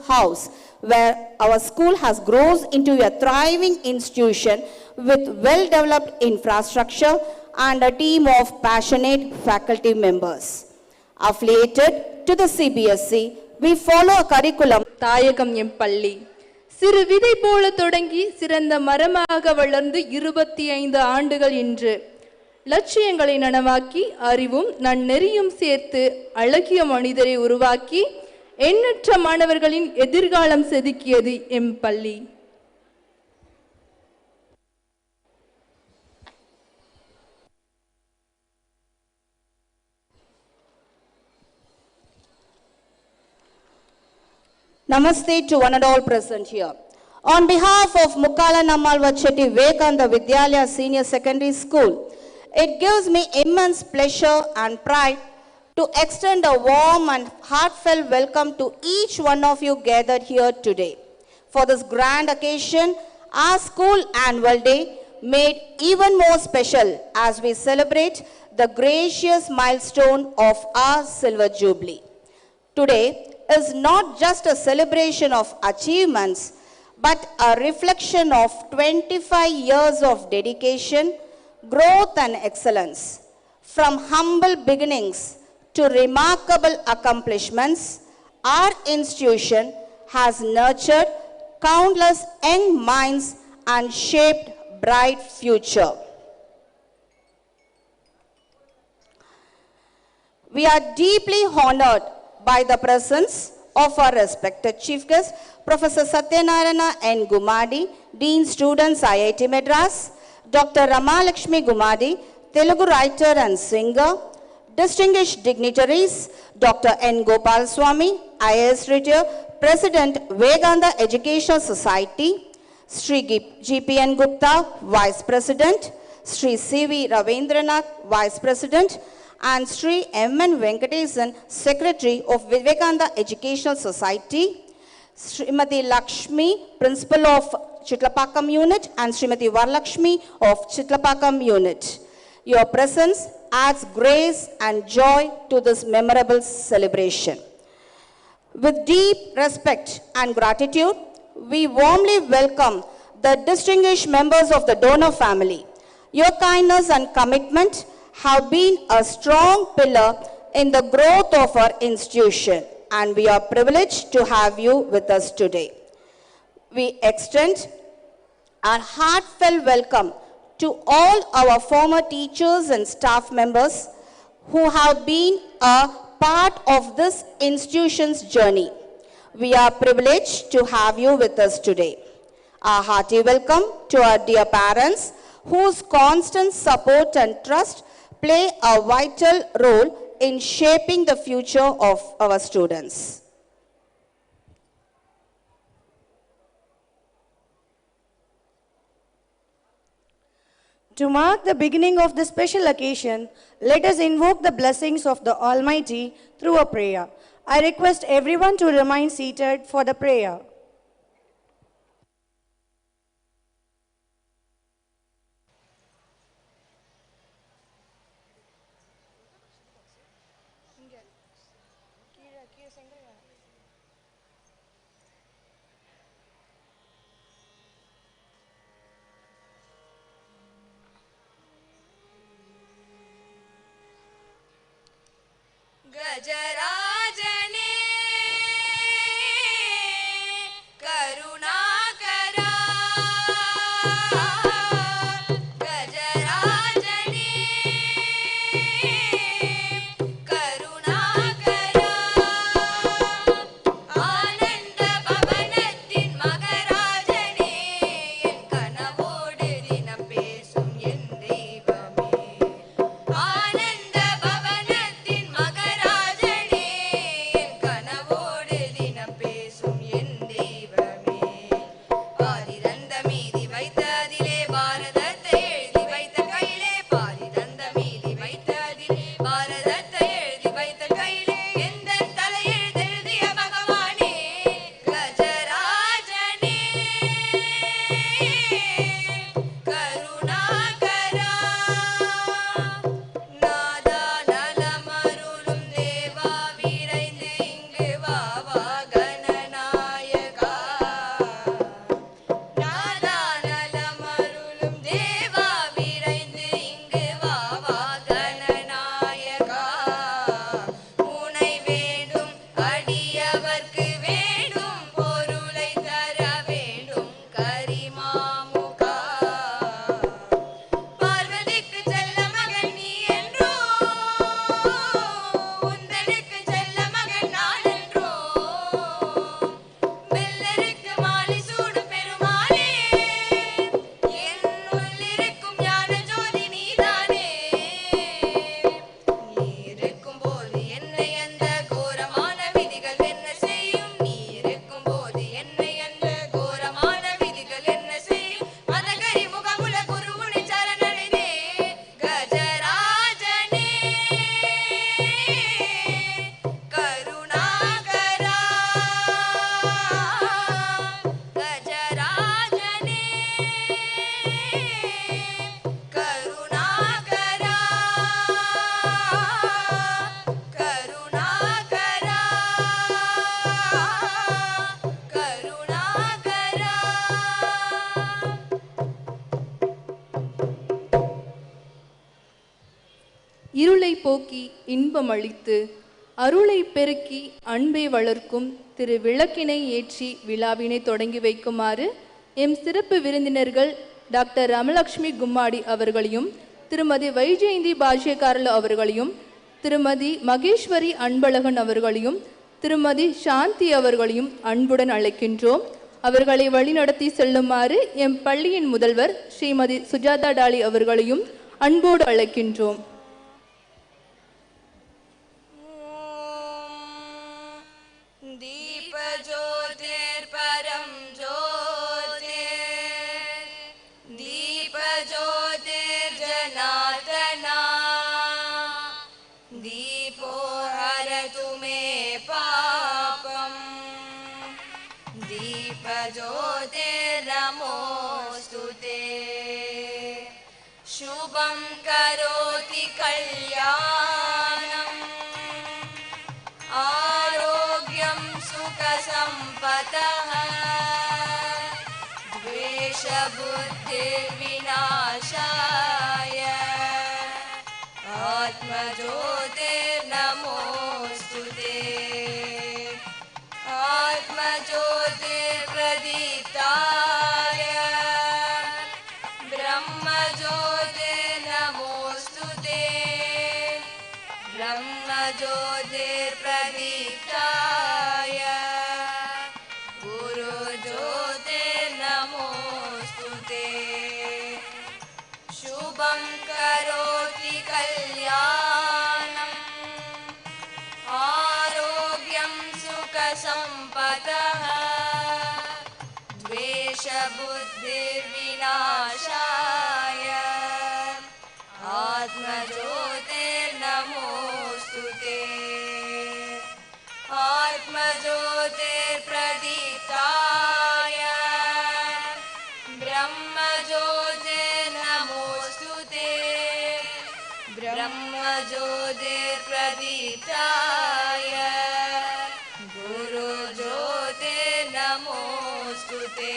house, where our school has grown into a thriving institution with well-developed infrastructure and a team of passionate faculty members. Affiliated to the CBSE, we follow a curriculum. தாயகம் M பள்ளி சிறு விதை போல தொடங்கி சிறந்த மரமாக வளர்ந்து 25 ஆண்டுகள் இன்று லட்சியங்களை நனவாக்கி அறிவும் நன்னெறியும் சேர்த்து அழகிய மனிதரை உருவாக்கி எண்ணற்ற மாணவர்களின் எதிர்காலம் செதுக்கியது எம் பள்ளி. Namaste to one and all present here. On behalf of Mukkala Nammalwar Chetty Vivekananda Vidyalaya Senior Secondary School, it gives me immense pleasure and pride to extend a warm and heartfelt welcome to each one of you gathered here today. For this grand occasion, our school annual day made even more special as we celebrate the gracious milestone of our Silver Jubilee. Today is not just a celebration of achievements, but a reflection of 25 years of dedication, growth and excellence. From humble beginnings to remarkable accomplishments, our institution has nurtured countless young minds and shaped bright future. We are deeply honored by the presence of our respected Chief Guest, Professor Satyanarayana N. Gumadi, Dean Students, IIT Madras, Dr. Ramalakshmi Gumadi, Telugu writer and singer, distinguished dignitaries, Dr. N. Gopal Swami, IAS retired, President, Vivekananda Educational Society, Sri G.P.N. Gupta, Vice President, Sri C.V. Ravendranath, Vice President, and Sri M.N. Venkatesan, Secretary of Vivekananda Educational Society, Srimati Lakshmi, Principal of Chitlapakam Unit, and Srimati Varalakshmi of Chitlapakam Unit. Your presence adds grace and joy to this memorable celebration. With deep respect and gratitude, we warmly welcome the distinguished members of the donor family. Your kindness and commitment have been a strong pillar in the growth of our institution, and we are privileged to have you with us today. We extend our heartfelt welcome to all our former teachers and staff members who have been a part of this institution's journey. We are privileged to have you with us today. A hearty welcome to our dear parents whose constant support and trust play a vital role in shaping the future of our students. To mark the beginning of this special occasion, let us invoke the blessings of the Almighty through a prayer. I request everyone to remain seated for the prayer. गजराजने போக்கி இன்பம் அளித்து அருளை பெருக்கி அன்பை வளர்க்கும் திரு விளக்கினை ஏற்றி விழாவினை தொடங்கி வைக்குமாறு எம் சிறப்பு விருந்தினர்கள் டாக்டர் ராமலட்சுமி கும்மாடி அவர்களையும் திருமதி வைஜெயந்தி பாஷ்யக்காரல் அவர்களையும் திருமதி மகேஸ்வரி அன்பழகன் அவர்களையும் திருமதி சாந்தி அவர்களையும் அன்புடன் அழைக்கின்றோம். அவர்களை வழிநடத்தி செல்லுமாறு எம் பள்ளியின் முதல்வர் ஸ்ரீமதி சுஜாதா டாலி அவர்களையும் அன்போடு அழைக்கின்றோம். शुभं करोति कल्याणम् आरोग्यं सुखसम्पदः द्वेषबुद्धिर्विनाशाय आत्मज्योतिर्नमोऽस्तुते आत्मज्योतिर्प्रदीप्ताय ब्रह्मज्योतिर्नमोऽस्तुते ब्रह्मज्योतिर्प्रदीप्ताय गुरुज्योतिर्नमोऽस्तुते शुभं करोति कल्याणम् आरोग्यं सुखसम्पदः द्वेषबुद्धिर्विनाशाय आत्मज्योतिर्नमोऽस्तुते आत्मज्योतिर्प्रदीप्ताय ब्रह्मज्योतिर्नमोऽस्तुते ब्रह्मज्योतिर्प्रदीप्ताय गुरुज्योतिर्नमोऽस्तुते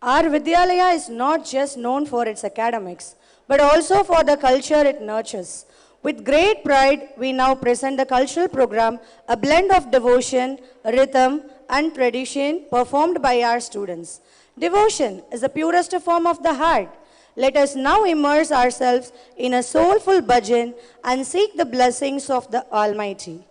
Our Vidyalaya is not just known for its academics, but also for the culture it nurtures. With great pride, we now present the cultural program, a blend of devotion, rhythm, and tradition performed by our students. Devotion is the purest form of the heart. Let us now immerse ourselves in a soulful bhajan and seek the blessings of the Almighty.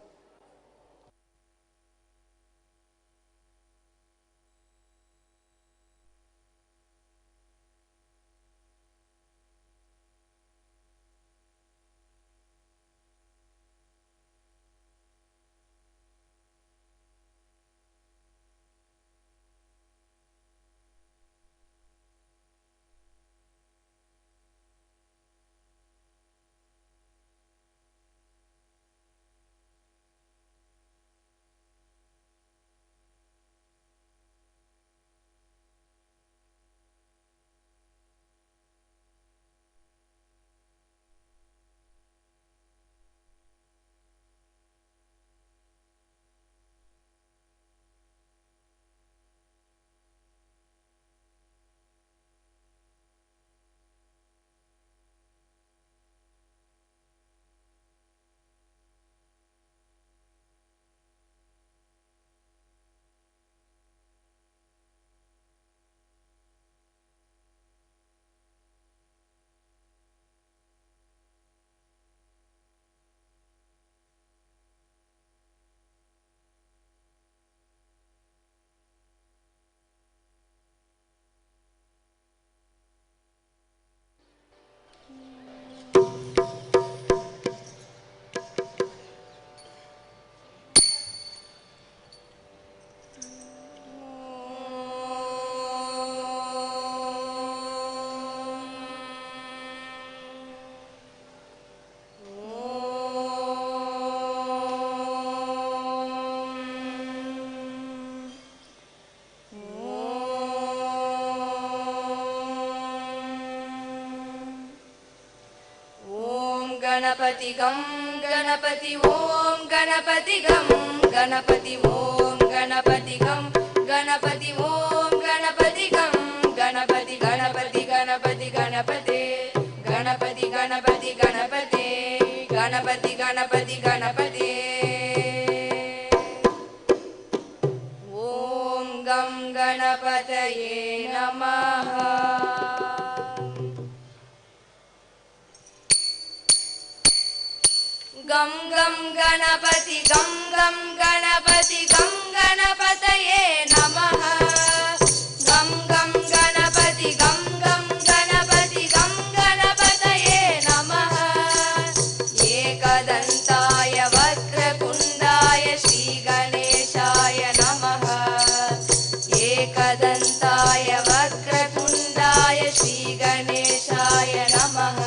Ganpati गम गणपति ओम गणपति गम गणपति ओम गणपति गम गणपति ओम गणपति गम गणपति गणपति गणपति गणपति गणपति गणपति गणपति गणपति गणपति गणपति ओम गम गणपतये नमः गम गम गणपति गम गणपति गम गणपतये नमः गम गम गणपति गम गणपति गम गणपतये नमः एकदन्ताय वक्रतुण्डाय श्रीगणेशाय नमः एकदन्ताय वक्रतुण्डाय श्रीगणेशाय नमः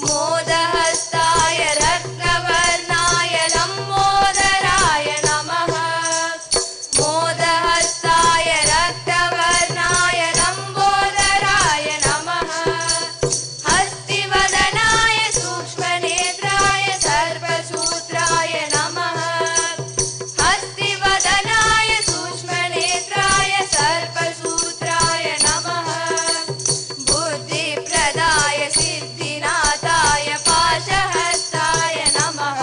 मोदहस्ताय रत्नवर्णाय लम्बोदराय नमः मोदहस्ताय रक्तवर्णाय लम्बोदराय नमः हस्तिवदनाय सूक्ष्मनेत्राय सर्पसूत्राय नमः हस्तिवदनाय सूक्ष्मनेत्राय सर्पसूत्राय नमः बुद्धिप्रदाय सिद्धिनाथाय पाशहस्ताय नमः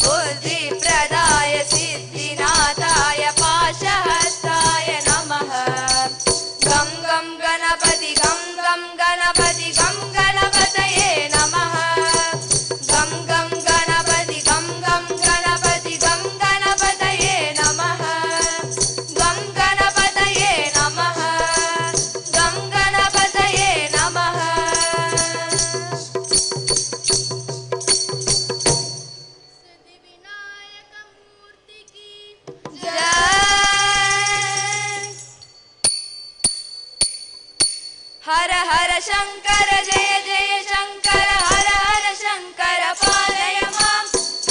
बुद्धिप्रदाय सिद्धिनाथाय पाशहस्ताय नमः गम गम गणपति गम गणपति गम गणपतये नमः गम गम गणपति गम गणपति गम गणपतये नमः गम गणपतये नमः गम गणपतये नमः हर हर शंकर जय जय शंकर हर हर शंकर पालय मां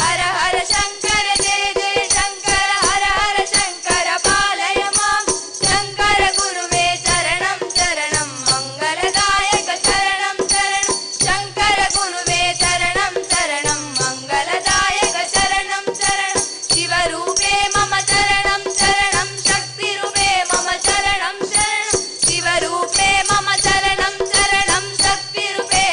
हर हर शंकर जय जय शंकर हर हर शंकर पालय मां शंकर गुरुवे चरणं चरणं मंगलदायक चरणं चरणं शंकर गुरुवे चरणं चरणं मंगलदायक चरणं चरणं शिवरूपे मम चरणं चरणं शक्तिरूपे मम चरणं चरणं शिवरूपे मम चरणं चरणं शक्तिरूपे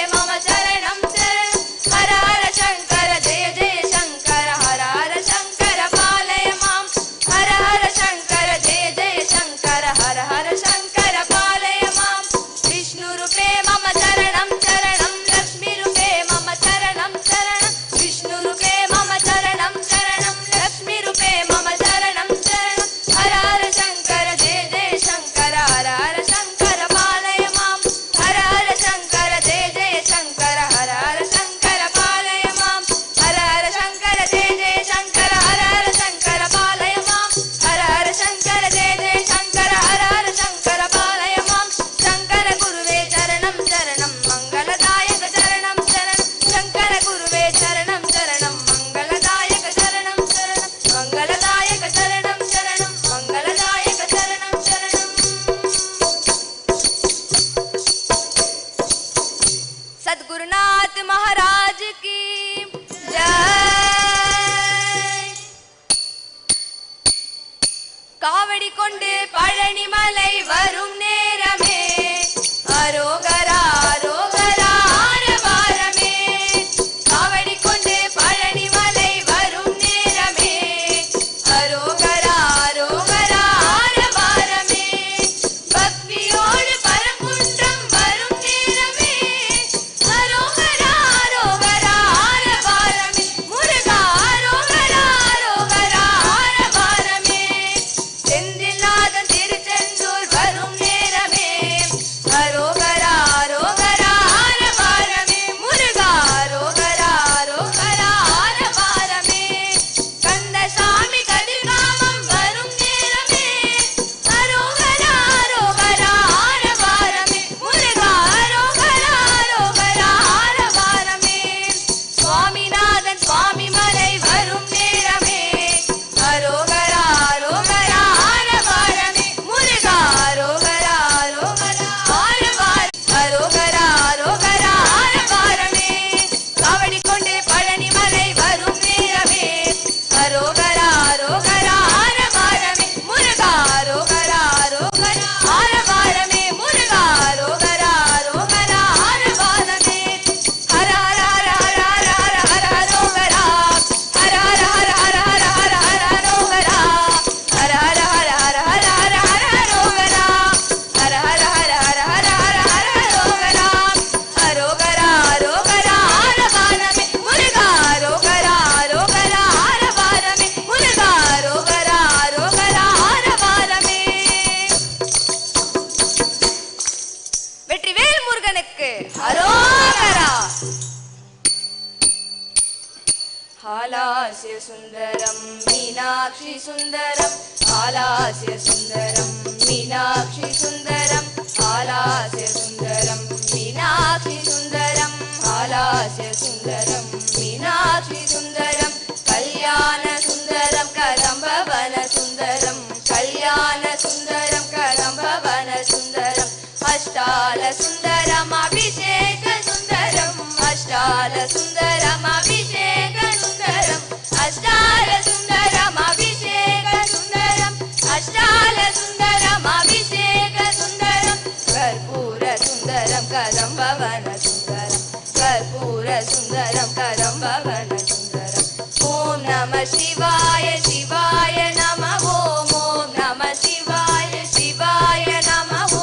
हालास्य सुन्दरं मीनाक्षि सुन्दरं हालास्य सुन्दरं मीनाक्षि सुन्दरं हालास्य सुन्दरं मीनाक्षि सुन्दरं हालास्य सुन्दरं मीनाक्षि सुन्दरं कल्याण सुन्दरं कदम्बवन सुन्दरं कल्याण सुन्दरं कदम्बवन सुन्दरं अष्टाल सुन्दरम् अभिषेक सुन्दरम् अष्टाल सुन्दरम् अभिषेक सुन्दरम् अष्टाल सुन्दरम् अभिषेक सुन्दरम् अष्टाल सुन्दरम् अभिषेक सुन्दरं कर्पूर सुन्दरं कदम्बवन सुन्दरं कर्पूर सुन्दरं कदम्बवन सुन्दरम् ॐ नमः शिवाय शिवाय नमः ॐ नमः शिवाय शिवाय नमः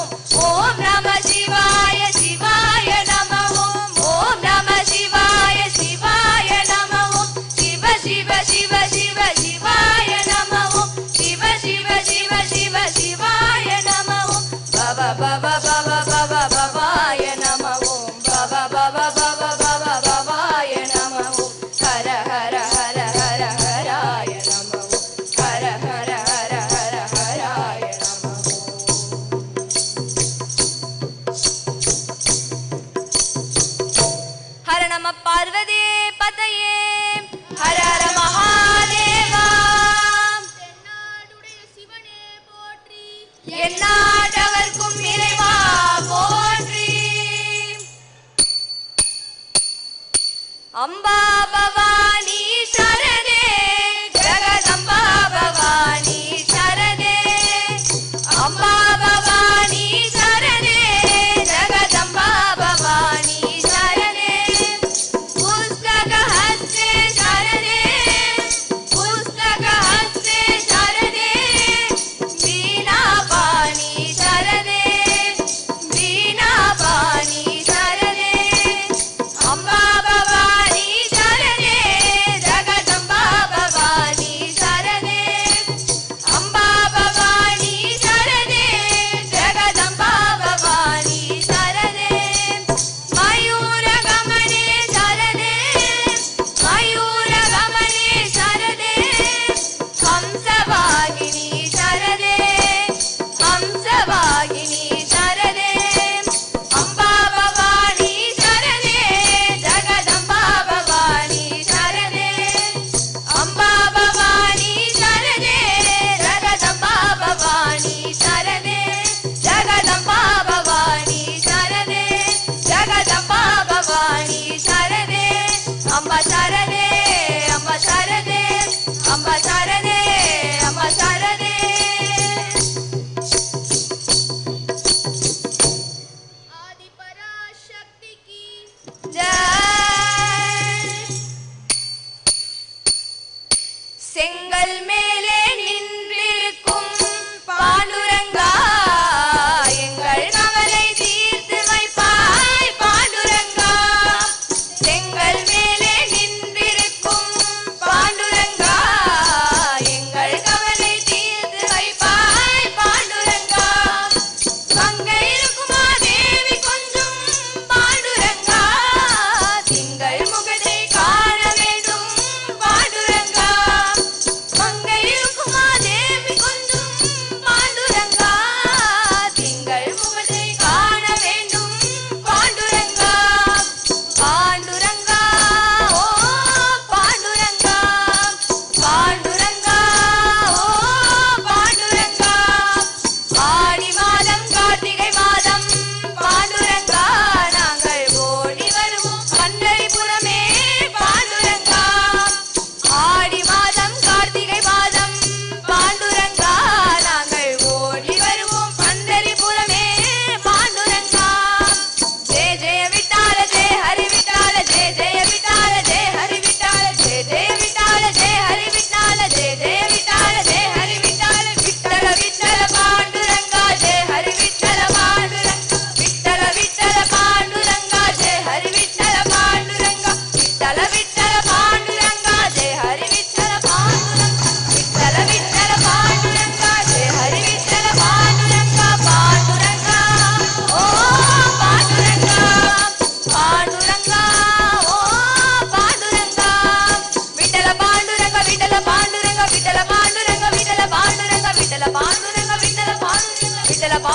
ॐ नमः शिवाय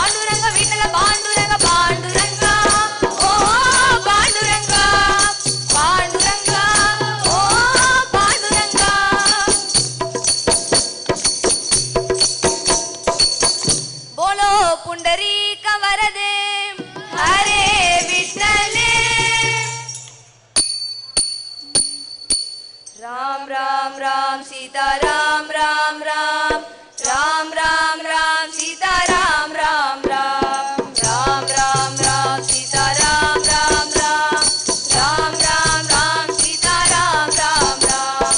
பாண்டுரங்க விட்டல பாண்டுரங்க பாண்டுரங்க ஓ பாண்டுரங்க பாண்டுரங்க ஓ பாண்டுரங்க बोलो पुंडरीक वरदे हरे विठ्ठले राम राम राम सीता राम राम राम राम राम राम सीता राम राम राम राम राम राम सीता राम राम राम राम राम राम सीता राम राम राम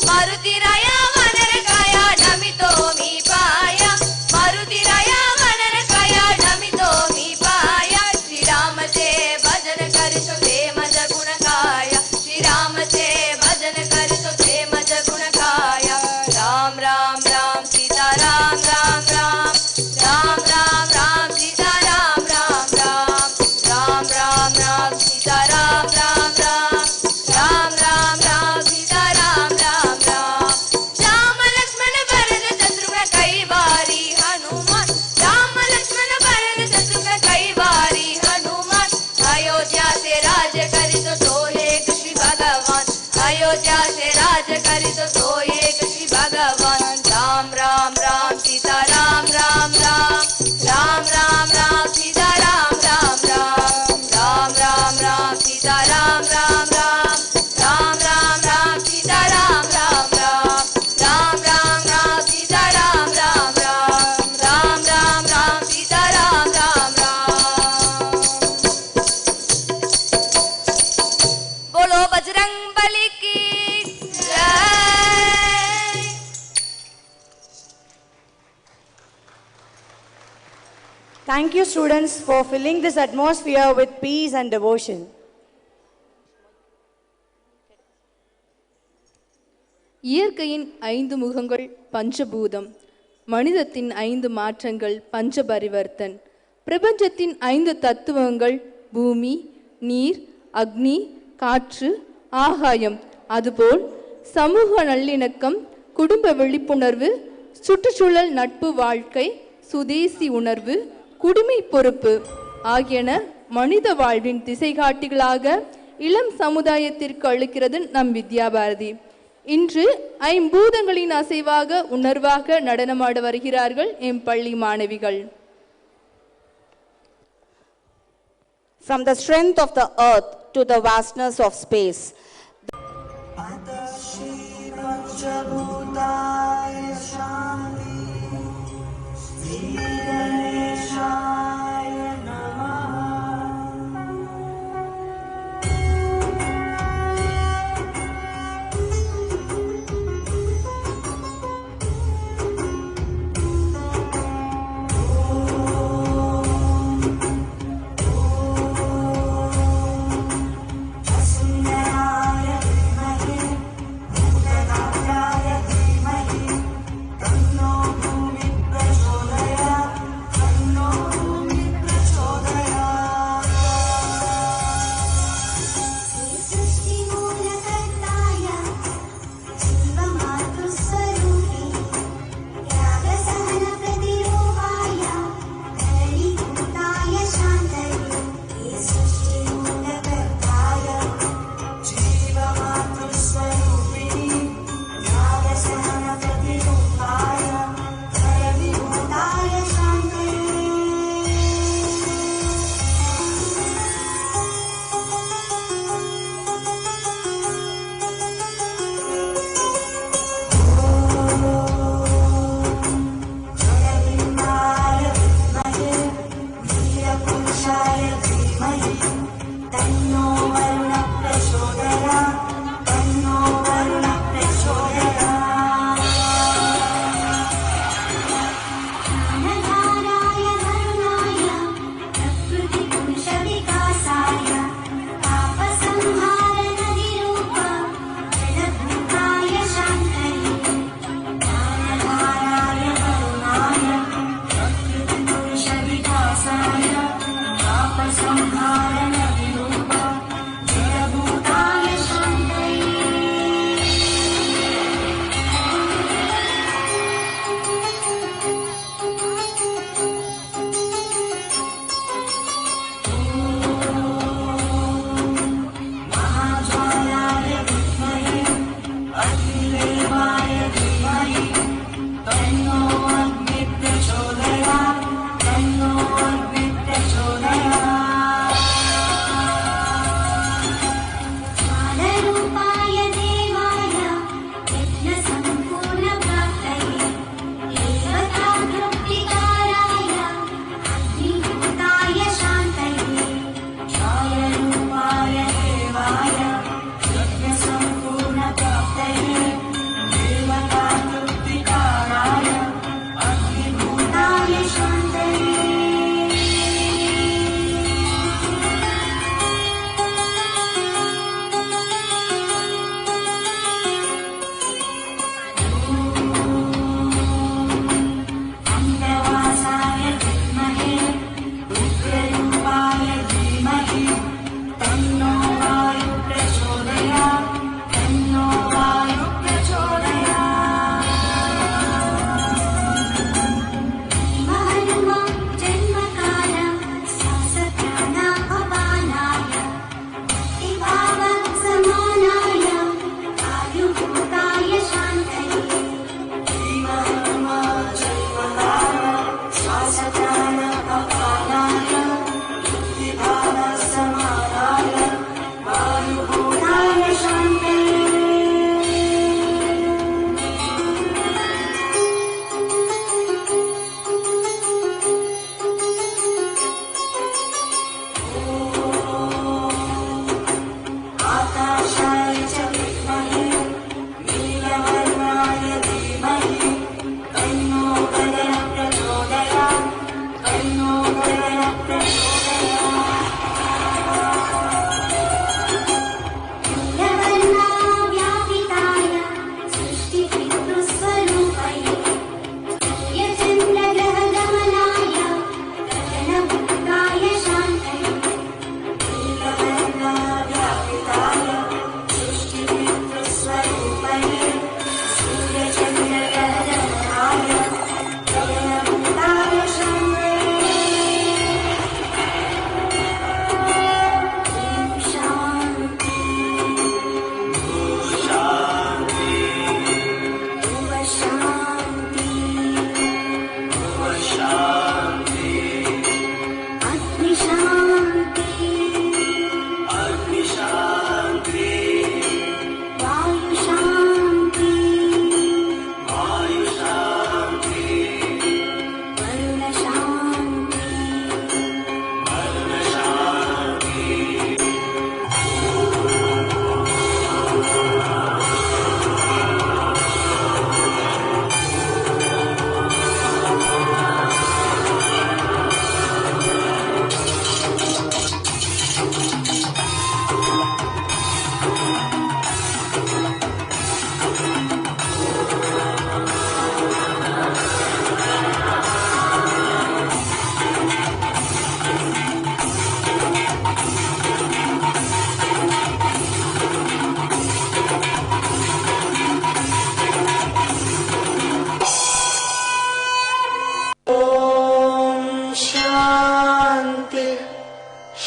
मारुति राया वनर काया नमितो मी पाया मारुति राया वनर काया नमितो मी पाया श्री राम चे भजन करितो ते मज गुण काया श्री राम चे भजन करितो ते मज गुण काया राम राम राम सीता राम राम राम राम राम राम सीता राम राम राम राम राम राम सीता राम राम राम राम राम राम सीता राम राम राम राम लक्ष्मण भरत शत्रुघ्न कैवारी हनुमान राम लक्ष्मण भरत शत्रुघ्न कैवारी हनुमान अयोध्या से राज करितो सोए श्री भगवान अयोध्या से राज करितो सोए श्री भगवान राम राम राम सीता राम राम राम राम राम राम सीता राम राम राम राम राम राम सीता राम राम राम राम राम राम सीता राम राम राम राम राम राम सीता राम राम राम राम राम राम सीता राम राम राम बोलो बजरंग बली की जय Thank you, students, for filling this atmosphere with peace and devotion. இயற்கையின் 5 முகங்கள் பஞ்சபூதம், மனிதத்தின் 5 மாற்றங்கள் பஞ்சபரிவர்த்தன், பிரபஞ்சத்தின் 5 தத்துவங்கள் பூமி, நீர், அக்னி, காற்று, ஆகாயம், அதுபோல் சமூக நல்லிணக்கம், குடும்ப விழிப்புணர்வு, சுற்றுச்சூழல் நட்பு வாழ்க்கை, சுதேசி உணர்வு, குடிமை பொறுப்பு ஆகியன மனித வாழ்வின் திசைகாட்டிகளாக இளம் சமுதாயத்திற்கு அளிக்கிறது நம் வித்யாபாரதி. இன்று 5 பூதங்களின் அசைவாக உணர்வாக நடனமாட வருகிறார்கள் எம் பள்ளி மாணவிகள். From the strength of the earth to the vastness of space. Nammalwar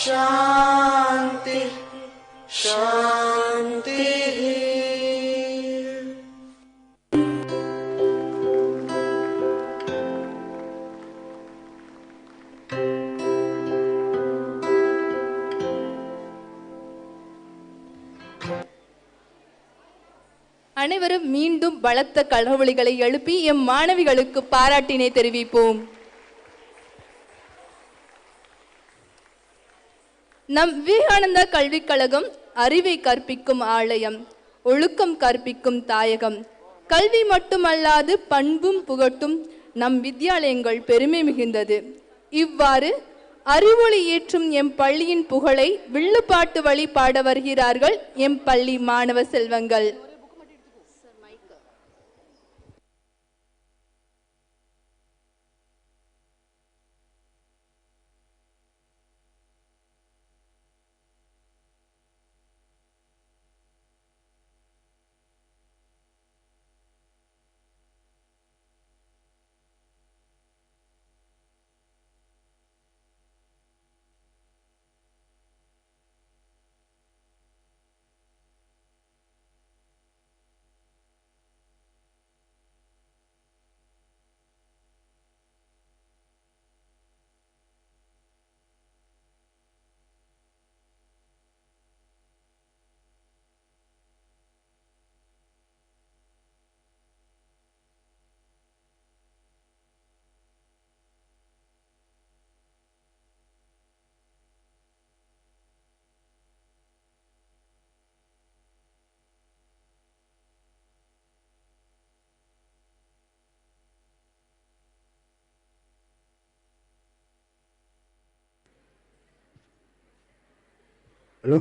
शांति शांति। அனைவரும் மீண்டும் பலத்த கரவொலிகளை எழுப்பி எம் மாணவிகளுக்கு பாராட்டினை தெரிவிப்போம். நம் விவேகானந்தா கல்விக் கழகம் அறிவை கற்பிக்கும் ஆலயம், ஒழுக்கம் கற்பிக்கும் தாயகம். கல்வி மட்டுமல்லாது பண்பும் புகட்டும் நம் வித்யாலயங்கள் பெருமை மிகுந்தது. இவ்வாறு அறிவொளி ஏற்றும் எம் பள்ளியின் புகழை வில்லுப்பாட்டு வழி பாட வருகிறார்கள் எம் பள்ளி மாணவ செல்வங்கள். Hello?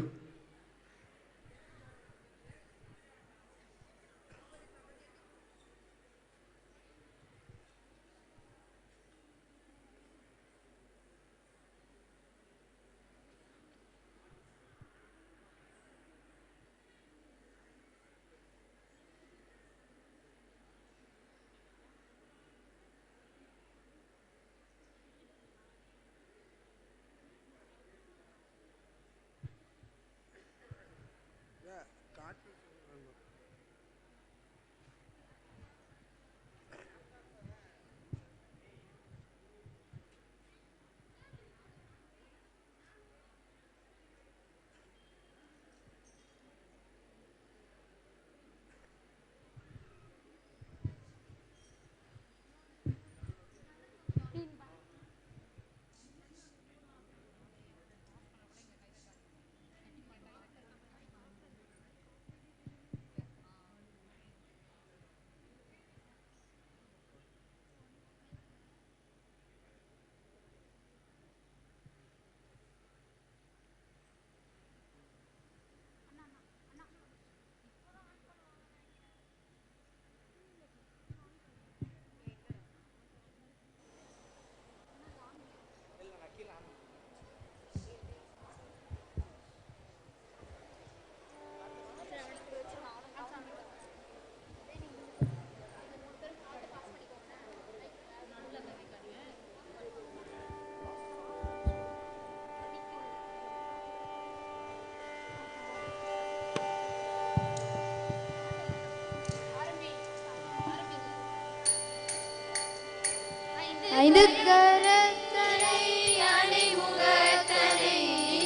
ஐந்து கரத்தனை யானை முகத்தனை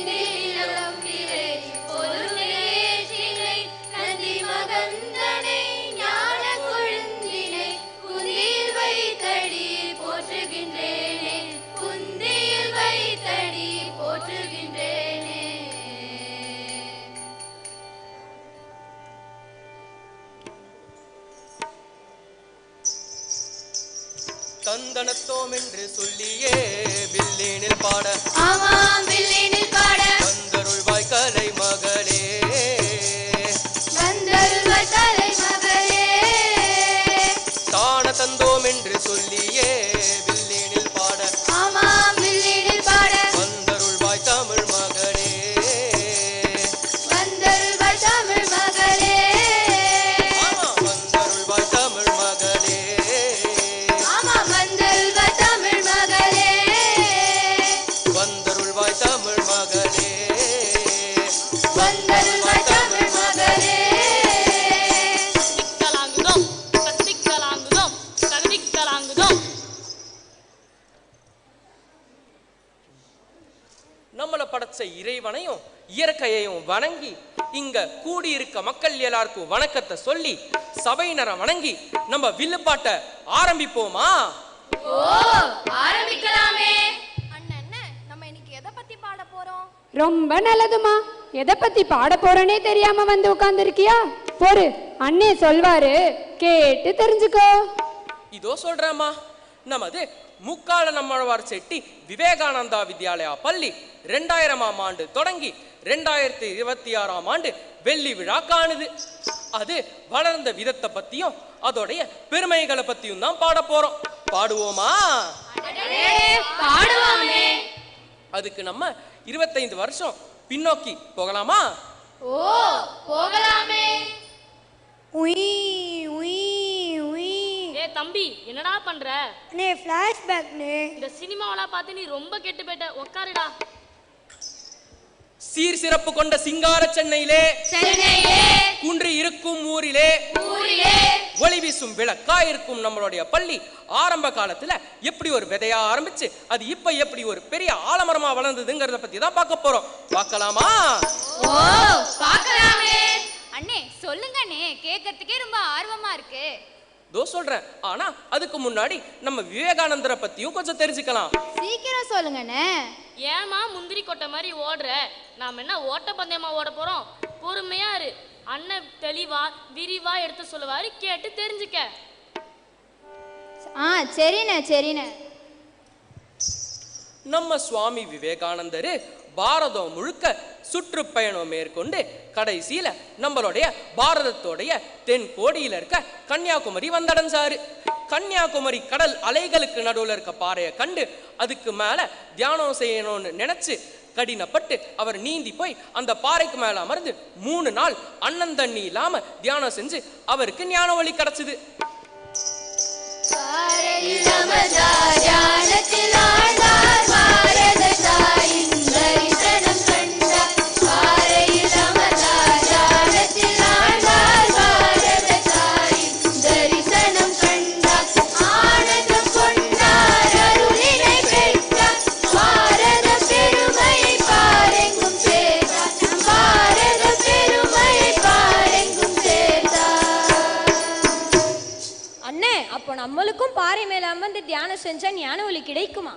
நீலம் பிறை பொருளேற்றினை நந்தி மகந்தனை ஞான கொழுந்தினை குந்தியில் வைத்தடி போற்றுகின்றேனே குந்தியில் வைத்தடி போற்றுகின்றேனே. தந்தனத்தோம் என்று சொல்லியே வில்லினில் பாட ஆமாம் வில்லினில் பாட வந்தருள்வாய் கலை மகளே வந்தருள்வாய் கலை மகளே. தான தந்தோம் என்று சொல்லியே வில்லினில் பாட ஆமாம் வில்லினில் பாட வந்தருள்வாய் தமிழ் மகளே வந்தருள்வாய் தமிழ் மகளே. வந்தருள்வாய் தமிழ் மகளே ஆமாம் வந்தருள்வாய் தமிழ் மகளே. வந்தருள் நம்மளை படைச்ச இறைவனையும் இயற்கையையும் வணங்கி இங்க கூடியிருக்க மக்கள் எல்லாருக்கும் வணக்கத்தை சொல்லி சபையினரை வணங்கி நம்ம வில்லுப்பாட்ட ஆரம்பிப்போமா? ஓ, ஆரம்பிக்கலாமே. அண்ணன், நம்ம இன்னைக்கு எதை பத்தி பாட போறோம்? ரொம்ப நல்லதுமா. எதை பத்தி பாட போறோனே தெரியாம வந்து உட்கார்ந்துருக்கியா? பொறு, அண்ணே சொல்வாரு, கேட்டு தெரிஞ்சுக்கோ. இதோ சொல்றேம்மா. நமது முக்கால நம்மழ்வார் செட்டி விவேகானந்தா வித்யாலயா பள்ளி 2000ஆம் ஆண்டு தொடங்கி 2026ஆம் ஆண்டு வெள்ளி விழா காணுது. அது வளர்ந்த விதத்தை பத்தியும் அதோடைய பெருமைகளை பத்தியும் தான் பாட போறோம். பாடுவோமா? பாடுவோமே. அதுக்கு நம்ம 25 வருஷம் பின்னோக்கி போகலாமா? ஓ, போகலாமே. உய் உய் உய். ஏ தம்பி, என்னடா பண்ற? நே ஃபிளாஷ்பேக் நே. இந்த சினிமாவெல்லாம் பார்த்து நீ ரொம்ப கெட்டு போயிட்ட. உட்காருடா. சீர் சிறப்பு கொண்ட சிங்கார சென்னையிலே குன்றி இருக்கும் ஊரிலே ஒளி வீசும் விளக்கா இருக்கும் நம்மளுடைய பள்ளி ஆரம்ப காலத்துல எப்படி ஒரு விதையா ஆரம்பிச்சு அது இப்ப எப்படி ஒரு பெரிய ஆலமரமா வளர்ந்ததுங்கிறத பத்தி தான் பார்க்க போறோம். பார்க்கலாமா? ஓ, பார்க்கலாமே. அண்ணே சொல்லுங்கண்ணே, கேட்கறதுக்கே ரொம்ப ஆர்வமா இருக்கு. தோ சொல்றேன். ஆனா அதுக்கு முன்னாடி நம்ம விவேகானந்தரை பத்தியும் கொஞ்சம் தெரிஞ்சுக்கலாம். சீக்கிரம் சொல்லுங்கண்ணே. ஏமா முந்திரி கொட்டை மாதிரி ஓடுற? நாம என்ன ஓட்ட பந்தயமா ஓட போறோம்? பொறுமையா இரு. அண்ணன் தெளிவா விரிவா எடுத்து சொல்லுவாரு, கேட்டு தெரிஞ்சுக்க. சரிண்ணே சரிண்ணே. நம்ம சுவாமி விவேகானந்தர் பாரதம் முழுக்க சுற்றுப்பயணம் மேற்கொண்டு கடைசியில நம்மளுடைய பாரதத்தோடைய தென் கோடியில இருக்க கன்னியாகுமரி வந்தடைஞ்சாரு. கன்னியாகுமரி கடல் அலைகளுக்கு நடுவில் இருக்க பாறையை கண்டு அதுக்கு மேல தியானம் செய்யணும்னு நினைச்சு கடினப்பட்டு அவர் நீந்தி போய் அந்த பாறைக்கு மேல அமர்ந்து 3 நாள் அண்ணன் தண்ணி இல்லாம தியானம் செஞ்சு அவருக்கு ஞான வழி கிடைச்சது. நம்மளுக்கும் பாறை மேல அமர்ந்து தியானம் செஞ்சா ஞான ஒளி கிடைக்குமா?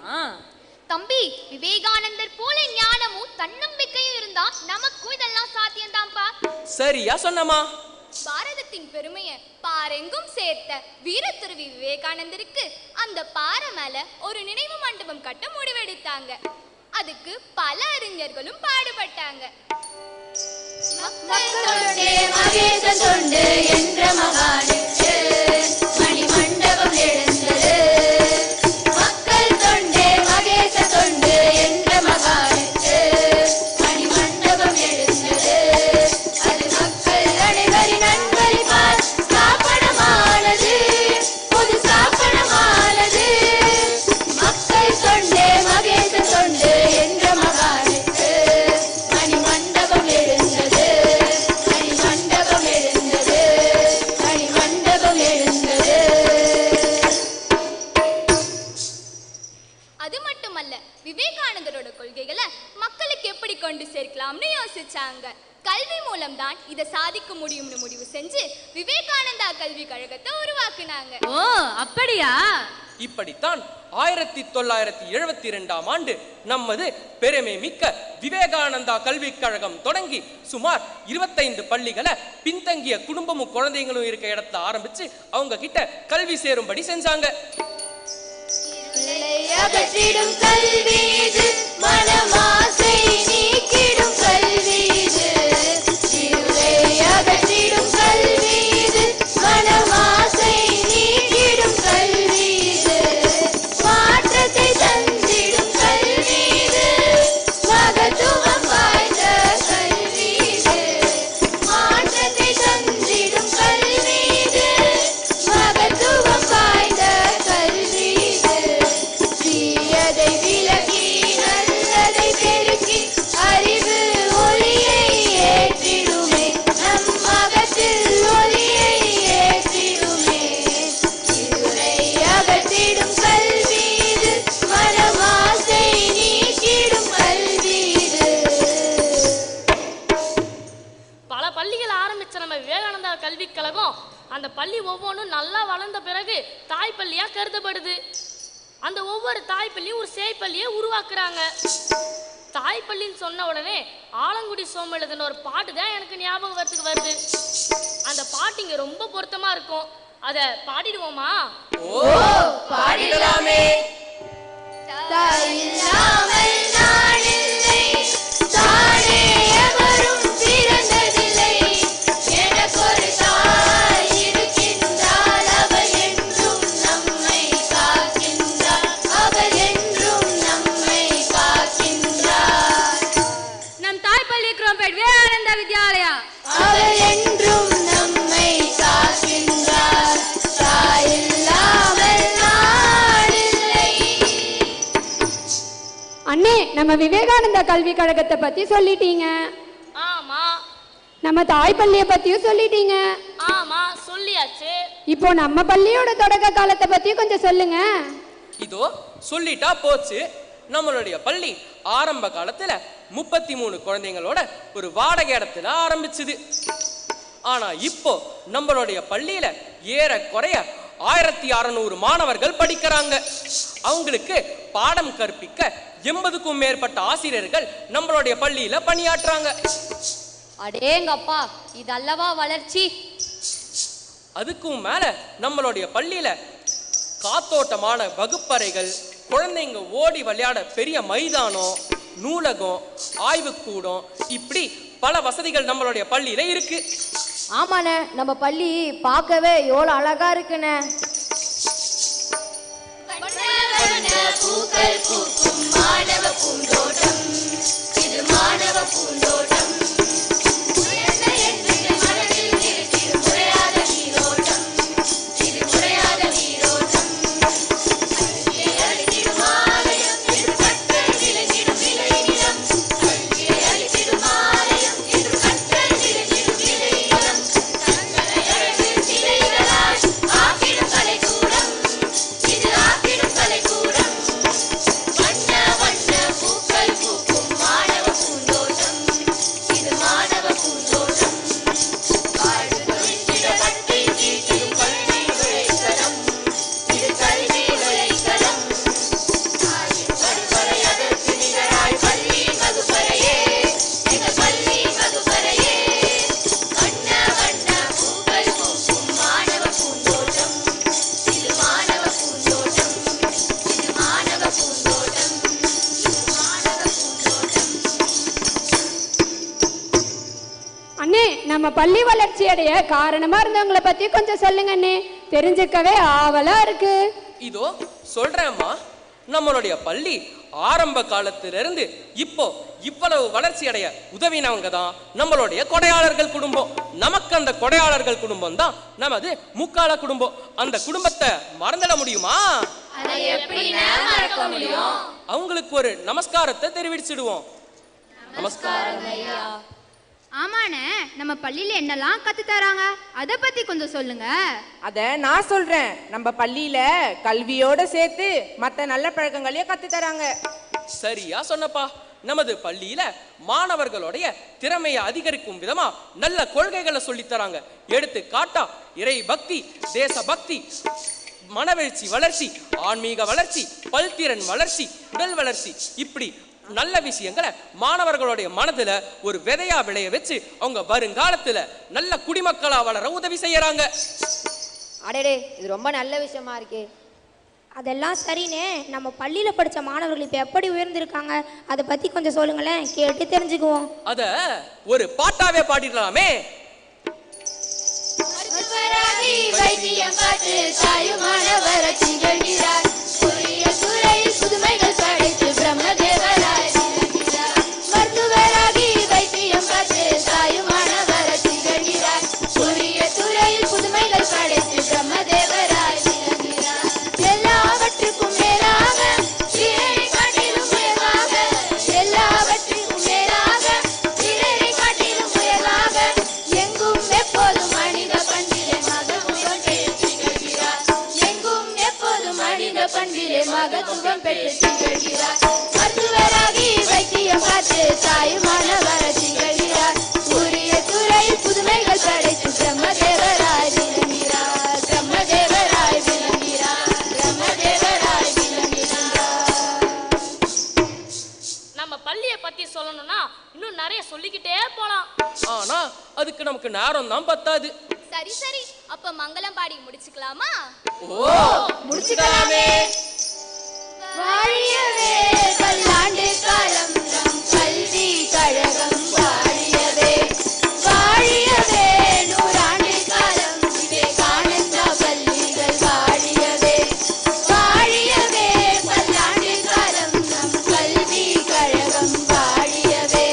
தம்பி, விவேகானந்தர் போல ஞானமும் தன்னம்பிக்கையும் இருந்தா நமக்கும் இதெல்லாம் சாத்தியம்தான்ப்பா. சரியா சொன்னமா. பாரதத்தின் பெருமையை பாரெங்கும் சேர்த்த வீரத்துறவி விவேகானந்தருக்கு அந்த பாறை மேல ஒரு நினைவு மண்டபம் கட்ட முடிவெடுத்தாங்க. அதுக்கு பல அறிஞர்களும் பாடுபட்டாங்க. என்ற மகானுக்கு மணிமண்டபம் எழுந்தது. மக்கள் தொண்டே மகேச தொண்டு என்ற மகானுக்கு மணிமண்டபம் எழுந்தது. அது மக்கள் அனைவரின் அன்பளிப்பால் ஸ்தாபனமானது, பொது ஸ்தாபனமானது. மக்கள் தொண்டே மகேச தொண்டு என்ற மகானுக்கு மணிமண்டபம் எழுந்தது. மணிமண்டபம் எழுந்தது. மணிமண்டபம் எழுந்தது. அது மட்டுமல்ல, விவேகானந்தரோட கொள்கைகளை மக்களுக்கு எப்படி கொண்டு சேர்க்கலாம்னு யோசிச்சாங்க. கல்வி மூலம் தான் இதை சாதிக்க முடியும்னு முடிவு செஞ்சு விவேகானந்தா கல்வி கழகத்தை உருவாக்குனாங்க. ஓ, அப்படியா? இப்படித்தான் 1972ஆம் ஆண்டு நமது பெருமை மிக்க விவேகானந்தா கல்விக் கழகம் தொடங்கி சுமார் 25 பள்ளிகளை பின்தங்கிய குடும்பமும் குழந்தைங்களும் இருக்க இடத்துல ஆரம்பிச்சு அவங்க கிட்ட கல்வி சேரும்படி செஞ்சாங்க. அகற்றிடும் கல்வி இது, மனமாசை நீக்கிடும் கல்வி இது. இருளை அகற்றிடும் கல்வி இது, மனமாசை நீக்கிடும் கல்வி இது. மாற்றத்தை தந்திடும் கல்வி இது, மகத்துவம் வாய்ந்த கல்வி இது. மாற்றத்தை தந்திடும் கல்வி இது, மகத்துவம் வாய்ந்த கல்வி இது. தீயதை விலக்கி தாய்ப்பள்ளியா கருதப்படுது. அந்த ஒவ்வொரு தாய்ப்பள்ளியும் ஒரு சேய்ப்பள்ளியை உருவாக்குறாங்க. தாய்ப்பள்ளின்னு சொன்ன உடனே ஆலங்குடி சோமஎழுதுன்னு ஒரு பாட்டு தான் எனக்கு ஞாபகம் வருது. அந்த பாட்டு இங்க ரொம்ப பொருத்தமா இருக்கும். அத பாடிடுவோமா? ஓ, பாடிடலாமே. தாயில்லாமல் நானில்லை, தானே எவரும் பிறந்ததில்லை, எனக்கொரு தாய் இருக்கின்றாள், அவள் என்றும் நம்மை காக்கின்றாள், அவள் என்றும் நம்மை காக்கின்றாள். நம் தாய்ப்பள்ளி குரோம்பேட் விவேகானந்தா வித்யாலயா அவள் என்றும் நம்மை காக்கின்றாள், தாயில்லாமல் நானில்லை. அண்ணே, நம்ம விவேகானந்தா கல்வி கழகத்தை பத்தி சொல்லிட்டீங்க. ஆமா. நம்ம தாய்ப்பள்ளிய பத்தியும் சொல்லிட்டீங்க. ஆமா, சொல்லியாச்சு. இப்போ நம்ம பள்ளியோட தொடக்க காலத்தை பத்தி கொஞ்சம் சொல்லுங்க. இதோ சொல்லிட்டா போச்சு. நம்மளுடைய பள்ளி ஆரம்ப காலத்துல 33 குழந்தைங்களோட ஒரு வாடகை இடத்துல ஆரம்பிச்சுது. ஆனா இப்போ நம்மளுடைய பள்ளியில ஏறக்குறைய 1600 மாணவர்கள் படிக்கிறாங்க. அவங்களுக்கு பாடம் கற்பிக்க 80க்கும் மேற்பட்ட ஆசிரியர்கள் நம்மளுடைய பள்ளியில பணியாற்றுறாங்க. அடேங்கப்பா, இதல்லவா வளர்ச்சி. அதுக்கும் மேல நம்மளுடைய பள்ளியில காத்தோட்டமான வகுப்பறைகள், குழந்தைங்க ஓடி விளையாட பெரிய மைதானம், நூலகம், ஆய்வுக்கூடம், இப்படி பல வசதிகள் நம்மளுடைய பள்ளியில இருக்கு. ஆமாண்ணே, நம்ம பள்ளி பார்க்கவே எவ்வளோ அழகா இருக்குண்ணே. பூக்கள் பூக்கும் மாணவ பூந்தோட்டம், இது மாணவ பூந்தோட்டம், மனதில் இருக்கிற முறையாத நீரோட்டம், இது முறையாத நீரோட்டம், அழித்திடும் ஆலயம் என்று கற்றல் விளங்கிடும் விளைநிலம், அழித்திடும் ஆலயம் என்று கற்றல் விளங்கிடும் விளைநிலம், தங்களை அழகு சிலைகளால் ஆக்கிடும் கலைக்கூடம், இது ஆக்கிடும் கலைக்கூடம், வண்ண வண்ண பூக்கள் பூக்கும் மாணவ பூந்தோட்டம், இது மாணவ பூந்தோட்டம், வாழ்வு தொழிற்சிட பட்டி தீட்டிடும் கல்வி உழைக்களம், இது கல்வி உழைக்களம், தாயின் வகுப்பறை அதற்கு நிகராய் பள்ளி வகுப்பறையே, எங்கள் பள்ளி வகுப்பறையே, வண்ண வண்ண பூக்கள் பூக்கும் மாணவ பூந்தோட்டம், இது மாணவ பூந்தோட்டம், இது மாணவ பூந்தோட்டம், இது மாணவ பூந்தோட்டம். அண்ணே, நம்ம பள்ளி வளர்ச்சி அடைய காரணமா இருந்தவங்களை பத்தி கொஞ்சம் சொல்லுங்க அண்ணே. தெரிஞ்சுக்கவே ஆவலா இருக்கு. இதோ சொல்றேம்மா. நம்மளுடைய பள்ளி ஆரம்ப காலத்திலிருந்து இப்போ இவ்வளவு வளர்ச்சி அடைய உதவினவங்க தான் நம்மளுடைய கொடையாளர்கள் குடும்பம். நமக்கு அந்த கொடையாளர்கள் குடும்பம் தான் நமது முக்கால குடும்பம். அந்த குடும்பத்தை மறந்துட முடியுமா? அதை எப்படி மறக்க முடியும்? அவங்களுக்கு ஒரு நமஸ்காரத்தை தெரிவிச்சிடுவோம். நமஸ்காரம் ஐயா. ஆமாண்ணே, நம்ம பள்ளியில என்னெல்லாம் கத்து தராங்க, அதை பத்தி கொஞ்சம் சொல்லுங்க. அத நான் சொல்றேன். நம்ம பள்ளியில கல்வியோட சேர்த்து மத்த நல்ல பழக்கங்களையும் கத்து தராங்க. சரியா சொன்னப்பா. நமது பள்ளியில மாணவர்களுடைய திறமையை அதிகரிக்கும் விதமா நல்ல கொள்கைகளை சொல்லித் தராங்க. எடுத்து காட்டா இறை பக்தி, தேச பக்தி, மனவெழுச்சி வளர்ச்சி, ஆன்மீக வளர்ச்சி, பல்திறன் வளர்ச்சி, உடல் வளர்ச்சி, இப்படி நல்ல விஷயங்களை மாணவர்களுடைய மனதுல ஒரு விதையா விளைய வச்சு அவங்க வருங்காலத்துல நல்ல குடிமக்களா வளர உதவி செய்யறாங்க. அடடே, இது ரொம்ப நல்ல விஷயமா இருக்கே. அதெல்லாம் சரிண்ணே. நம்ம பள்ளியில படிச்ச மாணவர்கள் இப்ப எப்படி உயர்ந்திருக்காங்க, அதை பத்தி கொஞ்சம் சொல்லுங்களேன், கேட்டு தெரிஞ்சுக்குவோம். அத ஒரு பாட்டாவே பாடிடலாமே. வைத்தியம் பார்த்து தாயுமானவர திகழ்கிறார், பொறியியல் துறையில் புதுமைகள் படைத்து பிரம்மதேவராய் விளங்குகிறார். மருத்துவராகி வைத்தியம் பார்த்து தாயுமானவர திகழ்கிறார், பொறியியல் துறையில் புதுமைகள் படைத்து பிரம்மதேவராய் விளங்குகிறார். எல்லாவற்றுக்கும் மேலாக பிறரை காட்டிலும் உயர்வாக, எல்லாவற்றுக்கும் மேலாக பிறரை காட்டிலும் உயர்வாக, எங்கும் எப்போதும் மனித பண்பிலே மகமுகே திகழ்கிறார், எங்கும் எப்போதும் மனித பள்ளியை பத்தி சொல்லணும்னா இன்னும் நிறைய சொல்லிக்கிட்டே போலாம். ஆனா அதுக்கு நமக்கு நேரம் தான் பத்தாது. சரி சரி, அப்ப மங்களம் பாடி முடிச்சுக்கலாமா? ஓ, முடிச்சுக்கலாமே. வாழியவே பல்லாண்டு காலம் நம் கல்வி கழகம் வாழியவே, வாழியவே நூறாண்டு காலம் விவேகானந்தா பள்ளிகள் வாழியவே, வாழியவே பல்லாண்டு காலம் நம் கல்வி கழகம் வாழியவே,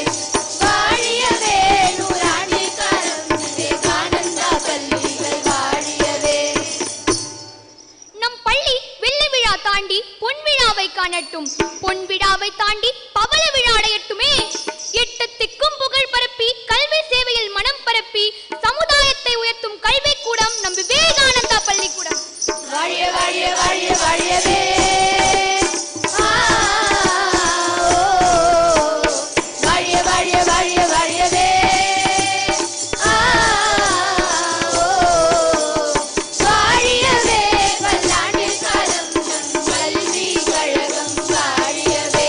வாழியவே நூறாண்டு காலம் விவேகானந்தா பள்ளிகள் வாழியவே. நம் பள்ளி வெள்ளி விழா தாண்டி பொன் விழாவை காணட்டும், பொன் விழாவை தாண்டி பவள விழா அடையட்டுமே. எட்டு திக்கும் புகழ் பரப்பி கல்வி சேவையில் மனம் பரப்பி சமுதாயத்தை உயர்த்தும் கல்வி கூடம் நம் விவேகானந்தா பள்ளிக்கூடம். வாழிய வாழிய வாழிய வாழியவே. வாழிய வாழிய வாழிய வாழியவே. வாழியவே பல்லாண்டு காலம் நம் கல்வி கழகம் வாழியவே,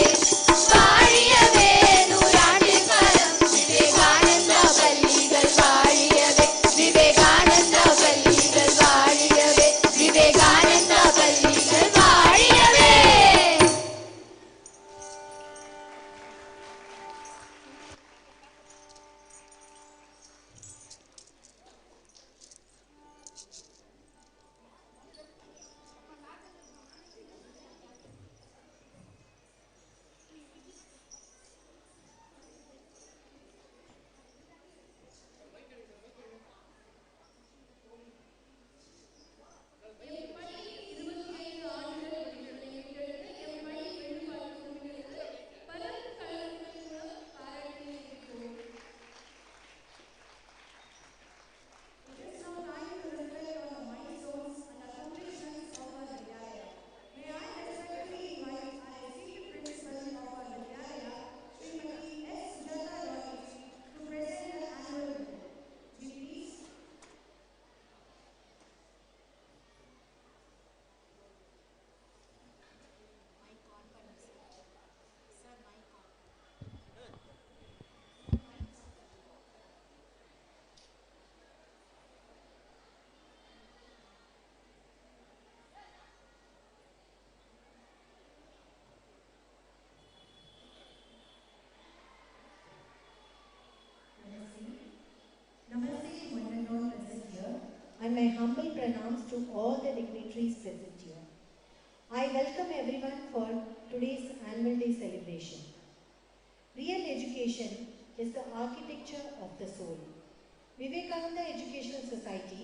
வாழியவே நூறாண்டு காலம் விவேகானந்தா பள்ளிகள் வாழியவே, விவேகானந்தா பள்ளிகள் வாழியவே, விவேகானந்தா பள்ளிகள் வாழியவே. And my humble pranams to all the dignitaries present here. I welcome everyone for today's annual day celebration. Real education is the architecture of the soul. Vivekananda Educational Society,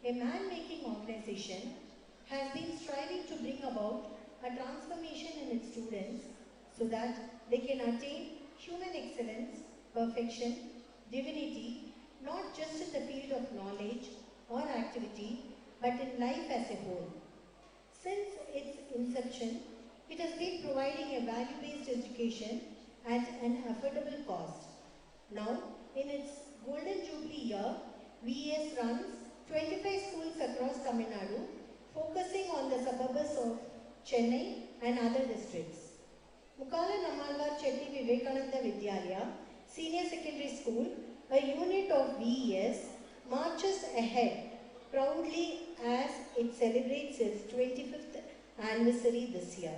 a man-making organization, has been striving to bring about a transformation in its students so that they can attain human excellence, perfection, divinity, not just in the field of knowledge or activity, but in life as a whole. Since its inception, it has been providing a value-based education at an affordable cost. Now, in its Golden Jubilee year, VES runs 25 schools across Tamil Nadu, focusing on the suburbs of Chennai and other districts. Mukkala Nammalwar Chetty Vivekananda Vidyalaya, Senior Secondary School, a unit of VES, marches ahead proudly as it celebrates its 25th anniversary this year.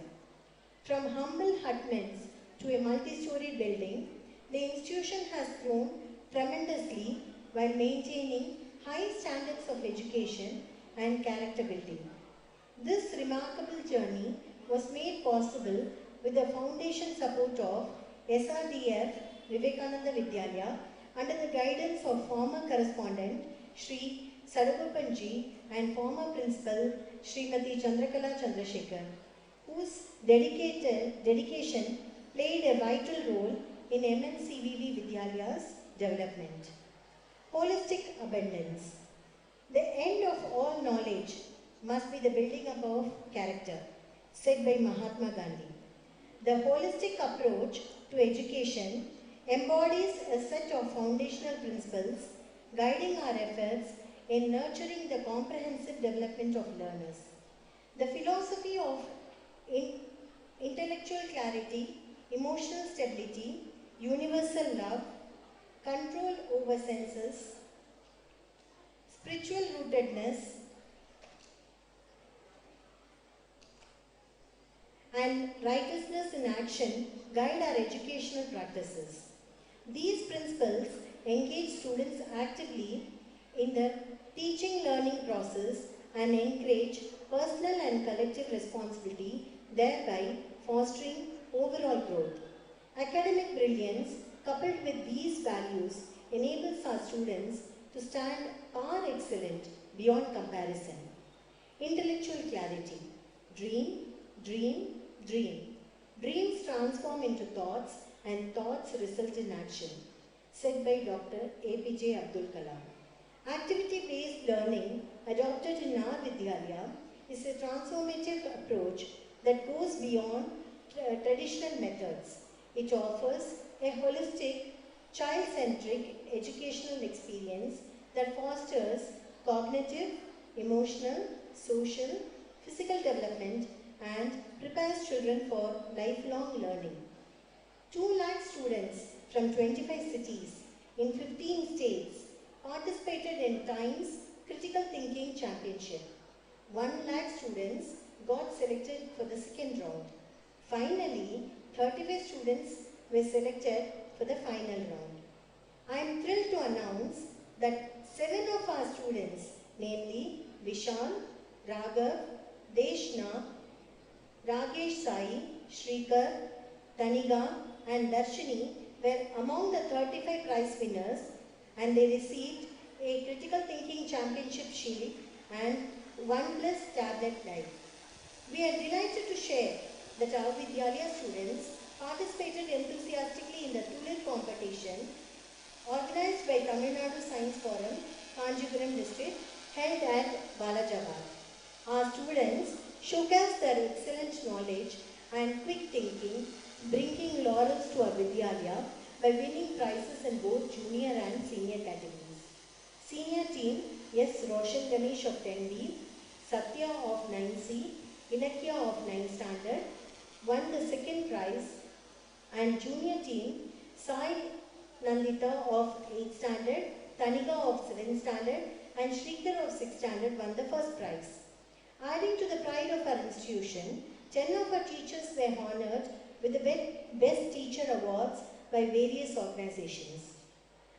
From humble hutments to a multi-storied building, the institution has grown tremendously while maintaining high standards of education and character building. This remarkable journey was made possible with the foundation support of SRDF Vivekananda Vidyalaya under the guidance of former correspondent Shri Sadagopanji and former principal Srimati Chandrakala Chandrasekhar, whose dedication played a vital role in MNCVV Vidyalaya's development. Holistic abundance. The end of all knowledge must be the building up of character, said by Mahatma Gandhi. The holistic approach to education embodies a set of foundational principles guiding our efforts in nurturing the comprehensive development of learners. The philosophy of intellectual clarity emotional stability, universal love, control over senses, spiritual rootedness, and righteousness in action guide our educational practices. These principles engage students actively in the teaching-learning process and encourage personal and collective responsibility, thereby fostering overall growth. Academic brilliance coupled with these values enables our students to stand par excellent beyond comparison. Intellectual clarity. Dream, dream, dream. Dreams transform into thoughts and thoughts result in action, said by Dr. APJ Abdul Kalam. Activity-based learning adopted in our Vidyalaya is a transformative approach that goes beyond traditional methods. It offers a holistic, child-centric educational experience that fosters cognitive, emotional, social, physical development and prepares children for lifelong learning. 2 lakh students from 25 cities in 15 states participated in Times Critical Thinking Championship. 1 lakh students got selected for the second round. Finally, 35 students were selected for the final round. I am thrilled to announce that 7 of our students, namely Vishal, Raghav, Deshna, Ragesh Sai, Shrikar, Taniga and Darshini were among the 35 prize winners and they received a Critical Thinking Championship Shield and OnePlus tablet light. We are delighted to share that our Vidyalaya students participated enthusiastically in the tulip competition organized by Tamil Nadu Science Forum, Kanjipuram district, held at Balajabad. Our students showcased their excellent knowledge and quick thinking, bringing laurels to our Vidyalaya by winning prizes in both junior and senior categories. Senior team, S. Roshan Ganesh of 10B, Satya of 9C, Ilakya of 9 standard, won the second prize, and junior team, Sai Nandita of 8 standard, Taniga of 7 standard, and Shrikar of 6 standard won the first prize. Adding to the pride of our institution, 10 of our teachers were honored with the Best Teacher Awards by various organizations.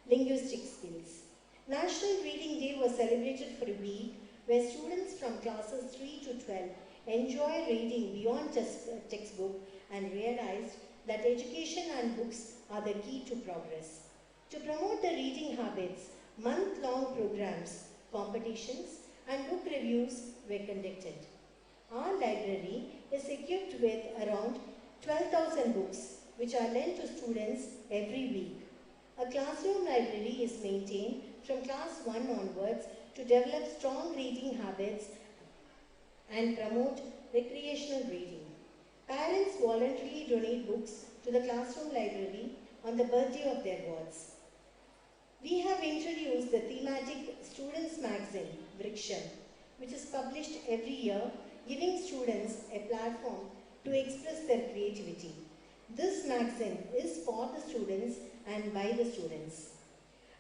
Linguistic skills. National Reading Day was celebrated for a week where students from classes 3 to 12 enjoy reading beyond textbook and realized that education and books are the key to progress. To promote the reading habits, month-long programs, competitions, and book reviews were conducted. Our library is equipped with around 12,000 books, which are lent to students every week. A classroom library is maintained from class 1 onwards to develop strong reading habits and promote recreational reading. Parents voluntarily donate books to the classroom library on the birthday of their wards. We have introduced the thematic students magazine, Vriksham, which is published every year, giving students a platform to express their creativity. This magazine is for the students and by the students.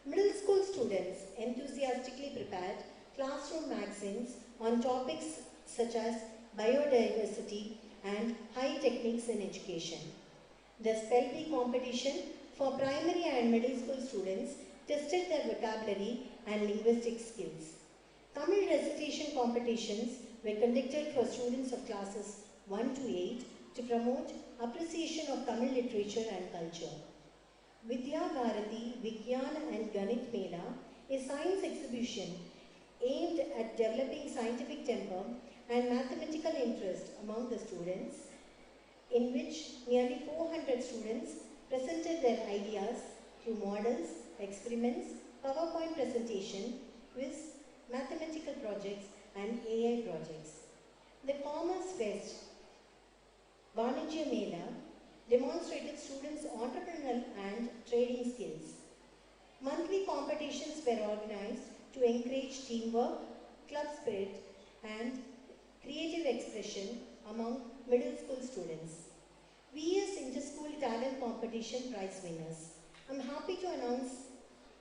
Middle school students enthusiastically prepared classroom magazines on topics such as biodiversity and high techniques in education. The Spell Bee competition for primary and middle school students tested their vocabulary and linguistic skills. Tamil recitation competitions were conducted for students of classes 1 to 8 to promote appreciation of Tamil literature and culture. Vidya Bharati, Vigyan and Ganit Mela, a science exhibition aimed at developing scientific temper and mathematical interest among the students, in which nearly 400 students presented their ideas through models, experiments, PowerPoint presentation, quiz, mathematical projects and AI projects. The Commerce Fest, Vanijya Mela, demonstrated students' entrepreneurial and trading skills. Monthly competitions were organized to encourage teamwork, club spirit and creative expression among middle school students. VS Inter-School Talent Competition prize winners. I'm happy to announce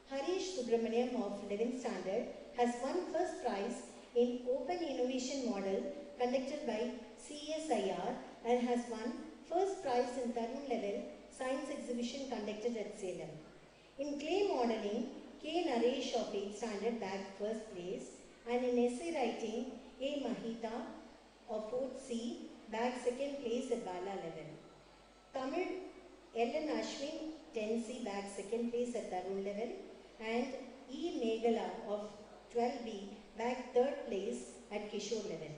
Harish Subramaniam of 11th Standard has won first prize in Open Innovation Model conducted by CSIR and has won first prize in Tarun Level Science Exhibition conducted at Salem. In clay modeling, K. Naresh of 8th Standard bagged first place, and in essay writing, A. Mahita of 4th C bagged second place at Bala level. Tamil, Ellen Ashwin 10C bagged second place at Tarun level, and E. Meghala of 12B bagged third place at Kishore level.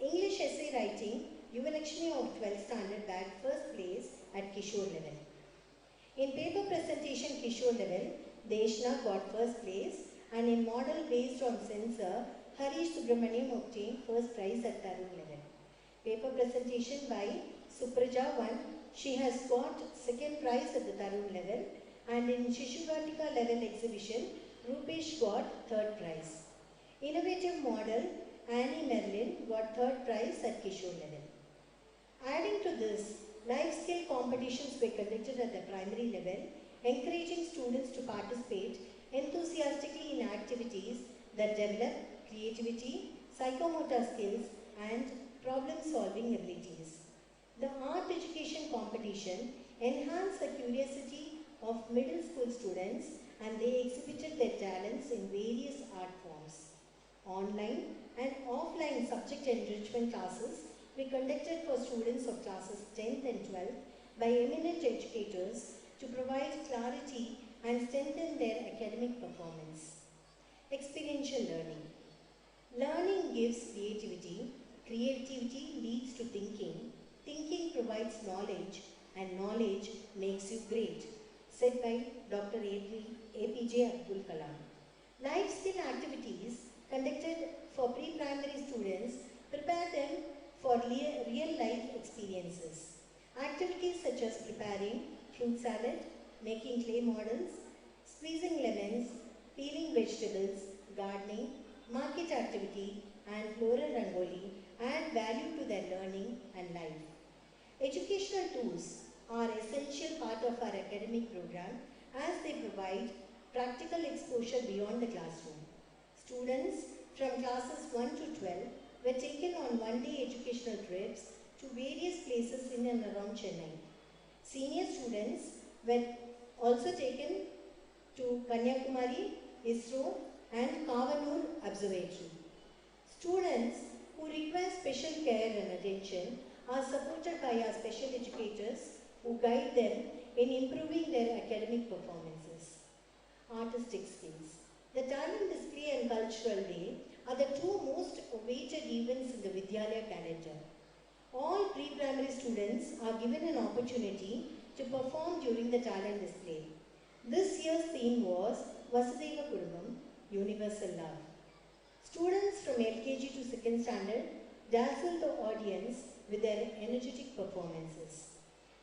English essay writing, Yuvalakshmi of 12th Standard bagged first place at Kishore level. In paper presentation Kishore level, Deshna got first place, and in model based on sensor, Harish Subramaniam obtained first prize at Tarun level. Paper presentation by Supraja won. She has got second prize at the Tarun level, and in Shishugatika level exhibition, Rupesh got third prize. Innovative model, Annie Merlin got third prize at Kishore level. Adding to this, life skill competitions were conducted at the primary level, encouraging students to participate enthusiastically in activities that develop creativity, psychomotor skills, and problem-solving abilities. The art education competition enhanced the curiosity of middle school students, and they exhibited their talents in various art forms. Online and offline subject enrichment classes were conducted for students of classes 10th and 12th by eminent educators to provide clarity and strengthen their academic performance. Experiential learning. Learning gives creativity, creativity leads to thinking, thinking provides knowledge, and knowledge makes you great, said by Dr. APJ Abdul Kalam. Life skill activities conducted for pre-primary students prepare them for real-life experiences. Activities such as preparing fruit salad, making clay models, squeezing lemons, peeling vegetables, gardening, market activity, and floral rangoli add value to their learning and life. Educational tools are essential part of our academic program as they provide practical exposure beyond the classroom. Students from classes 1 to 12 were taken on one-day educational trips to various places in and around Chennai. Senior students were also taken to Kanyakumari, ISRO, and Kavanur Observatory. Students who require special care and attention are supported by our special educators who guide them in improving their academic performances. Artistic skills. The talent display and cultural day are the two most awaited events in the Vidyalaya calendar. All pre-primary students are given an opportunity to perform during the talent display. This year's theme was Vasudhaiva Kudumbam, Universal Love. Students from LKG to 2nd standard dazzled the audience with their energetic performances.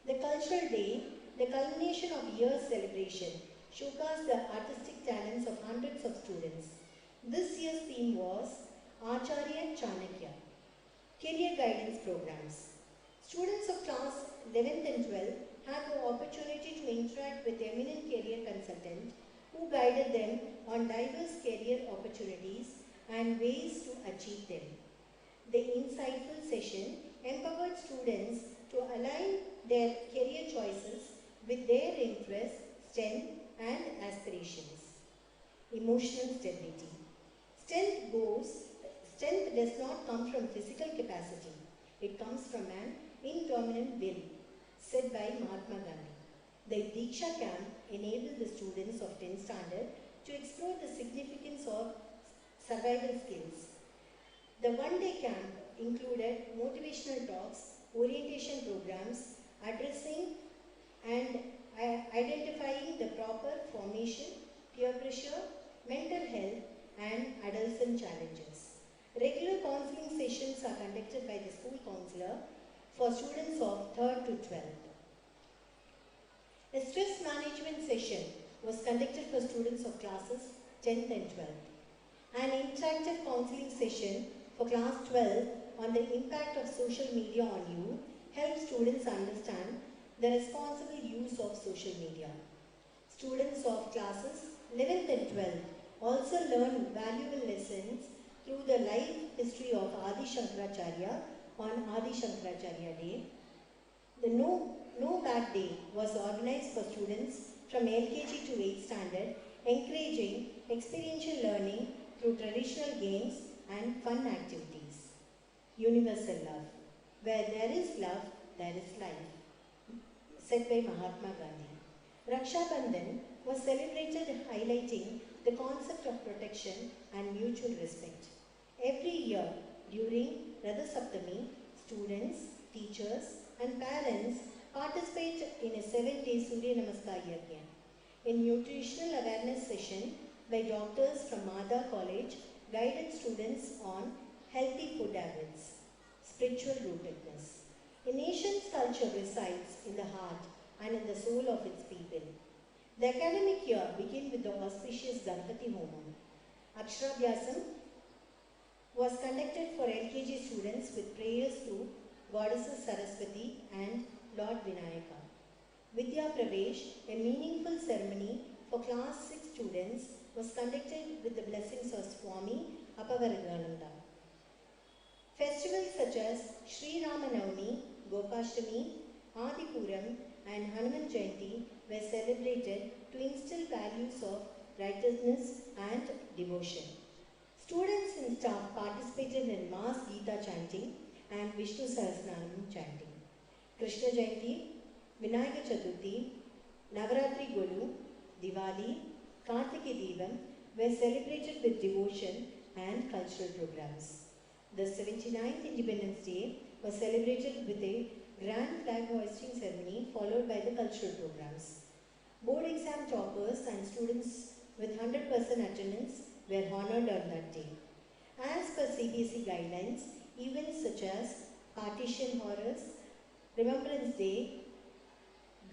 The cultural day, the culmination of year's celebration, showcased the artistic talents of hundreds of students. This year's theme was Acharya Chanakya. Career guidance programs. Students of class 11th and 12th had the opportunity to interact with eminent career consultants who guided them on diverse career opportunities and ways to achieve them. The insightful session empowered students to align their career choices with their interests, strength, and aspirations. Emotional stability. Strength does not come from physical capacity. It comes from an indominant will, said by Mahatma Gandhi. The Diksha camp enabled the students of 10th standard to explore the significance of survival skills. The one-day camp included motivational talks, orientation programs, addressing and identifying the proper formation, peer pressure, mental health, and adolescent challenges. Regular counseling sessions are conducted by the school counselor for students of 3rd to 12th. A stress management session was conducted for students of classes 10th and 12th. An interactive counseling session for class 12 on the impact of social media on you help students understand the responsible use of social media. Students of classes 11th and 12th also learn valuable lessons through the life history of Adi Shankaracharya on Adi Shankaracharya Day. The No Bad Day was organized for students from LKG to 8th standard, encouraging experiential learning through traditional games and fun activities. Universal love. Where there is love, there is life. Said by Mahatma Gandhi. Raksha Bandhan was celebrated highlighting the concept of protection and mutual respect. Every year during Radha Saptami, students, teachers and parents participate in a 7-day Surya Namaskar Yajna. A nutritional awareness session by doctors from Madha College guided students on healthy food habits, spiritual rootedness. A nation's culture resides in the heart and in the soul of its people. The academic year began with the auspicious Ganpati Homam. Aksharabhyasam was conducted for LKG students with prayers to Goddesses Saraswati and Lord Vinayaka. Vidya Pravesh, a meaningful ceremony for class 6 students, was conducted with the blessings of Swami Apavaragananda. Festivals such as Sri Ramanavami, Gopashtami, Adipuram and Hanuman Jayanti were celebrated to instill values of righteousness and devotion. Students and staff participated in mass Gita chanting and Vishnu Sahasranam chanting. Krishna Jayanti, Vinayaka Chaturthi, Navaratri Golu, Diwali, Kartike Devam were celebrated with devotion and cultural programs. The 79th Independence Day was celebrated with a grand flag hoisting ceremony followed by the cultural programs. Board exam toppers and students with 100% attendance were honored on that day. As per CBSE guidelines, events such as Partition Horrors, Remembrance Day,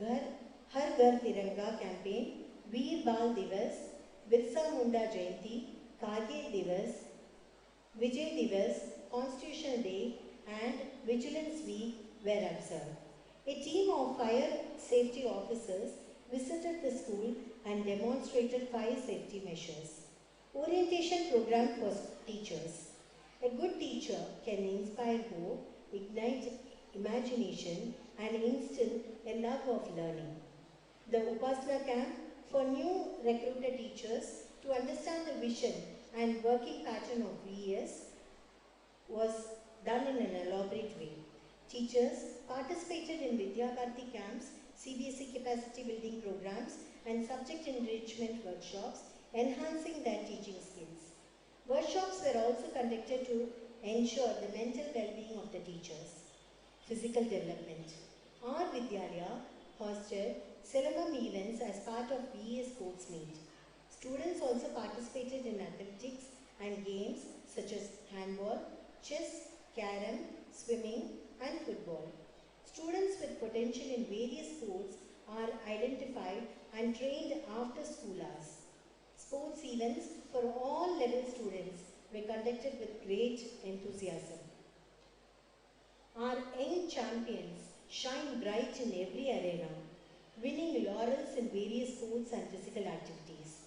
Har Ghar Tiranga campaign, Veer Bal Divas, Birsa Munda Jayanti, Kargil Divas, Vijay Divas, Constitution Day and Vigilance Week were observed. A team of fire safety officers visited the school and demonstrated fire safety measures. Orientation program for teachers. A good teacher can inspire hope, ignite imagination and instill a love of learning. The Upasana camp for new recruited teachers to understand the vision and working pattern of VES was done in an elaborate way. Teachers participated in Vidyabharati camps, CBSE capacity building programs and subject enrichment workshops, enhancing their teaching skills. Workshops were also conducted to ensure the mental well-being of the teachers. Physical development. Our Vidyalaya hosted Selangam events as part of VES sports meet. Students also participated in athletics and games such as handball, chess, carom, swimming and football. Students with potential in various sports are identified and trained after school hours. Sports events for all level students were conducted with great enthusiasm. Our young champions shine bright in every arena, winning laurels in various sports and physical activities.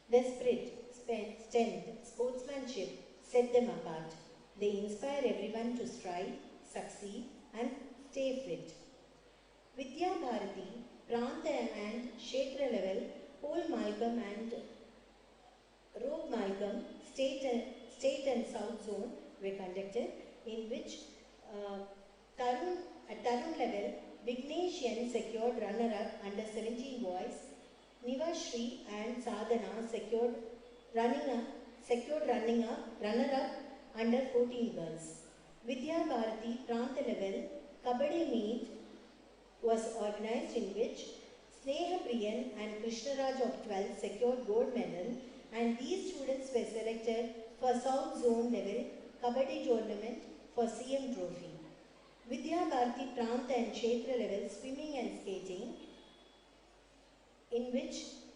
Their spirit, strength, sportsmanship set them apart. They inspire everyone to strive, succeed and stay fit. Vidya Bharati, Pranta and Kshetra level, Pole Malcolm and Rope Malcolm, State and South Zone were conducted, in which at Tarun level, Vignesh N secured runner-up under 17 boys, Nivashri and Sadhana secured runner-up under 14 girls. Vidya Bharati Pranta level Kabaddi meet was organized, in which Sneha Priyan and Krishnaraj of 12 secured gold medal, and these students were selected for South Zone level Kabaddi tournament for CM Trophy. Vidya Bharati Pranta and Kshetra level swimming and skating, in which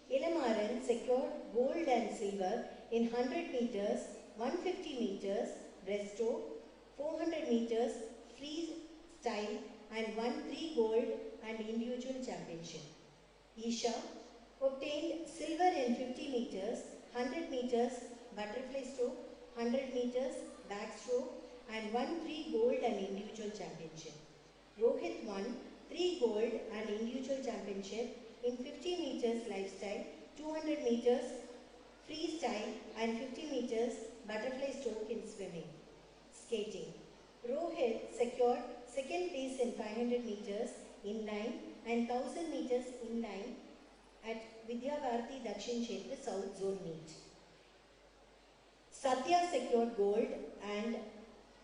Ilamaran secured gold and silver in 100 meters, 150 meters breaststroke, 400 meters freestyle and won 3 gold and individual championship. Isha obtained silver in 50 meters, 100 meters butterfly stroke, 100 meters backstroke and won 3 gold and individual championship. Rohit won 3 gold and individual championship in 50 meters lifestyle, 200 meters freestyle and 50 meters butterfly stroke in swimming. Skating. Rohit secured second place in 500 meters inline and 1000 meters inline at Vidyalaya Dakshin Kshetra South Zone meet. Satya secured gold and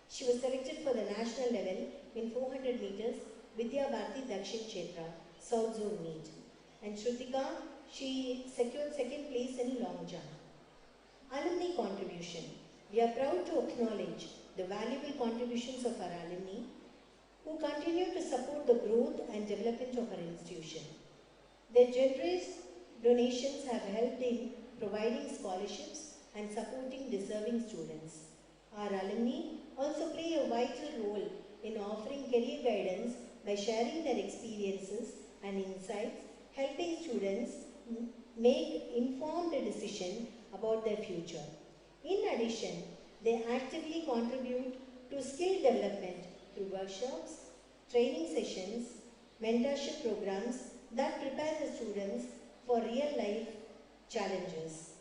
she was selected for the national level in 400 meters Vidyalaya Dakshin Kshetra South Zone meet. And Shrutika, she secured second place in long jump. Alumni contribution. We are proud to acknowledge the valuable contributions of our alumni who continue to support the growth and development of our institution. Their generous donations have helped in providing scholarships and supporting deserving students. Our alumni also play a vital role in offering career guidance by sharing their experiences and insights, helping students make informed decisions about their future. In addition, they actively contribute to skill development through workshops, training sessions, mentorship programs that prepare the students for real-life challenges.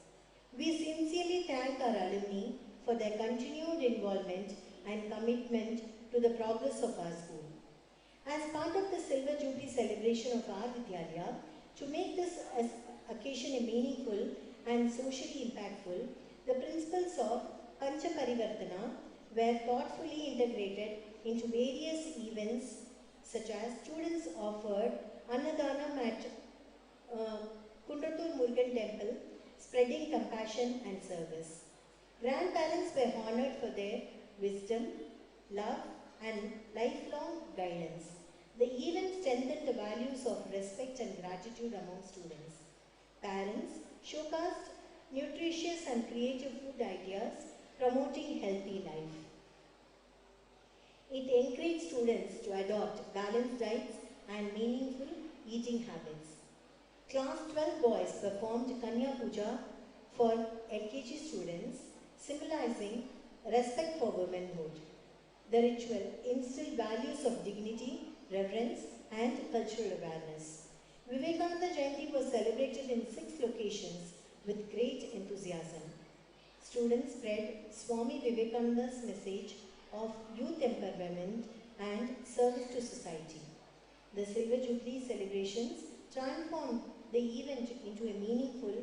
We sincerely thank our alumni for their continued involvement and commitment to the progress of our school. As part of the Silver Jubilee celebration of our Vidyalaya, to make this occasion meaningful and socially impactful, the principles of Pancha Parivartana were thoughtfully integrated into various events such as students offered Annadanam at Kundrathur Murugan temple, spreading compassion and service. Grandparents were honored for their wisdom, love and lifelong guidance. The event strengthened the values of respect and gratitude among students. Parents showcased nutritious and creative food ideas promoting healthy life. It encouraged students to adopt balanced diets and meaningful eating habits. Class 12 boys performed Kanya Puja for LKG students, symbolizing respect for womanhood. The ritual instilled values of dignity, reverence, and cultural awareness. Vivekananda Jayanti was celebrated in 6 locations with great enthusiasm. Students spread Swami Vivekananda's message of youth empowerment and service to society. The Silver Jubilee celebrations transformed the event into a meaningful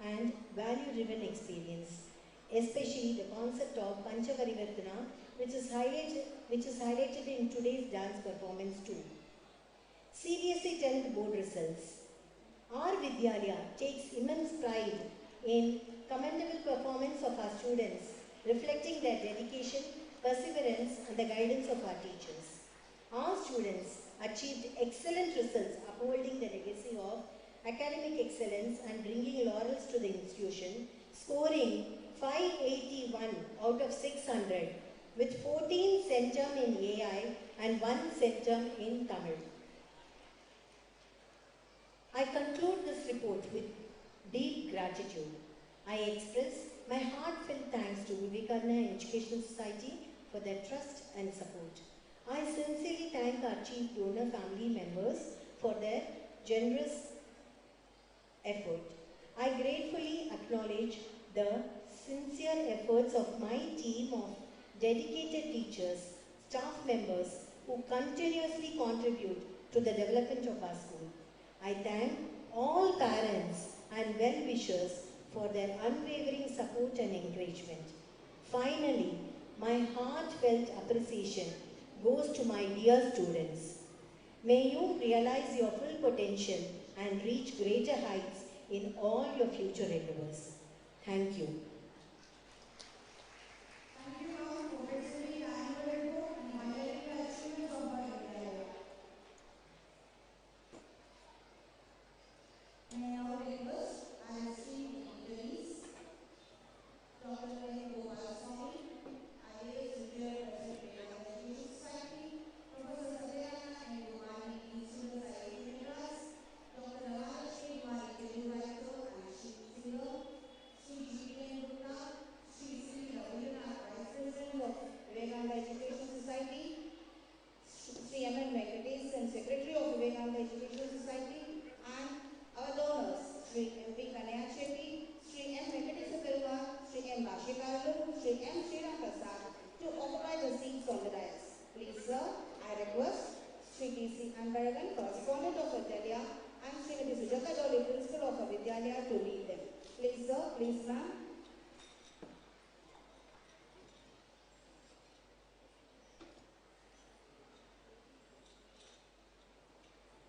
and value-driven experience, especially the concept of Pancha Parivartana, which is highlighted in today's dance performance too. CBSE 10th board results. Our Vidyalaya takes immense pride in commendable performance of our students, reflecting their dedication, perseverance and the guidance of our teachers. Our students achieved excellent results, upholding the legacy of academic excellence and bringing laurels to the institution, scoring 581 out of 600 with 14 centum in AI and 1 centum in Tamil. I conclude this report with deep gratitude. I express my heartfelt thanks to Vivekananda Educational Society for their trust and support. I sincerely thank our chief donor family members for their generous effort. I gratefully acknowledge the sincere efforts of my team of dedicated teachers, staff members who continuously contribute to the development of our school. I thank all parents and well-wishers for their unwavering support and encouragement. Finally, my heartfelt appreciation goes to my dear students. May you realize your full potential and reach greater heights in all your future endeavors. Thank you. Professor Satyanarayana T.C. Anbaragan, correspondent of Vidyalaya, and Srimati Sujata Dolly, principal of Vidyalaya, to read them. Please, sir. Please, ma'am.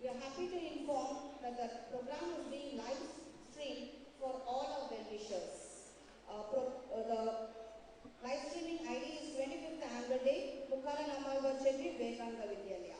We are happy to inform that the program is being live streamed for all our well-wishers. The live streaming ID is 25th Annual Day, Mukkala Nammalwar Chetty Vivekananda Vidyalaya.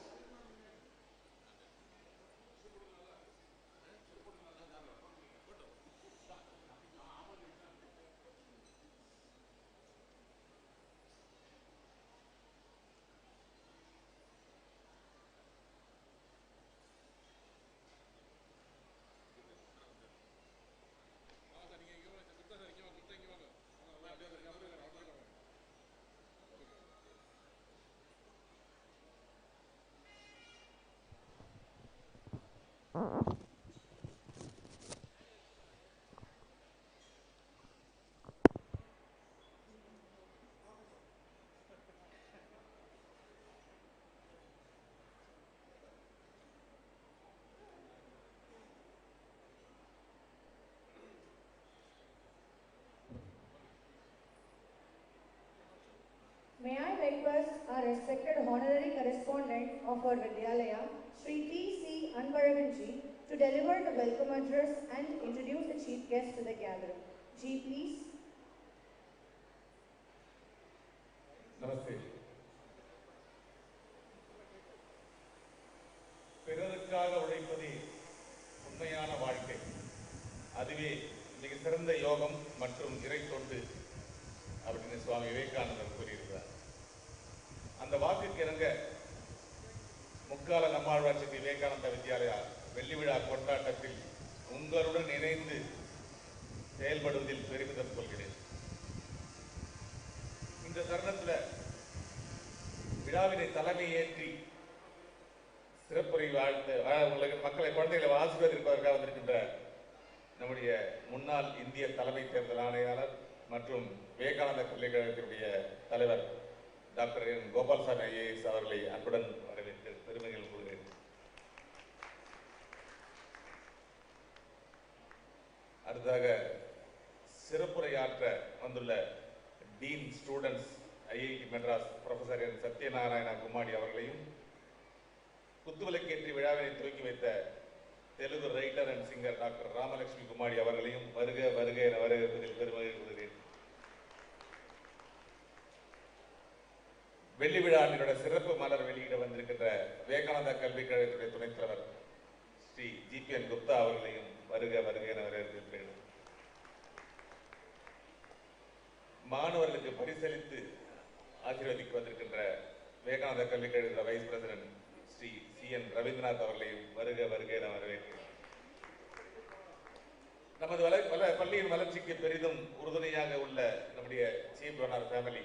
May I request our respected honorary correspondent of our Vidyalaya, Sri T.C. Anbaragan ji, to deliver the welcome address and introduce the chief guest to the gathering. Ji, please. Namaste. பிறருக்காக உழைப்பதே உண்மையான வாழ்க்கை. அதுவே மிக சிறந்த யோகம் மற்றும் இறை தொண்டு அப்படின்னு சுவாமி விவேகானந்தர் கூறியிருக்கிறார். அந்த வாக்குக்கு இணங்க முக்கால நம்மாழ்வார் செட்டி விவேகானந்த வித்யாலயா வெள்ளி விழா கொண்டாட்டத்தில் உங்களுடன் இணைந்து செயல்படுவதில் பெருமிதம் கொள்கிறேன். இந்த தருணத்தில் விழாவினை தலைமை ஏற்றி சிறப்புரை வாழ்த்து உங்களுக்கு மக்களை குழந்தைகளை ஆசீர்வதிப்பதற்காக வந்திருக்கின்ற நம்முடைய முன்னாள் இந்திய தலைமை தேர்தல் ஆணையாளர் மற்றும் விவேகானந்த பல்கலைக்கழகத்தினுடைய தலைவர் டாக்டர் என் கோபால்சாமி ஐஏஎஸ் அவர்களை அன்புடன் வரவேற்று பெருமைகள் கூறுகிறேன். அடுத்ததாக சிறப்புரையாற்ற வந்துள்ள dean students IIT Madras professor N Satyanarayana Kumadi அவர்களையும் குத்துவிளக்கேற்றி விழாவினை துவக்கி வைத்த Telugu writer and singer doctor Ramalakshmi Kumadi அவர்களையும் வருக வருக என வரவேற்பதில் பெருமகிழ்ச்சி கொள்கிறேன். வெள்ளி விழாவினோட சிறப்பு மலர் வெளியிட வந்திருக்கின்ற விவேகானந்தா கல்விக் கழகத்துடைய துணைத் தலைவர் ஸ்ரீ ஜிபிஎன் குப்தா அவர்களையும் வருக வருக என வரவேற்கிறேன். மாணவர்களுக்கு பரிசளித்து ஆசீர்வதிக்க வந்திருக்கின்ற விவேகானந்தா கல்விக் கழகத்தின் வைஸ் பிரசிடென்ட் ஸ்ரீ சி.என். ரவீந்திரநாத் அவர்களையும் வருக வருக என வரவேற்கிறேன். நமது பள்ளியின் வளர்ச்சிக்கு பெரிதும் உறுதுணையாக உள்ள நம்முடைய chief donor family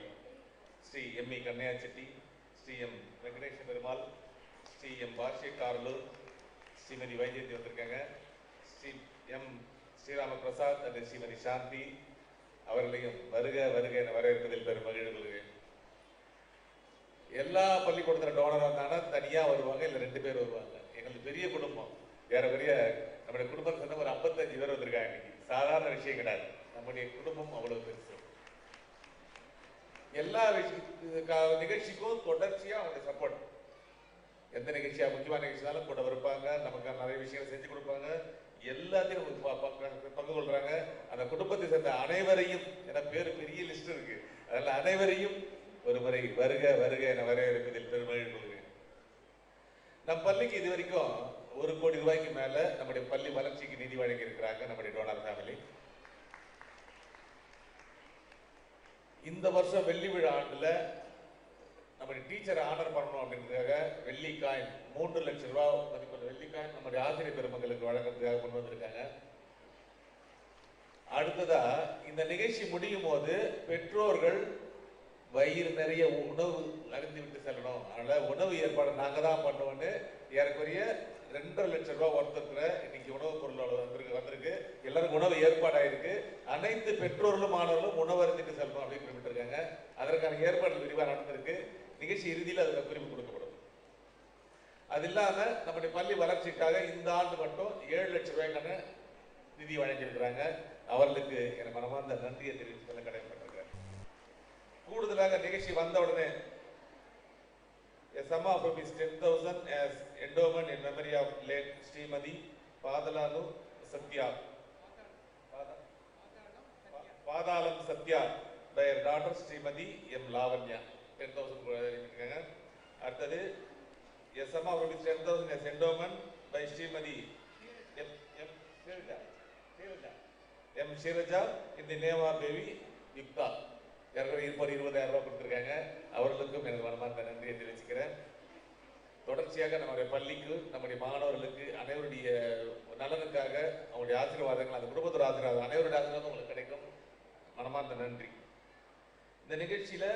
Shri M E. Kannaiah Chetty, Shri M. Venkatesha Perumal, Shri M. Bhashya Karlur, Shrimati Vaijayanti வந்திருக்காங்க, ஸ்ரீ எம். ஸ்ரீராம பிரசாத் and ஸ்ரீமதி சாந்தி அவர்களையும் வருக வருக என வரவேற்பதில் பெரும் மகிழ்ச்சி கொள்கிறேன். எல்லா பள்ளிக்கூடத்தில் டோனர் வந்தாங்கன்னா தனியாக வருவாங்க, இல்லை 2 பேர் வருவாங்க. எங்களுக்கு பெரிய குடும்பம், ஏறக்குறைய நம்முடைய குடும்பம் சொன்ன ஒரு 55 பேர் வந்திருக்காங்க. இன்னைக்கு சாதாரண விஷயம் கிடையாது. நம்முடைய குடும்பம் அவ்வளவு பெருசு. எல்லா நிகழ்ச்சிக்கும் தொடர்ச்சியாக அவங்களுடைய சப்போர்ட். எந்த நிகழ்ச்சியாக முக்கியமான நிகழ்ச்சினாலும் கூட இருப்பாங்க, நமக்கு நிறைய விஷயங்களை செஞ்சு கொடுப்பாங்க, எல்லாத்தையும் பங்கு கொள்றாங்க. அந்த குடும்பத்தை சேர்ந்த அனைவரையும், என பேரு பெரிய லிஸ்ட் இருக்கு, அதில் அனைவரையும் ஒரு முறை வருக வருக என வரவேற்பதில் பெருமகிழ்ச்சி கொள்கிறேன். நம் பள்ளிக்கு இது வரைக்கும் 1 கோடி ரூபாய்க்கு மேல நம்முடைய பள்ளி வளர்ச்சிக்கு நிதி வழங்கி இருக்கிறாங்க நம்முடைய டோனர் ஃபேமிலி. இந்த வருஷம் வெள்ளி விழா ஆண்டுல நம்முடைய டீச்சரை ஆனர் பண்ணணும் அப்படின்றதுக்காக வெள்ளி காயின் 3 லட்சம் ரூபாய் மதிப்புள்ள வெள்ளி காயின் நம்முடைய ஆசிரியர் பெருமக்களுக்கு வழங்குறதுக்காக கொண்டு வந்திருக்காங்க. அடுத்ததா இந்த நிகழ்ச்சி முடியும் போது பெற்றோர்கள் வயிறு நிறைய உணவு அருந்தி விட்டு செல்லணும், அதனால உணவு ஏற்பாடு நாங்க தான் பண்ணுவோன்னு ஏறக்குறைய 2.5 லட்சம் ரூபாய் ஒருத்தருக்குற இன்னைக்கு உணவுப் பொருள் வந்திருக்கு. எல்லாருக்கும் உணவு ஏற்பாடாயிருக்கு. அனைத்து பெற்றோர்களும் மாணவர்களும் உணவு அருந்திட்டு செல்லணும் அப்படின்னு குறிப்பிட்டிருக்காங்க. அதற்கான ஏற்பாடு விரிவாக நடந்திருக்கு. நிகழ்ச்சி இறுதியில் அதுக்கு குறிப்பு கொடுக்கப்படும். அது இல்லாமல் நம்முடைய பள்ளி வளர்ச்சிக்காக இந்த ஆண்டு மட்டும் 7 லட்சம் ரூபாய்க்கான நிதி வழங்கியிருக்கிறாங்க. அவர்களுக்கு என மனமார்ந்த நன்றியை தெரிவித்துக்கொள்ள கடமைப்பட்டிருக்கிறேன். கூடுதலாக நிகழ்ச்சி வந்த உடனே a sum of rupees 10,000 as endowment in memory of late Srimati Padalanu Satya Padalam Satya by her daughter Srimati M. Lavanya 10,000 அடுத்தது a sum of rupees 10,000 as endowment by Srimati M. Shiraja in the name of baby Yukta. ஏற்கனவே 20,000 ரூபாய் கொடுத்துருக்காங்க. அவர்களுக்கும் எனக்கு மனமார்ந்த நன்றியை தெரிவிச்சுக்கிறேன். தொடர்ச்சியாக நம்முடைய பள்ளிக்கு, நம்முடைய மாணவர்களுக்கு அனைவருடைய நலனுக்காக அவங்களுடைய ஆசீர்வாதங்கள், அந்த குடும்பத்தோட ஆசீர்வாதம், அனைவருடைய ஆசீர்வாதம் உங்களுக்கு கிடைக்கும். மனமார்ந்த நன்றி. இந்த நிகழ்ச்சியில்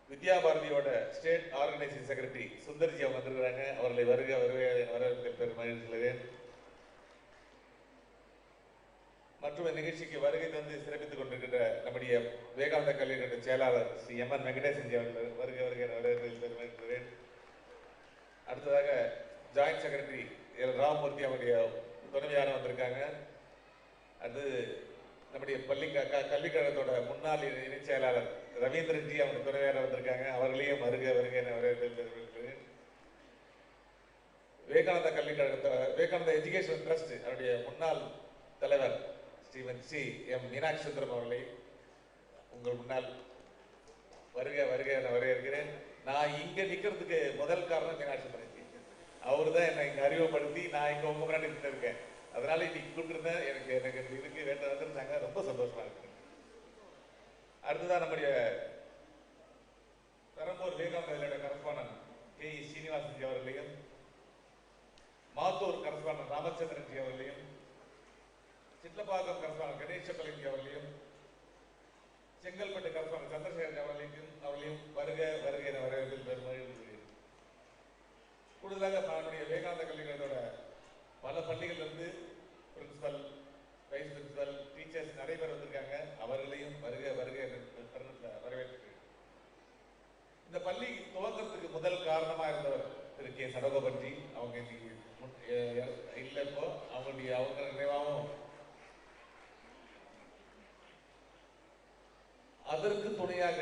வித்யா பாரதியோட ஸ்டேட் ஆர்கனைசிங் செக்ரட்டரி சுந்தர்ஜி அவங்க வந்திருக்கிறாங்க. அவர்களை வரவேற்க பெருமகிழ்ச்சிகிறேன். மற்றும் நிகழ்ச்சிக்கு வருகை தந்து சிறப்பித்துக் கொண்டிருக்கின்ற நம்முடைய விவேகானந்த கல்லூரி செயலாளர் ஸ்ரீ எம்.என். வெங்கடேசன் அவர்கள் வரவேற்கிறேன். அடுத்ததாக ஜாயிண்ட் செக்ரட்டரி எல். ராமமூர்த்தி அவருடைய துணைவியாரம் வந்திருக்காங்க. அது நம்முடைய கல்விக்கழகத்தோட முன்னாள் இணைச் செயலாளர் ரவீந்திரன்ஜி அவருடைய துணைவியாரம் வந்திருக்காங்க. அவர்களையும் வருகை வரவேற்கிறேன். விவேகானந்த விவேகானந்த எஜுகேஷன் ட்ரஸ்ட் அவருடைய முன்னாள் தலைவர் ஸ்ரீமதி சி எம். மீனாட்சி சுந்தரம் அவர்களை உங்கள் முன்னால் வருகை என வரவேற்கிறேன். நான் இங்கே நிற்கிறதுக்கு முதல் காரணம் மீனாட்சி சுந்தரம். அவர் தான் என்னை இங்கே அறிமுகப்படுத்தி நான் இங்கே உங்கள் முன்னாடி இருக்கேன். அதனால இன்னைக்கு கூப்பிட்டுருந்தேன். எனக்கு இதுக்கு வந்திருந்தாங்க. ரொம்ப சந்தோஷமா இருக்கு. அடுத்ததான் நம்முடைய பெரம்பூர் விவேகானந்தோட கரஸ்பாண்டன்ட் கே. சீனிவாசன்ஜி அவர்களையும், மாத்தூர் கரஸ்பாண்டன்ட் ராமச்சந்திரன்ஜி அவர்களையும், சிட்லப்பாக்கம் கரஸ்பாண்டன்ட் கணேசபலஞ்சி அவர்களையும், செங்கல்பட்டு கரஸ்பாண்டன்ட் சந்திரசேகர் அவர்களையும் வருக என வரவேற்பில் பெருமகிழ்ச்சி. கூடுதலாக நம்முடைய விவேகானந்த கல்லூரிகளோட பல பள்ளிகளிலிருந்து பிரின்சிபல், வைஸ் பிரின்சிபல், டீச்சர்ஸ் நிறைய பேர் வந்திருக்காங்க. அவர்களையும் வருக வரவேற்கிறேன். இந்த பள்ளி துவக்கத்துக்கு முதல் காரணமா இருந்தவர் திரு கே. சடகோபன்ஜி. அவங்க இல்லை, இப்போ அவங்க நினைவாகவும் அதற்கு துணையாக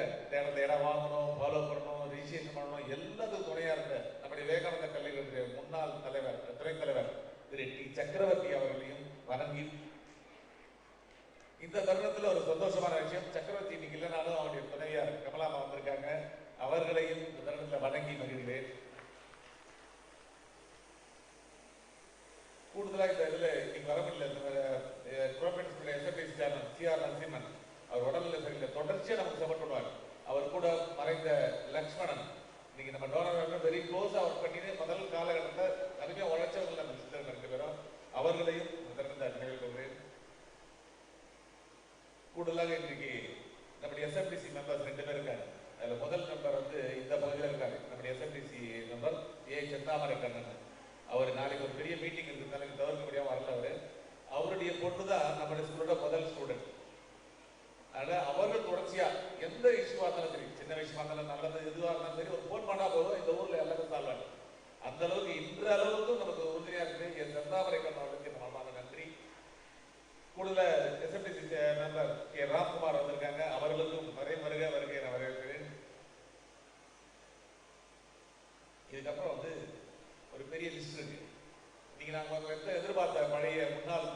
இடம் வாங்கணும், ஃபாலோ பண்ணணும், ரிஜிஸ்ட்ரேஷன் பண்ணணும், எல்லாத்துக்கும் துணையா இருந்த நம்முடைய விவேகானந்த கல்லூரியுடைய முன்னாள் தலைவர், துணைத் தலைவர் திரு டி. சக்கரவர்த்தி அவர்களையும் வணங்கி, இந்த தருணத்தில் ஒரு சந்தோஷமான விஷயம், சக்கரவர்த்தி இன்னைக்கு இல்லைனாலும் அவருடைய துணைவியார் கமலாமா வந்திருக்காங்க. அவர்களையும் இந்த தருணத்தில் வணங்கி மகிழ்கிறேன். கூடுதலாக இந்த இதில் இன்னைக்கு வர முடியல, எஸ்எஃப்ஐ சேர்மன் சி.ஆர். நரசிம்மன் அவர் உடல்நிலை சரியில்லை, தொடர்ச்சியாக நமக்கு சப்போர்ட் பண்ணுவார். அவர் கூட மறைந்த லக்ஷ்மணன் இன்னைக்கு நம்ம டோனர் வெரி க்ளோஸாக ஒர்க் பண்ணி முதல் காலகட்டத்தில் அதுவே உழைச்சவர்கள் நம்ம சிஸ்டர் 2 பேரும், அவர்களையும் நினைவில் கொள்கிறேன். கூடுதலாக இன்றைக்கு நம்முடைய எஸ்எஃப்டிசி மெம்பர்ஸ் 2 பேர் இருக்காங்க. அதில் முதல் மெம்பர் இந்த பகுதியில் இருக்காரு, நம்முடைய எஸ்எஃப்டிசி மெம்பர் ஏ. செந்தாமரை கண்ணன். அவர் நாளைக்கு ஒரு பெரிய மீட்டிங் இருக்கிறதுனால தவிர்க்க முடியாமல் வரல. அவருடைய பொண்ணு தான் நம்முடைய ஸ்கூலோட முதல் ஸ்டூடெண்ட். அதனால் அவர்கள் தொடர்ச்சியாக எந்த இஷ்யூவாக இருந்தாலும் சரி, சின்ன விஷயமா இருந்தாலும் நல்லது எதுவாக இருந்தாலும் சரி, ஒரு ஃபோன் பண்ணால் போதும் இந்த ஊரில் எல்லாரும் சால்வ் ஆகும். அந்த அளவுக்கு இன்ற அளவுக்கும் நமக்கு உறுதியாக இருக்குது. என் செந்தாமரை கண்ணன் அவர்களுக்கு மனமான நன்றி. கூடுதல் எஸ்எஃப்டிசி மெம்பர் கே. ராம்குமார் வந்திருக்காங்க. அவர்களுக்கும் வருகை என வரவேற்கிறேன். இதுக்கப்புறம் ஒரு பெரிய லிஸ்ட் இருக்கு. இன்னைக்கு நாங்கள் எதிர்பார்த்த பழைய முன்னாள்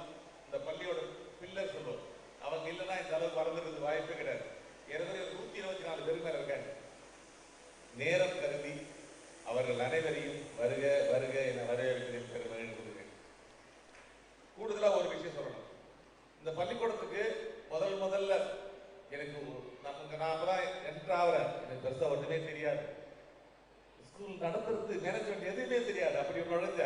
இந்த பள்ளியோட பில்லர் சொல்லுவோம், அவங்க இல்லைன்னா இந்த அளவுக்கு வளர்ந்துருக்கு வாய்ப்பே கிடையாது. ஏற்கனவே 124 பேர் மேல இருக்காங்க. நேரம் கருதி அவர்கள் அனைவரையும் வருக என வரவேற்கிறேன் பெருமகிழ்ச்சி. கூடுதலாக ஒரு விஷயம் சொல்லணும். இந்த பள்ளிக்கூடத்துக்கு முதல்ல எனக்கு நான் அப்பதான் என்ட்ரு ஆகிறேன். எனக்கு பெருசா ஒன்றுமே தெரியாது. ஸ்கூல் நடத்துறது மேனேஜ்மெண்ட் எதுவுமே தெரியாது. அப்படி நுழைஞ்ச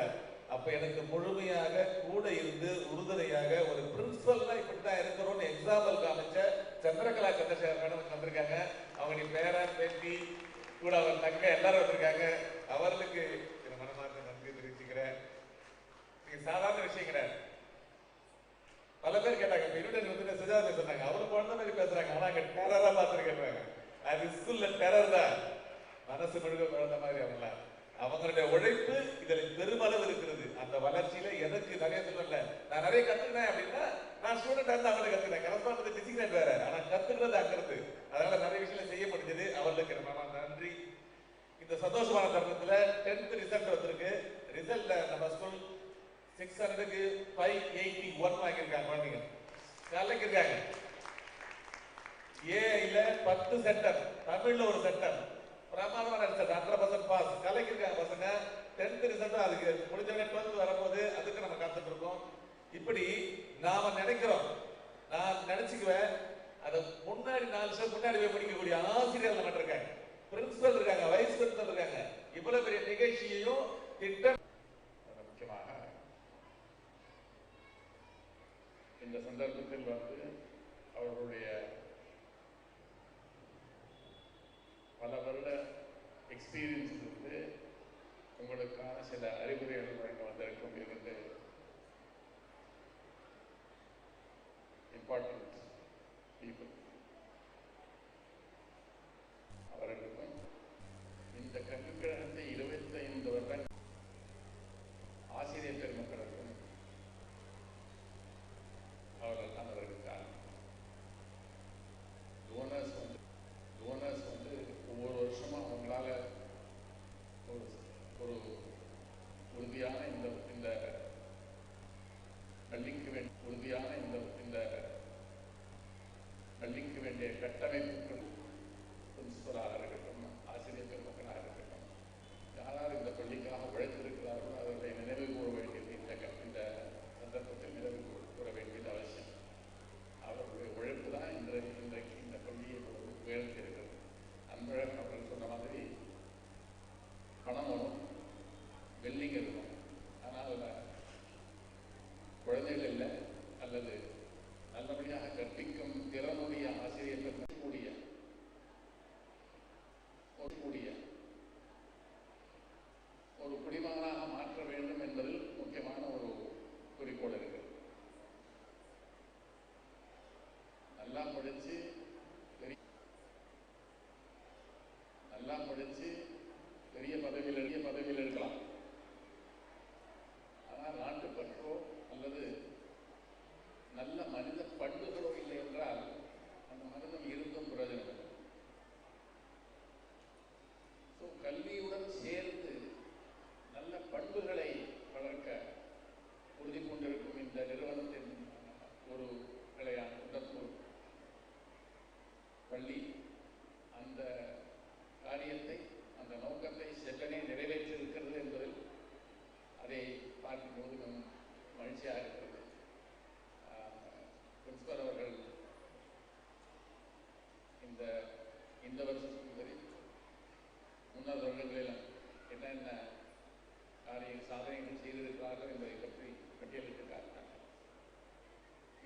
அப்ப எனக்கு முழுமையாக கூட இருந்து உறுதுணையாக ஒரு பிரின்சிபல்னா இப்படித்தான் இருக்கிறோம்னு எக்ஸாம்பிள் காமிச்ச சந்திரகலா சந்திரசேகர் மேடம் வந்திருக்காங்க. அவங்க பேரன் பேட்டி கூட அவர் தங்க எல்லாரும் வந்திருக்காங்க. அவர்களுக்கு மனமார்ந்த நன்றி தெரிவிச்சுக்கிறேன். நீங்க சாதாரண விஷயம் கிடையாது. பல பேர் கேட்டாங்க, இப்ப யூனியன் சுஜாதா சொன்னாங்க, அவரு குழந்தை மாதிரி பேசுறாங்க, ஆனா அங்க டெரரா பார்த்துருக்கேன். அது ஸ்கூல்ல டெரர் தான். மனசு முழுக்க குழந்த மாதிரி அவங்களுடைய உழைப்பு இதில் பெருமளவு இருக்கிறது. அந்த வளர்ச்சியில எனக்கு நிறைய சொல்லல, நான் நிறைய கத்துக்கினேன் அப்படின்னா நான் ஸ்டூடெண்டா இருந்து அவங்களை கத்துக்கினேன். கரஸ்பாண்ட் டிசிக்னேட் வேற, ஆனா கத்துக்கிறது அங்கிறது. அதனால நிறைய விஷயம் செய்ய முடிஞ்சது. அவர்களுக்கு நம்ம நன்றி. இந்த சந்தோஷமான தருணத்துல 10th ரிசல்ட் வந்திருக்கு. ரிசல்ட்ல நம்ம ஸ்கூல் 600க்கு 581 வாங்கியிருக்காங்க குழந்தைங்க, கலக்கிருக்காங்க. ஏஐல 10 சென்டம், தமிழ்ல ஒரு சென்டம், பிரமாதமான ரிசல்ட், 100% பாஸ், கலக்கிருக்காங்க பசங்க. 10th ரிசல்ட் அதுக்கு முடிஞ்சவங்க 12th வரும்போது அதுக்கு நம்ம காத்துட்டு இருக்கோம். இப்படி நாம நினைக்கிறோம், நான் நினைச்சுக்குவேன், அதை முன்னாடி 4 வருஷம் முன்னாடி போய் படிக்கக்கூடிய ஆசிரியர்கள் நம்ம இருக்காங்க, பிரின்சிபல் இருக்காங்க, வைஸ் பிரின்சிபல் இருக்காங்க. இவ்வளவு பெரிய நிகழ்ச்சியையும் திட்டம் முக்கியமாக இந்த சந்தர்ப்பத்தில் அவர்களுடைய பல வருட எக்ஸ்பீரியன்ஸ் இருந்து உங்களுக்கான சில அறிவுரைகள் வழங்க வந்திருக்கும் 2 இம்பார்ட்டன்ட் பீப்புள். அவர்களுக்கும் இந்த கல்விக்கழகத்தை 25 வருடம் ஆசிரியர் பெருமக்களுக்கும் அவர்கள் தான் அவர்களுக்கு காரணம். டோனர்ஸ் ஒவ்வொரு வருஷமும் அவங்களால ஒரு உறுதியான இந்த பள்ளிக்கு வேண்டிய கட்டமைப்புகள் பிரின்சிபலாக இருக்கட்டும், ஆசிரியர் பெருமக்களாக இருக்கட்டும், யாரால் இந்த பள்ளிக்காக உழைத்திருக்கிறார்களோ அவர்களை நினைவு கூற வேண்டியது இந்த சந்தர்ப்பத்தில் நினைவு கூற வேண்டியது அவசியம். அவர்களுடைய உழைப்பு தான் இன்றைக்கு இந்த பள்ளியை உயர்த்தியிருக்கிறது. அன்பழகன் அவர்கள் சொன்ன மாதிரி பணம் வரும், வெல்லிங் இருக்கும், ஆனால் குழந்தைகள் இல்லை அல்லது நல்லபடியாக கற்பிக்கும் திறனுடைய ஆசிரியர்கள் கூடிய ஒரு குடிமகனாக மாற்ற வேண்டும் என்பதில் முக்கியமான ஒரு குறிக்கோள் இருக்கிறது. நல்லா படிச்சு பெரிய பதவியில் இருக்கலாம். ஆனால் நாட்டுப்பற்றோ அல்லது நல்ல மனித பண்புகளோ இல்லை என்றால் அந்த மனிதன் இருந்தும் பிரயோஜனம். கல்வியுடன் சேர்ந்து நல்ல பண்புகளை வளர்க்க உறுதி கொண்டிருக்கும் இந்த நிறுவனத்தின் ஒரு கிளையான குன்றத்தூர் பள்ளி அந்த காரியத்தை, அந்த நோக்கத்தை செவ்வனே நிறைவேற்றியிருக்கிறது என்பதில் அதை பார்க்கும்போது நம் மகிழ்ச்சியாக இருக்கிறது. பிரின்சிபல் அவர்கள் இந்த வருஷத்துக்கு சரி முன்னாள் வருடங்களிலும் என்னென்ன சாதனைகள் செய்திருக்கிறார்கள் என்பதை பற்றி பட்டியலிட்டு காட்டினார்.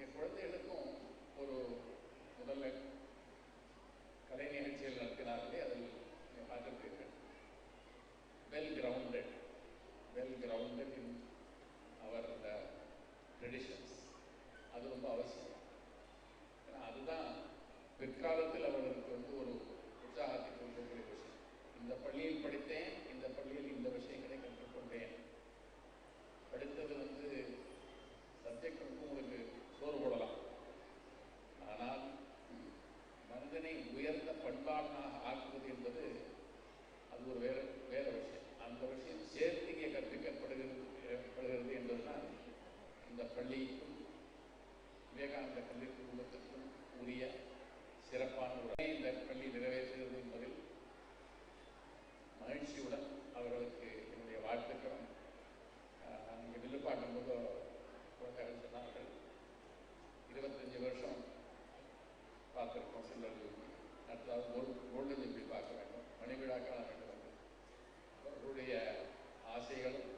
என் குழந்தைகளுக்கும் ஒரு முதல்ல கலை நிகழ்ச்சிகள் நடத்தினார்களே, அதில் நீங்கள் பார்த்துருப்பீர்கள். Well grounded in our traditions. அது ரொம்ப அவசியம். ஏன்னா அதுதான் பிற்காலத்தில் அவர்களுக்கு ஒரு உற்சாகத்தை கொடுக்கக்கூடிய விஷயம். இந்த பள்ளியில் படித்தேன், இந்த பள்ளியில் இந்த விஷயங்களை கற்றுக்கொண்டேன், படித்தது சப்ஜெக்ட் உங்களுக்கு சோறு போடலாம், ஆனால் மனிதனை உயர்ந்த பண்பாளனாக ஆக்குவது என்பது அது ஒரு வேற விஷயம். அந்த விஷயம் சேர்த்து இங்கே கற்பிக்கப்படுகிறது என்பதுதான் இந்த பள்ளிக்கும் விவேகானந்த கல்வி குடும்பத்திற்கும் உரிய சிறப்பான ஒரு இந்த பள்ளி நிறைவேற்றுகிறது என்பதில் மகிழ்ச்சியுடன் அவர்களுக்கு என்னுடைய வாழ்த்துக்களும். இங்கே நின்று பார்க்கும்போது குழந்தைகள் சொன்னார்கள், 25 வருஷம் பார்த்துருக்கோம் சில்லர் ஜூபி, அடுத்தது கோல்டன் ஜூபி பார்க்க வேண்டும், மணிவிழா காண வேண்டும் என்று அவர்களுடைய ஆசைகளும்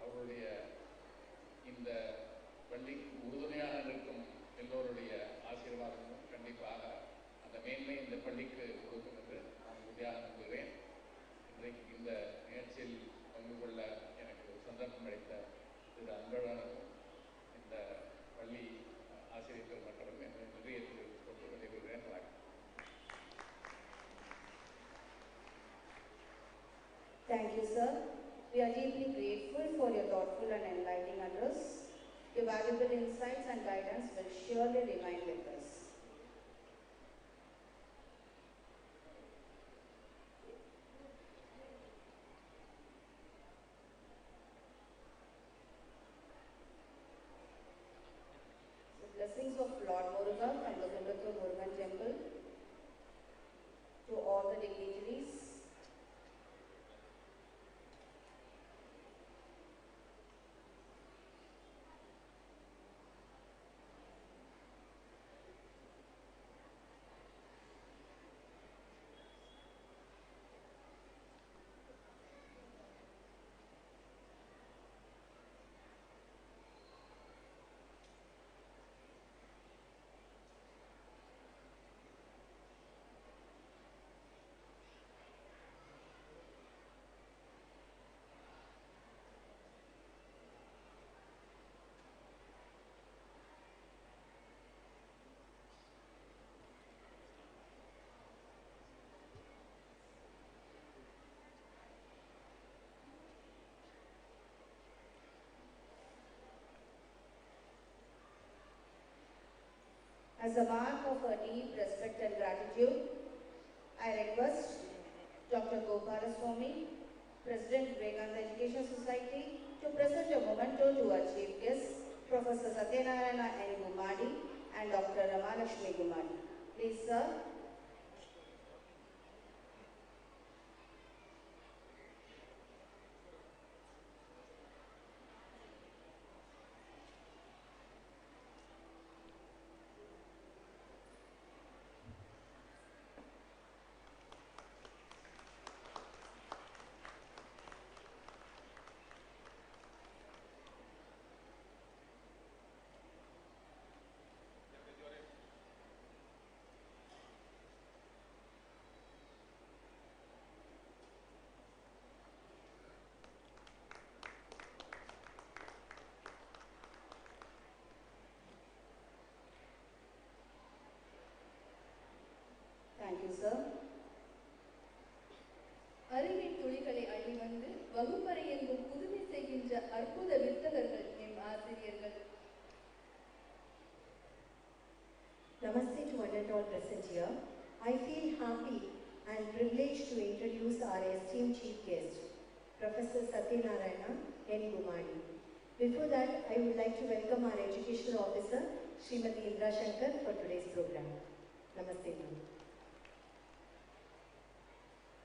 அவர்களுடைய இந்த பள்ளிக்கு உறுதுணையாக இருக்கும் எல்லோருடைய ஆசீர்வாதங்களும் கண்டிப்பாக அந்த மேன்மை இந்த பள்ளிக்கு கொடுக்கும் என்று நான் உறுதியாக நம்புகிறேன். இன்றைக்கு இந்த நிகழ்ச்சியில் பங்கு கொள்ள எனக்கு சந்தர்ப்பம் அளித்த திரு அன்பழகனுக்கும் இந்த பள்ளி ஆசிரியர்கள் மற்றும் என்னை நிறைய கொண்டு விடைபெறுகிறேன். வணக்கம். Thank you, sir. We are deeply grateful for your thoughtful and enlightening address. Your valuable insights and guidance will surely remain with us. The blessings of Lord Muruga from the Kundrathur Murugan Temple to all the dignitaries. As a mark of her deep respect and gratitude, I request Dr. Gopala Swami, President Vivekananda Education Society, to present a memento to our chief guests, Professor Satyanarayana N. Gumadi and Dr. Ramalakshmi Gumadi. Please, sir. Thank you, sir. அறிவின் துளிகளை அள்ளி வந்து வகுப்பறை எங்கும் புதுமை செய்கின்ற அற்புத வித்தகர்கள் M ஆசிரியர்கள். Namaste to one and all present here. I feel happy and privileged to introduce our esteemed chief guest, Professor Satyanarayana N. Gumadi. Before that, I would like to welcome our educational officer, Srimati Indra Shankar, for today's program. Namaste, ma'am.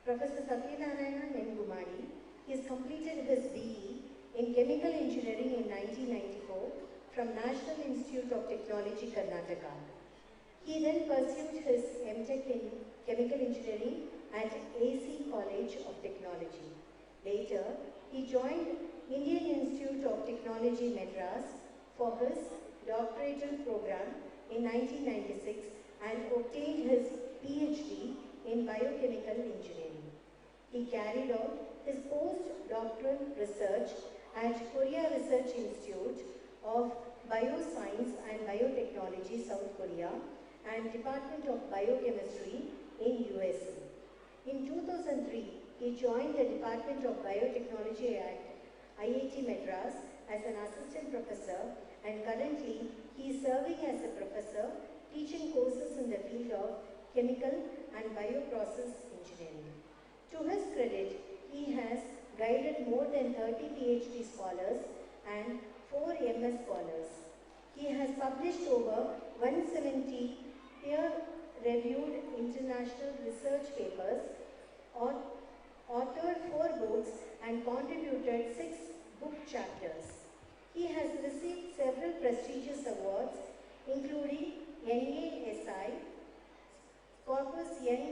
Professor Satyanarayana N. Gumadi has completed his BE in Chemical Engineering in 1994 from National Institute of Technology, Karnataka. He then pursued his MTech in Chemical Engineering at AC College of Technology. Later, he joined Indian Institute of Technology, Madras for his doctoral program in 1996 and obtained his PhD in Biochemical Engineering. He carried out his postdoctoral research at Korea Research Institute of Bioscience and Biotechnology, South Korea, and Department of Biochemistry in USA. In 2003, he joined the Department of Biotechnology at IIT Madras as an assistant professor, and currently he is serving as a professor teaching courses in the field of chemical and bioprocess engineering. To his credit, he has guided more than 30 PhD scholars and 4 MS scholars. He has published over 170 peer-reviewed international research papers, authored 4 books and contributed 6 book chapters. He has received several prestigious awards including NASI, Corpus Young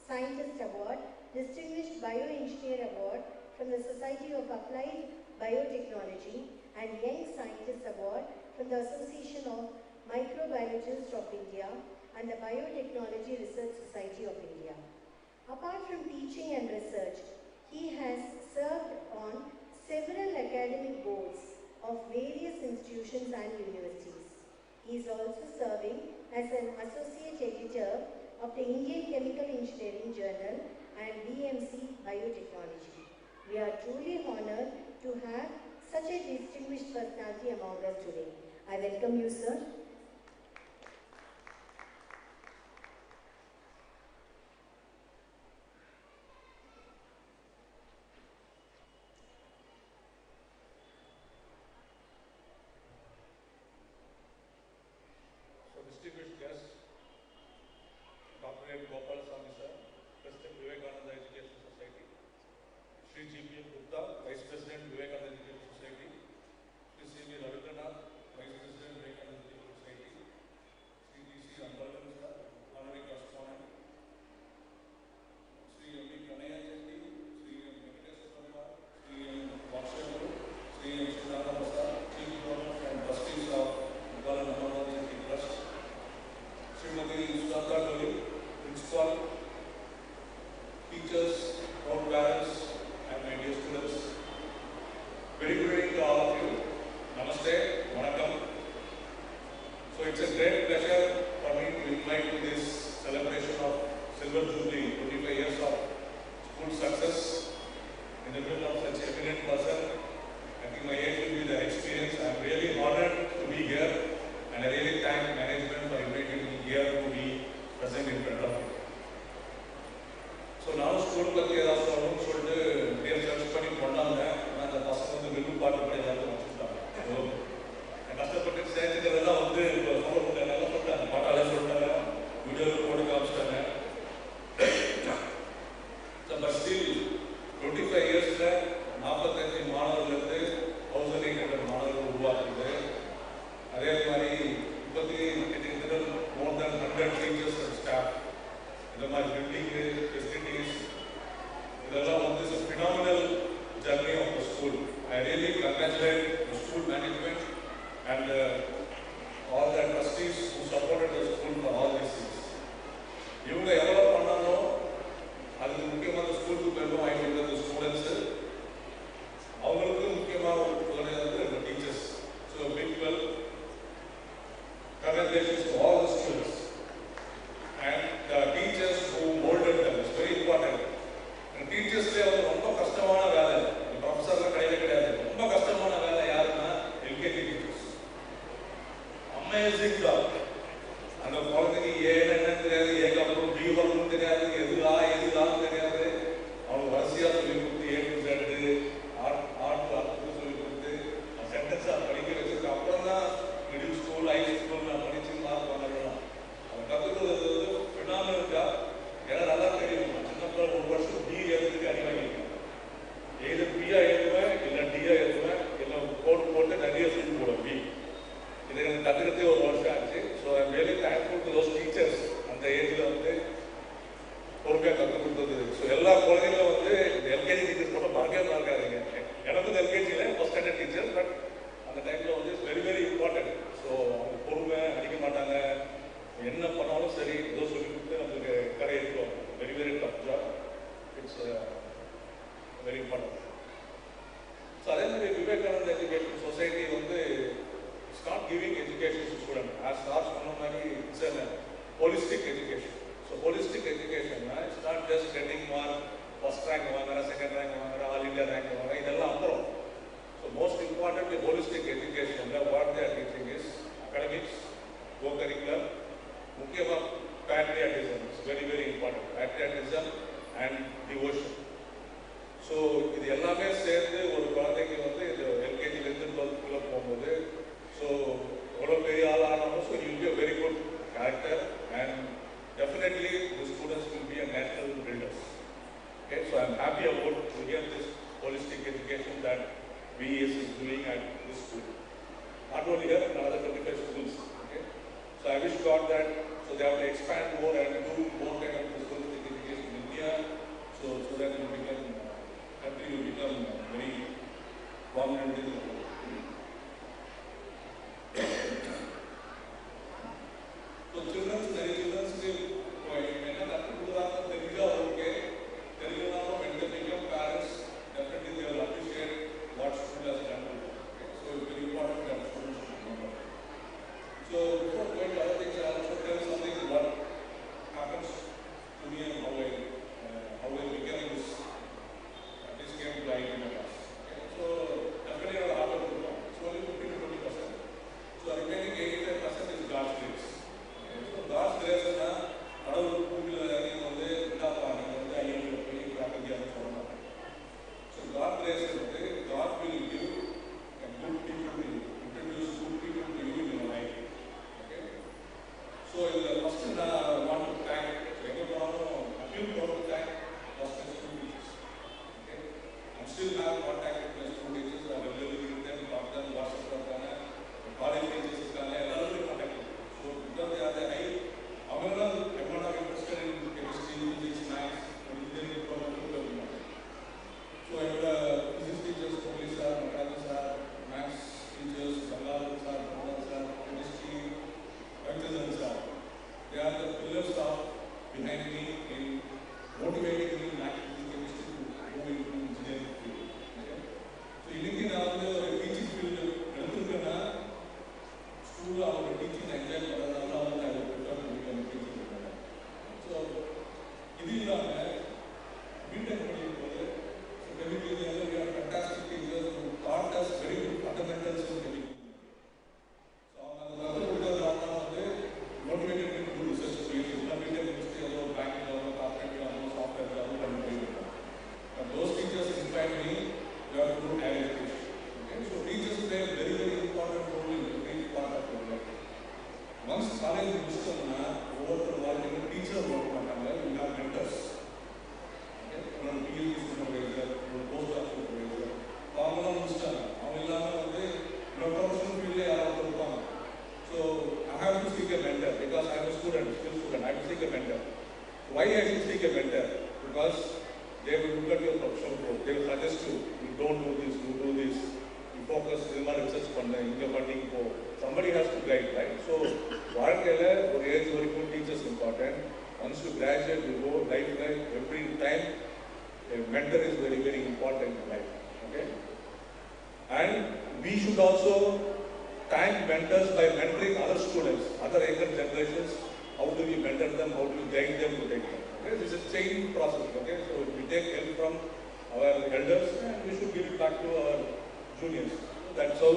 Scientist Award, Distinguished Bioengineer Award from the Society of Applied Biotechnology and Young Scientist Award from the Association of Microbiologists of India and the Biotechnology Research Society of India. Apart from teaching and research, he has served on several academic boards of various institutions and universities. He is also serving as an associate editor of the Indian Chemical Engineering Journal and BMC Biotechnology. We are truly honored to have such a distinguished personality among us today. I welcome you, sir. Distinguished guests, Dr. Mukkala Nammalwar, President Vivekananda Education Society, Shri G.P. Gupta, Vice President Vivekananda Education Society, Shri C.V. Ravikrishna, Vice President Vivekananda Education Society, Shri D.C. Nammalwar, Honorary Correspondent, Shri M.P. Kundrathur Chetty, Shri M. Venkateswara, Shri M. Vakshavuru, Shri M. Srinivasa, Chief Donors and Trustees of Mukkala Nammalwar Chetty Trust, Srimati Sudha Goli, Principal, teachers, proud parents, and my dear students. Very good evening to all of you. Namaste, Vanakkam. So it's a great pleasure for me to invite to this celebration of Silver Jubilee, 25 years of school success in the middle of such eminent person. I think my age will be the experience. I am really honored to be here, and I really thank management for inviting me here to be present in front of you. So now school பத்தி ஏதாவது சொல்லணும்னு சொல்லிட்டு நிறைய search பண்ணி கொண்டாங்க. ஆனால் அந்த பசங்க வந்து வெறும் பாட்டு கூட ஏதாவது வச்சுட்டாங்க. ஸோ நான் கஷ்டப்பட்டு சேர்த்துக்கிறதெல்லாம் வந்து இப்போ சொல்ல நல்லா சொல்லிட்டாங்க, பாட்டாலே சொல்லிட்டாங்க, வீடியோவில் போட்டு காமிச்சிட்டாங்க. ஸோ பட் ஸ்டில் 25 இயர்ஸில் 45 மாணவர்களுக்கு 1800 மாணவர்கள் உருவாக்குது. அதே மாதிரி இப்போதைக்கு மோர் தென் 100 டீச்சர்ஸ் அண்ட் ஸ்டாஃப். இந்த மாதிரி பில்டிங்கு, ஃபெசிலிட்டிஸ், இதெல்லாம் வந்து it's a phenomenal journey of the school. I really congratulate the school management and all the trustees who supported the school for all these things. இவங்க எவ்வளோ பண்ணாலும் அதுக்கு முக்கியமாக அந்த ஸ்கூலுக்கு பெருமை வாங்கி கொடுத்த ஸ்டூடெண்ட்ஸு, அவங்களுக்கு முக்கியமாக வந்து teachers. So big well congratulations to all the students and the teachers who molded them. It's very important. And teachers வந்து ரொம்ப கஷ்டமான வேலை, ப்ரொஃபஸர்லாம் கிடையவே கிடையாது. ரொம்ப கஷ்டமான வேலை யாருன்னா எல்கேஜி டீச்சர்ஸ். Amazing job. அந்த குழந்தைக்கு என்னன்னு தெரியாது, ஏக்கு அப்புறம் பி வரணும்னு தெரியாது, எதுதான் தெரியாது. அவங்க வரிசையாக சொல்லி கொடுத்து A to Z ஆர்ட் சொல்லி கொடுத்து சென்டென்ஸாக படிக்க வச்சதுக்கு அப்புறம் தான் மிடில் ஸ்கூல், ஹை ஸ்கூல் நான் படிச்சு மார்க் வாங்கலாம். அதை கற்றுக்கிறது வந்து ஃபினாமினல் ஜாப். ஏன்னா நல்லா தெரியும், சின்னப்போ ஒரு வருஷம் டி எழுதுக்கு அடி வாங்கியிருக்கேன். எது பியா எழுதுவேன், இல்லை டியா எழுதுவேன், இல்லை கோட் போட்டு நிறைய சொல்லி போடுவேன் பி. இதை எனக்கு கற்றுக்கிறதே ஒரு வருஷம் ஆச்சு. So I am really thankful to those teachers அந்த ஏஜில் வந்து பொறுமையாக கற்றுக் கொடுத்தது. ஸோ எல்லா குழந்தைங்களும் வந்து இந்த எல்கேஜி டீச்சர்ஸ் மட்டும் மறக்காதீங்க. எனக்கு வந்து எல்கேஜியில் ஃபஸ்ட் ஸ்டாண்டர்ட் டீச்சர், பட் அந்த டைமில் வந்து it's very very important. So அவங்க பொறுமை, அடிக்க மாட்டாங்க, என்ன பண்ணாலும் சரி ஏதோ சொல்லி கொடுத்து நம்மளுக்கு கரை எடுத்துருவாங்க. Very very tough job. It's very important. So அதே மாதிரி விவேகானந்த எஜுகேஷன் சொசைட்டி வந்து it's not giving education to student. As sir சொன்ன மாதிரி it's holistic education. So holistic எஜுகேஷன்னா it's not just getting mark, first rank வாங்குற, செகண்ட் ரேங்க் வாங்குற, all India rank வாங்குற, இதெல்லாம் அப்புறம். So most importantly, holistic education, what they are teaching is academics, co-curricular, mukkiyama patriotism is very very important. Patriotism and devotion. So இது எல்லாமே சேர்ந்து ஒரு குழந்தைக்கு வந்து இந்த எல்கேஜிலேருந்து 12th போகும்போது ஸோ எவ்வளோ பெரிய ஆள் ஆனாலும் so you will be a very good character and definitely the students will be a national builders. Okay, so I am happy about to hear this holistic education that VES is doing at this school. Not only here, in another 25 schools. Okay? So I wish God that so they have to expand more and do more kind of holistic education in India, so that it will become country will become very prominent in the world. So children's parents definitely they will appreciate what school has done. Okay? So it's very important that students should remember. So before going to other things, I also tell something what happens to me and how I became this came to I why I should seek a mentor? Because they will look at your professional growth. They will suggest you don't do this, you do this. You focus, research funding. Somebody has to guide, right? So, வாழ்க்கையில ஒரு age வரைக்கும் teachers important. Once you graduate, you go life, every time a mentor is very, very important in life. Okay? And we should also thank mentors by mentoring other students, other younger generations. How do we mentor them? How do we guide them to take them? Okay? This is a chain process. Okay? So we take help from our elders and we should give it back to our juniors. So that's how.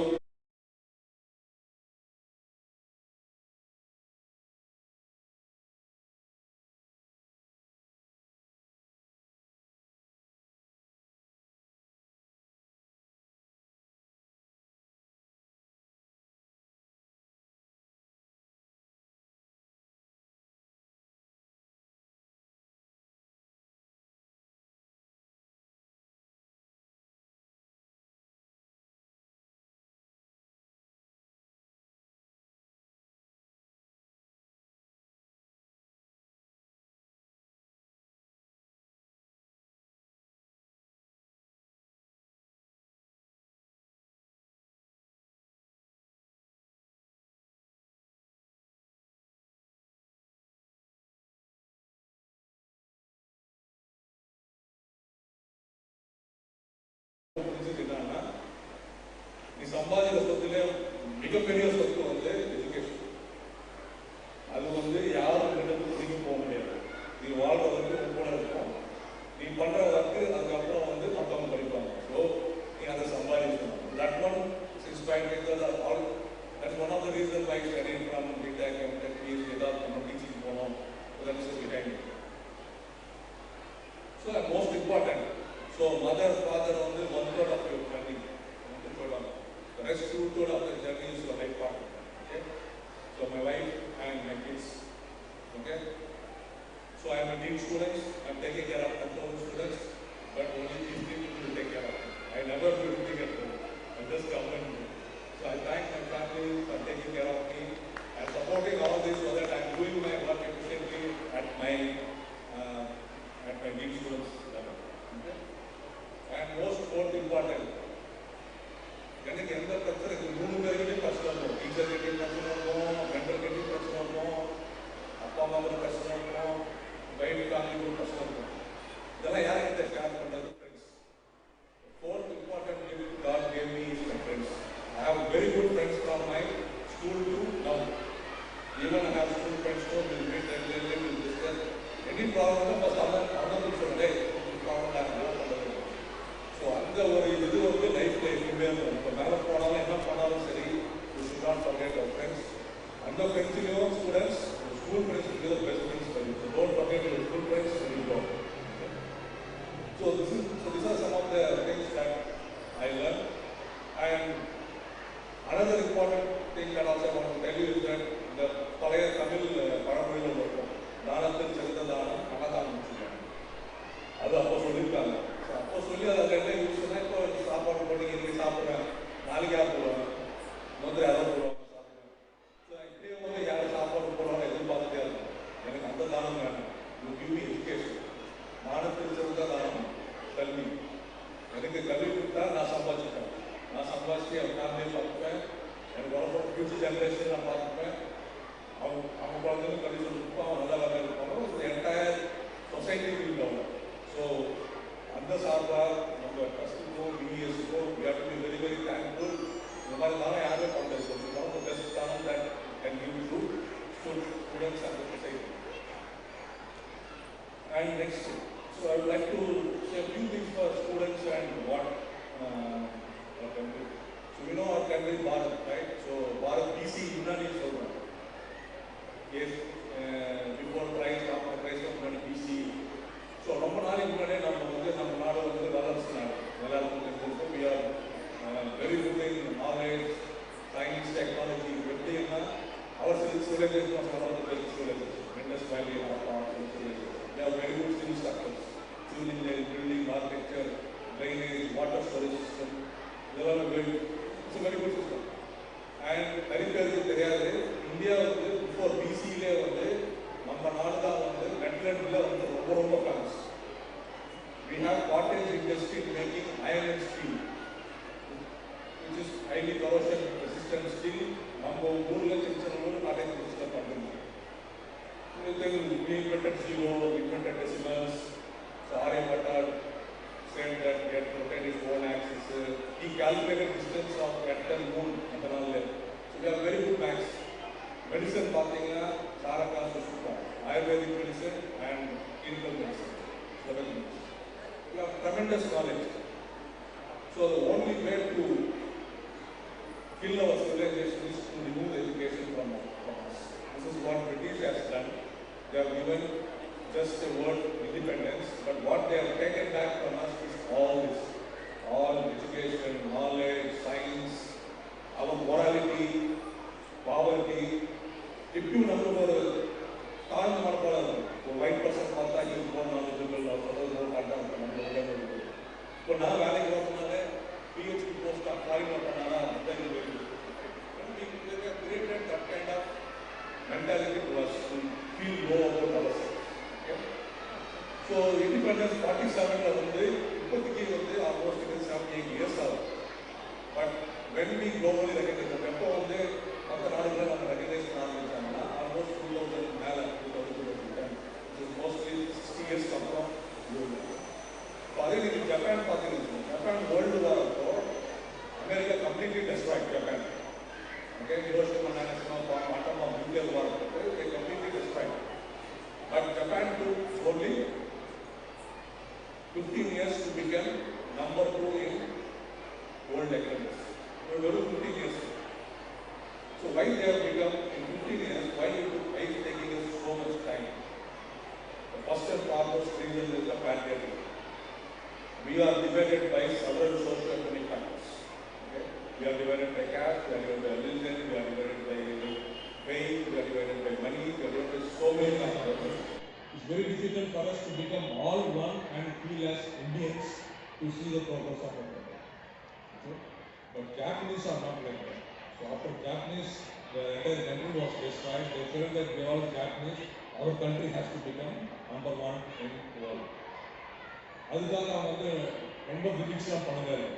நீ சம்பாதிக்கிற சொத்துல மிகப்பெரிய சொத்து வந்து education. அது வந்து யாரும் கிட்ட திரும்பி போக முடியாது. நீ வாழ்றதுக்கு கூட இருக்கும். நீ பண்ற ஒர்க்கு அதுக்கப்புறம் வந்து மற்றவங்க படிப்பாங்க. ஸோ நீ அதை சம்பாதிக்கணும். That one six point all that's one of the reason why study from BTech MTech BSc ஏதாவது நம்ம டீச்சிங் போனோம். That is behind. So most important. So mother father வந்து 1/3 of your journey. The rest 2/3 of the journey is your life partner. Okay? So my wife and my kids. Okay? So I am a team students. I am taking care of 10,000 students, but only these 3 people will take care of them. I never do anything at home. I just come and do. So I thank my family for taking care of me and supporting all this so that I am doing my work efficiently at my team students level. Okay? And most important, எனக்கு எந்த பிரச்சனை இருக்குது 3 பேருக்கிட்டையும் பிரச்சனை இருக்கும். Teacher கிட்டையும் பிரச்சனை இருக்கும், mentor கிட்டையும் பிரச்சனை இருக்கும், அப்பா அம்மாவுக்கு பிரச்சனை இருக்கும், வைஃப் ஃபேமிலிக்கு பிரச்சனை இருக்கும். இதெல்லாம் யார்கிட்ட ஷேர் பண்ணுறது? Friends. Fourth important gift God gave me is my friends. I have very good friends from my school to now. Even I have school friends too. We meet regularly, we discuss any problem. First அவனுக்கு சொல்றேன், இந்த problem நான் என்ன பண்ணுறது? So அந்த ஒரு இது வந்து லைஃப்பில் எப்பவுமே இருக்கும். இப்போ மேலே போனாலும் என்ன பண்ணாலும் சரி, you should not forget our friends. அந்த ஃப்ரெண்ட்ஸ்லையும் ஸ்டூடெண்ட்ஸ் ஸ்கூல் ஃப்ரெண்ட்ஸ் இருக்கிற பெஸ்ட் ஃப்ரெண்ட்ஸ் பண்ணி. So don't forget your school friends when you go. So these are some of the things that I learned. And another important thing that also I want to tell you is that the பழைய தமிழ் பழமொழியில் இருக்கும், தானத்தில் சிறந்த தானம் அன்னதானம் சொல்லுவாங்க. அது அப்போ சொல்லியிருக்காங்க. அப்போ சொல்லி அதை என்ன யூஸ் பண்ணால் இப்போ சாப்பாடு போட்டு இன்றைக்கி சாப்பிட்றேன், நாளைக்கு யார் போடுவாங்க, முதல்ல யாரும் போடுவாங்க சாப்பிடுவேன். ஸோ இப்படியே வந்து யாரும் சாப்பாடு போடுவாங்க எதிர்பார்த்துட்டே இருக்கும். எனக்கு அந்த தானம் வேணும். You give me education. தானத்தில் சிறந்த தானம் கல்வி. எனக்கு கல்வி கொடுத்தா நான் சம்பாதிச்சுப்பேன். நான் சம்பாதிச்சு என் ஃபேமிலியை பார்த்துப்பேன். எனக்கு வர ஃபியூச்சர் ஜென்ரேஷன் நான் பார்த்துப்பேன். அவங்க குழந்தைங்களும் கல்வி சொல்லி கொடுப்போம். அவங்க நல்லா வேலை இருப்பாங்க. So entire society will develop. So அந்த சார்பாக நம்ம ட்ரஸ்ட்டுக்கும் யூனியர்ஸுக்கும் we have to be very, very thankful. இந்த மாதிரி தானே யாருமே பண்ணுறது சொல்லியிருக்காங்க. The best தானம் that can give to students and the society. And next, so I would like to say a few things for students and what our country. So we know our country is Bharat, right? So Bharat BC முன்னாடி சொல்கிறோம். Yes, before Christ, after Christ, முன்னாடி BC. So ரொம்ப நாளைக்கு முன்னாடியே நம்ம வந்து நம்ம நாடு வந்து வளர்ச்சி நாடு எல்லாருக்கும் தெரிஞ்சிருக்கோம். we are very good in knowledge, science, technology. எப்படின்னா our civilization was one of the best civilizations. Indus Valley, our civilization. They have very good civil structures, civil engineering, building, architecture, drainage, water storage system. இதெல்லாம் it's a very good system. And நிறைய பேருக்கு தெரியாது, India வந்து before பிசியிலே வந்து நம்ம நாடு தான் வந்து நெட்லண்டில் வந்து highly corrosion resistant steel. நம்ம ஊர்ல சின்ன ஊர் காலேஜ் யூஸ்ல பண்ணுங்க. We invented zero, invented decimals. So Aryabhatta said that he had to rotate his own axis. He calculated distance of Earth and Moon. So we have very good maths. Medicine பார்த்தீங்கன்னா சாரக்கா சுசுக்கா, Ayurvedic medicine and clinical medicine. We have tremendous knowledge. So the only way to kill our civilization is to remove education from us. This is what British has done. They have given just a word independence, but what they have taken back from us is all this. All education, knowledge, science, our morality, poverty. If you number for a white person, he is more knowledgeable or more content. So now, PhD post of foreign we have created that kind of mentality to us to feel low about ourselves. Okay? So independence 47 almost 78 years old. But when we globally recognize the tempo of the recognize almost 2000, 2010, which is mostly 60 years from now. Japan, World War, America completely destroyed Japan. Okay, Hiroshima, Nagasaki, atom of nuclear war, they completely destroyed. But Japan took only 15 years to become number 2 in world economies. So very 15 years. So why they have become in 15 years? Why is taking us so much time? The first and foremost reason is the pandemic. We are divided by several socio-economic factors. Okay? We are divided by caste, we are divided by religion, we are divided by faith, we are divided by money, we are divided by so many factors. It's very difficult for us to become all one and feel as Indians to see the progress of our country. Okay? But Japanese are not like that. So after Japanese, the entire country was destroyed. They felt that we are all Japanese, our country has to become number 1 in the world. அதுக்காக அவங்க ரொம்ப கிரிக்ஸ்லாம் பண்ணவே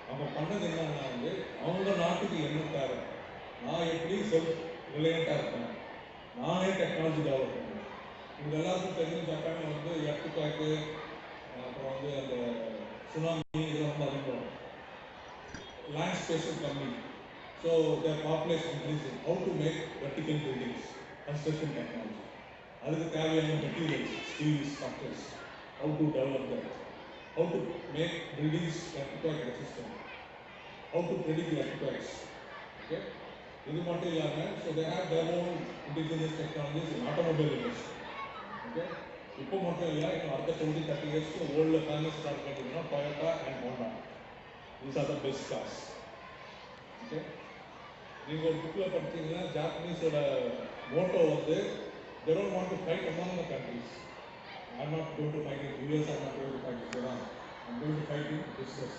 அவங்க பண்ணது என்னன்னா அவங்க நாட்டுக்கு என்ன தேவை, நான் எப்படி செல்ஃப் ரிலையண்ட்டாக இருக்கேன், நானே டெக்னாலஜி டெவலப் பண்ணுவேன். இவங்க எல்லாருக்கும் தெரிஞ்சு ஜப்பானில் எர்த்குவேக்கு அப்புறம் அந்த சுனாமி இதெல்லாம் அதிகம், லேண்ட் ஸ்பேஸும் கம்மி. So their population increasing. How to make vertical buildings, construction technology, அதுக்கு தேவையான materials, steel structures, how to develop that, how to make buildings earthquake resistant, how to predict earthquakes. Okay, இது மட்டும் இல்லாம so they have their own indigenous technologies in automobile industry. Okay, இப்போ மட்டும் இல்ல, இன்னும் அடுத்த 20-30 years வேர்ல்ட்ல ஃபேமஸ் ஸ்டார்ட் பண்ணிட்டீங்கன்னா Toyota and Honda. These are the best cars. Okay, நீங்க ஒரு புக்ல படிச்சீங்கன்னா ஜாப்பனீஸோட Moto they don't want to fight among the countries. I'm not going to fight in US, I'm not going to fight in Iran. I'm going to fight in business.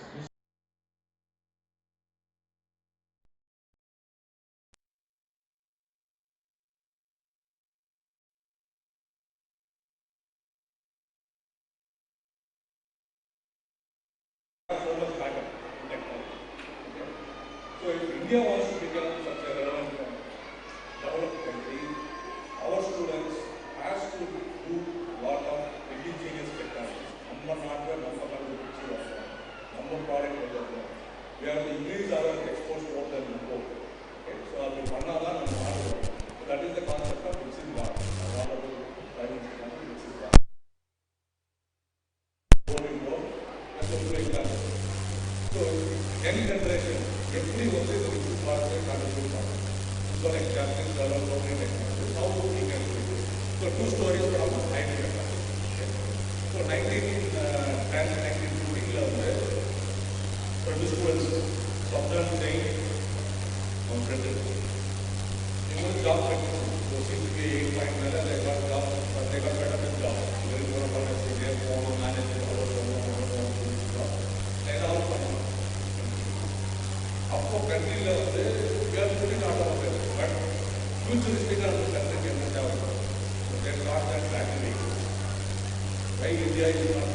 So if India wants to become such a relevant developed country, our students has to do lot of indigenous technology. Number product development. We have to increase our exports more than import. Okay, so that is the concept of mixing God. So young generation, every one is going to start their contribution. For example, development technology. How we can do it? So 2 stories from 19. So 1914 students Southern saying confronted. It was job practice. So since we 8 point they got job, but they got better than job. There is one of us their phone manager or job. They are all fine. Of course, country we are putting out of it, but futuristic of the country can be developed. So they got that strategy. Why India is not?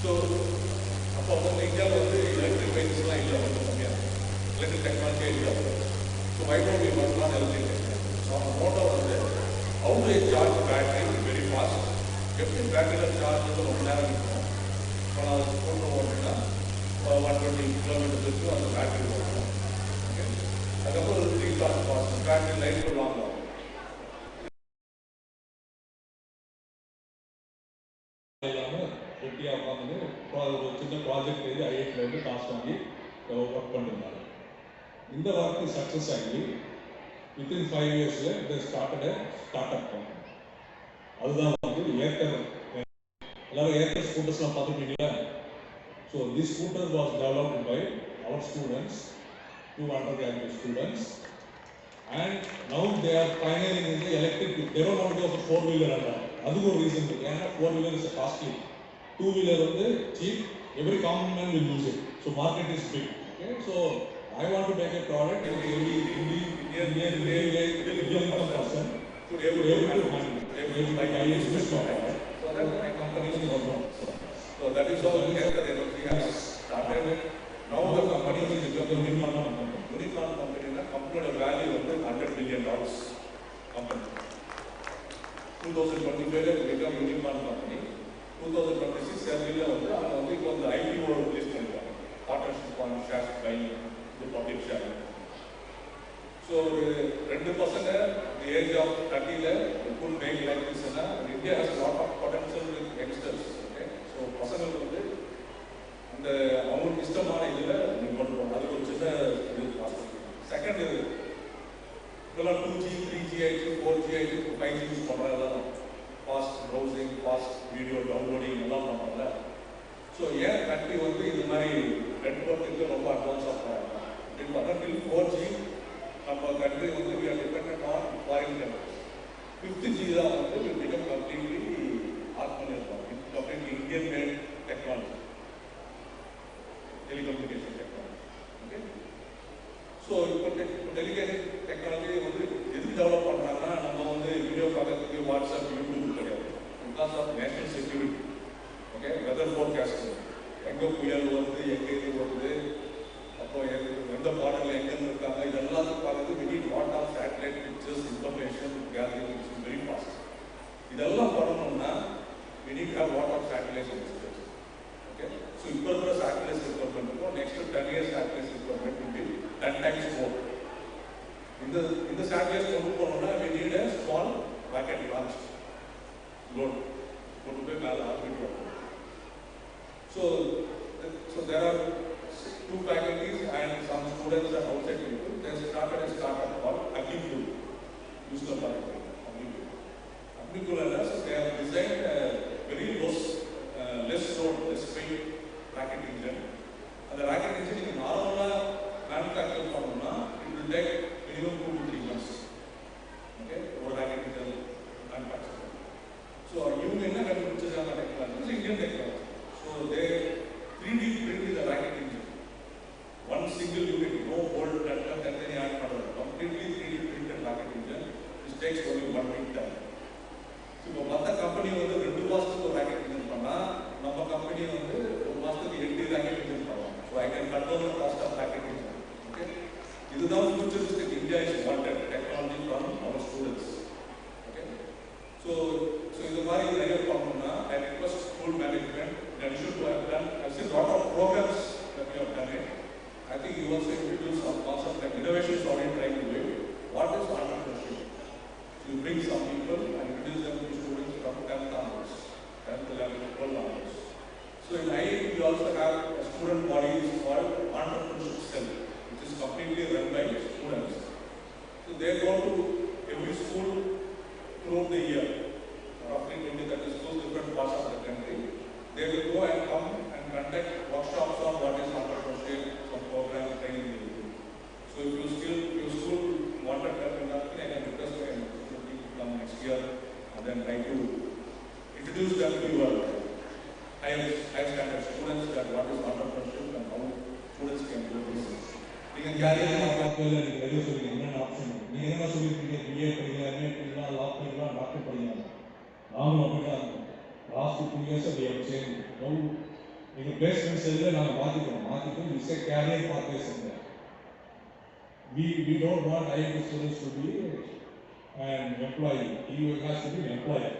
So அப்போ வந்து இந்தியாவில் வந்து electric வெஹிக்கிள்ஸ்லாம் இல்லை, ரொம்ப கம்மியாக electric டெக்னாலஜியே இல்லை. So why don't we work on electric technology? So அந்த மோட்டோ வந்து how to charge battery very fast, எப்படி பேட்டரியில் சார்ஜ் வந்து ரொம்ப நேரம் இருக்கும். இப்போ நான் ஸ்கூட்டர் ஓட்டினா 120 கிலோமீட்டருக்கு அந்த பேட்டரி ஓட்டணும். ஓகே, அதுக்கப்புறம் 3 charge fast battery life long ஆகும். இல்லாமல் வெட்டியாக உட்காந்து ஒரு சின்ன ப்ராஜெக்ட் எழுதி ஐஐடியில் வந்து காசு வாங்கி ஒர்க் பண்ணியிருந்தாங்க. இந்த ஒர்க்கு சக்ஸஸ் ஆகி வித்தின் 5 இயர்ஸில் இந்த ஸ்டார்ட் அப் கம்பெனி. அதுதான் வந்து ஏர்டெல். எல்லாரும் ஏர்டெல் ஸ்கூட்டர்ஸ்லாம் பார்த்துருக்கீங்களா? So this scooter was developed by our students, 2 undergraduate students, and now they are pioneering in the electric. They don't want to go for 4-wheeler and all. அதுக்கு ஒரு reason இருக்கு. ஏன்னா 4-wheeler is costly, 2-wheeler வந்து cheap, every common man will use it, so market is big. Okay, so I want to make a product that every Indian person should be able to handle, able to buy this product. So that my company is also. So that is how India has started. Now the company is becoming Unicorn company. Company value வந்து $100 billion company. 2025 it become Unicorn company. 2026 January வந்து அவங்க வந்து இப்போ வந்து IPO release பண்ணிருக்காங்க. Partnership on shares by the public share. So ஒரு 2 பசங்க the age of 30ல could make like this. India has a lot of potential with youngsters. Okay, so பசங்களுக்கு வந்து அந்த அவங்களுக்கு இஷ்டமான இதில் நீங்கள் கொண்டு போகணும். அது ஒரு சின்ன இது பாசிட்டிவ். செகண்ட் இது இதெல்லாம் 2G 3G ஆயிடுச்சு, 4G ஆயிடுச்சு, 5G யூஸ் பண்ணுறதெல்லாம் fast browsing, fast video downloading எல்லாம் பண்ணுறாங்க. ஸோ ஏன் கண்ட்ரி வந்து இது மாதிரி நெட்ஒர்க்கு ரொம்ப அட்வான்ஸாக போகிறாங்க அப்படின்னு பார்த்தா டில் 4G நம்ம கண்ட்ரி வந்து we are dependent on foreign countries. 5G தான் வந்து we become completely Atmanirbhar, completely Indian made technology, telecommunication technology. Okay, so இப்போ டெலிகேஷன் டெக்னாலஜி வந்து எதுக்கு டெவலப் பண்ணுறாங்கன்னா நம்ம வந்து வீடியோ பார்க்கறதுக்கு வாட்ஸ்அப், யூடியூப் கிடையாது. Because of national security. Okay, weather forecasting, எங்கே புயல் வருது, எங்கே இது வருது, அப்போ எந்த பாடலில் எங்கேருந்து இருக்காங்க, இதெல்லாம் பார்க்கறது we need lot of satellite pictures, information gathering, which is very fast. இதெல்லாம் பண்ணணும்னா we need to have lot of satellites in space. Okay, so இப்போ இருக்கிற satellites requirement next 10 years satellites requirement will be 10 times more. இந்த satellites கொண்டு போகணும்னா we need a small rocket launch load கொண்டு போய் மேலே ஆர்பிட் வரணும். So there are 2 faculties and some students and outside people. They started a startup called Agnikul. Useful for Agnikul. Agnikul, so they have designed a very less load, less weight rocket engine. And the rocket engine is normally manufactured from it will take minimum 2 to 3 months. Okay, one rocket engine manufactured. So you may not have to choose a technology. It's Indian technology. So they 3D printed the rocket engine. One single unit, no bolt, completely 3D printed rocket engine, which takes only 1 week time. So இப்போ மற்ற company வந்து 2 மாதத்துக்கு ஒரு rocket engine பண்ணால் நம்ம company வந்து 1 மாதத்துக்கு 8 rocket engine பண்ணலாம். So I can control the cost of rocket engine. Okay, இதுதான் futuristic India is wanted technology from our students. Okay, so இது மாதிரி நிறைய பண்ணணும்னா I request school management that should have done. I've seen lot of programs that we have done it. I think you also introduce some concept like innovation is already trying to do it. What is entrepreneurship? You bring some people and introduce them to students from 10th onwards, 10th, 11th, 12th onwards. So in IIT we also have a student body called entrepreneurship cell, which is completely run by students. So they go to every school throughout the year, roughly 20-30 schools, different parts of the country. They will go and come and conduct workshops on what is entrepreneurship, some program training they will do. So if your school wanted to have enough, I can request my faculty to come next year and then try to introduce them to your high standard students that what is entrepreneurship and how students can do this. நீங்கள் யாரையும் பார்க்கல, நீங்கள் வெளியே சொல்லுங்க என்னென்ன option. நீங்கள் என்ன சொல்லியிருக்கீங்க, பிஏ படிக்கலாம், எம்ஏ படிக்கலாம், லா படிக்கலாம், டாக்டர் படிக்கலாம். நானும் அப்படிதான் இருக்கும். Last 2 years we have changed. Now எங்கள் பிளேஸ்மெண்ட் செல்லில் நாங்கள் மாற்றிக்கணும் we say career pathways in there. We don't want IIT students to be an employee. He has to be an employer.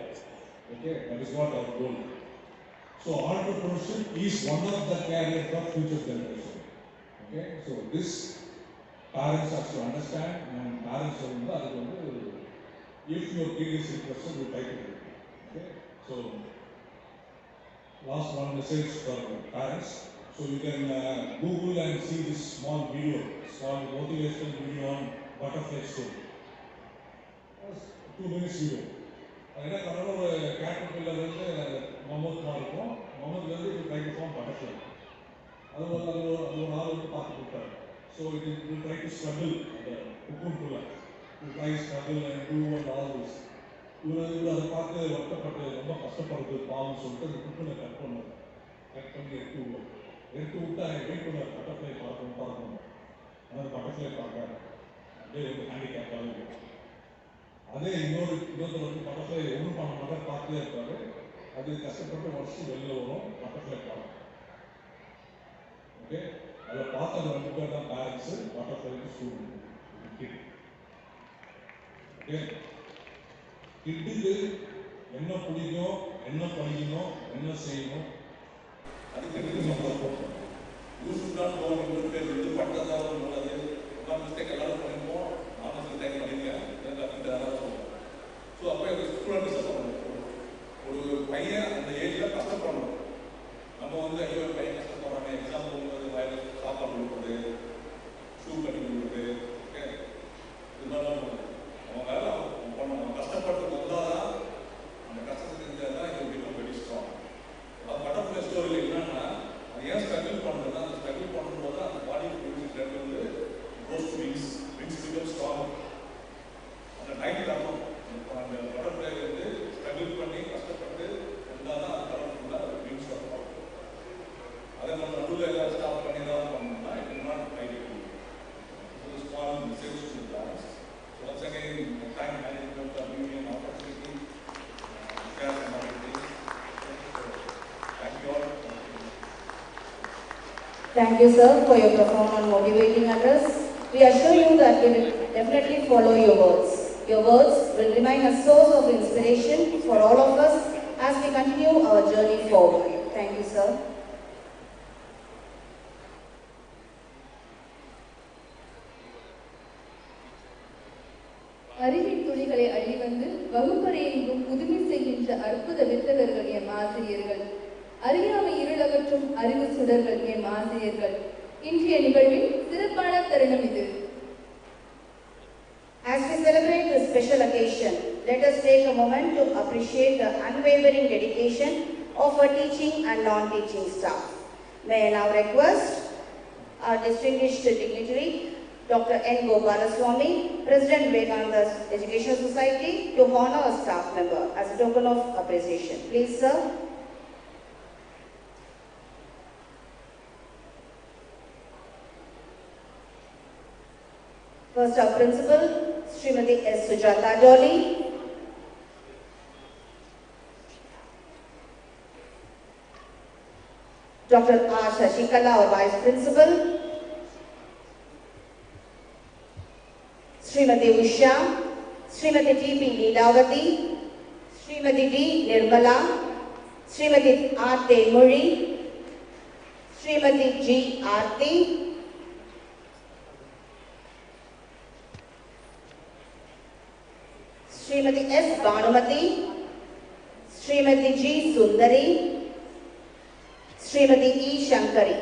Okay, that is what our goal. So entrepreneurship is one of the career for future generation. Okay, so this parents have to understand, and parents will if your kid is interested, you try to do it. Okay, so last one message for parents. So you can Google and see this small video, small motivational video on butterfly story. 2 minutes video. என்ன பண்ணணும், ஒரு caterpillar வந்து மமத்மா இருக்கும், மமத்லேருந்து இது try to form butterfly. அது ஒரு நாள் வந்து பார்த்து கொடுத்தாரு. ஸோ இது ட்ரை டு ஸ்ட்ரகிள் அந்த குக்குன்குள்ள try struggle and do and all this. இவர் அதை பார்த்து வருத்தப்பட்டு ரொம்ப கஷ்டப்படுறது பாவம்னு சொல்லிட்டு அந்த குக்குனை கட் பண்ணி எடுத்து விட்டு வெயிட் பண்ணார் பட்டர்ஃப்ளை பார்க்கணும். ஆனால் பட்டர்ஃப்ளை பார்க்க அப்படியே வந்து ஹேண்டிகேப்பாக இருக்கும். அதே இன்னொருத்தர் வந்து பட்டர்ஃப்ளை ஒன்றும் பண்ண மாட்டார், பார்த்துட்டே இருப்பாரு. அது கஷ்டப்பட்டு வருஷம் வெளியில் வரும் பட்டர்ஃப்ளை பார்க்க. ஓகே, அதை பார்த்து அந்த 2 பேர் தான் பேரண்ட்ஸு, பட்டர்ஃப்ளைக்கு ஸ்டூடெண்ட். ஓகே, கிட்டுக்கு என்ன பிடிக்கும், என்ன படிக்கணும், என்ன செய்யணும், அதுக்கு நம்ம போகணும். யூஸ் தான் போகணும். பேர் வந்து பட்டதாக உள்ளது மிஸ்டேக் எல்லாரும் பண்ணிப்போம். நானும் மிஸ்டேக் பண்ணியிருக்கேன். ஸோ அப்போ எங்கள் ஸ்டூடெண்ட்ஸை ஒரு பையன் அந்த ஏஜில் கஷ்டப்படணும். நம்ம வந்து ஐயோ பையன் கஷ்டப்படுறாங்க, எக்ஸாம் போகும்போது வயது சாப்பாடு கொடுக்குறது, ஷூ கட்டி கொடுக்குறது, ஓகே, இதெல்லாம் அவன் வேலை பண்ணணும். கஷ்டப்பட்டு வந்தால் தான் அந்த கஷ்டத்தை தெரிஞ்சால் தான் இது பிகம் வெரி ஸ்ட்ராங். அது பட்டர்ஃப்ளை ஸ்டோரியில் என்னன்னா, அது ஏன் ஸ்ட்ரகிள் பண்ணுறதுனா, அந்த ஸ்ட்ரகிள் பண்ணும்போது அந்த பாடி பிளட் வந்து கோஸ் விங்ஸ் பிகம் ஸ்ட்ராங். அந்த டைம் தரணும். அந்த பட்டர்ஃப்ளை வந்து ஸ்ட்ரகிள் பண்ணி கஷ்டப்பட்டு இருந்தால் தான் அந்த பட்டர்ஃப்ளை விங்ஸ் வரணும். அதை நம்ம நடுவில் எல்லாம் ஸ்டாப் பண்ணி தான் பண்ணணும்னா it will not try to small message to parents. So once again time management of union opportunity care and opportunity. Thank you all. Thank you, sir, for your profound and motivating address. We assure you that we will definitely follow your words. Your words will remain a source of inspiration for all of us as we continue our journey forward. Thank you, sir. அறிவின் துளிகளை அள்ளி வந்து வகுப்பறையெங்கும் புதுமை செய்கின்ற அற்புத வித்தகர்கள் M ஆசிரியர்கள். அறியாமை இருளகற்றும் அறிவு சுடர்கள் M ஆசிரியர்கள். இன்றைய நிகழ்வின் சிறப்பான தருணம் இது. As we celebrate this special occasion, let us take a moment to appreciate the unwavering dedication of our teaching and non-teaching staff. May I now request our distinguished dignitary, Dr. N. Gopalaswamy, President Vivekananda Education Society, to honor a staff member as a token of appreciation. Please, sir. First, our principal, Srimati S. Sujata Dolly. Dr. R. Shashikala, our Vice Principal. Srimati Usha, Srimati T. P. Leelavati, Srimati D. Nirmala, Srimati R. Temuri, Srimati G. Aarti, Srimati S. Bhanumati, Srimati G. Sundari, Srimati E. Shankari.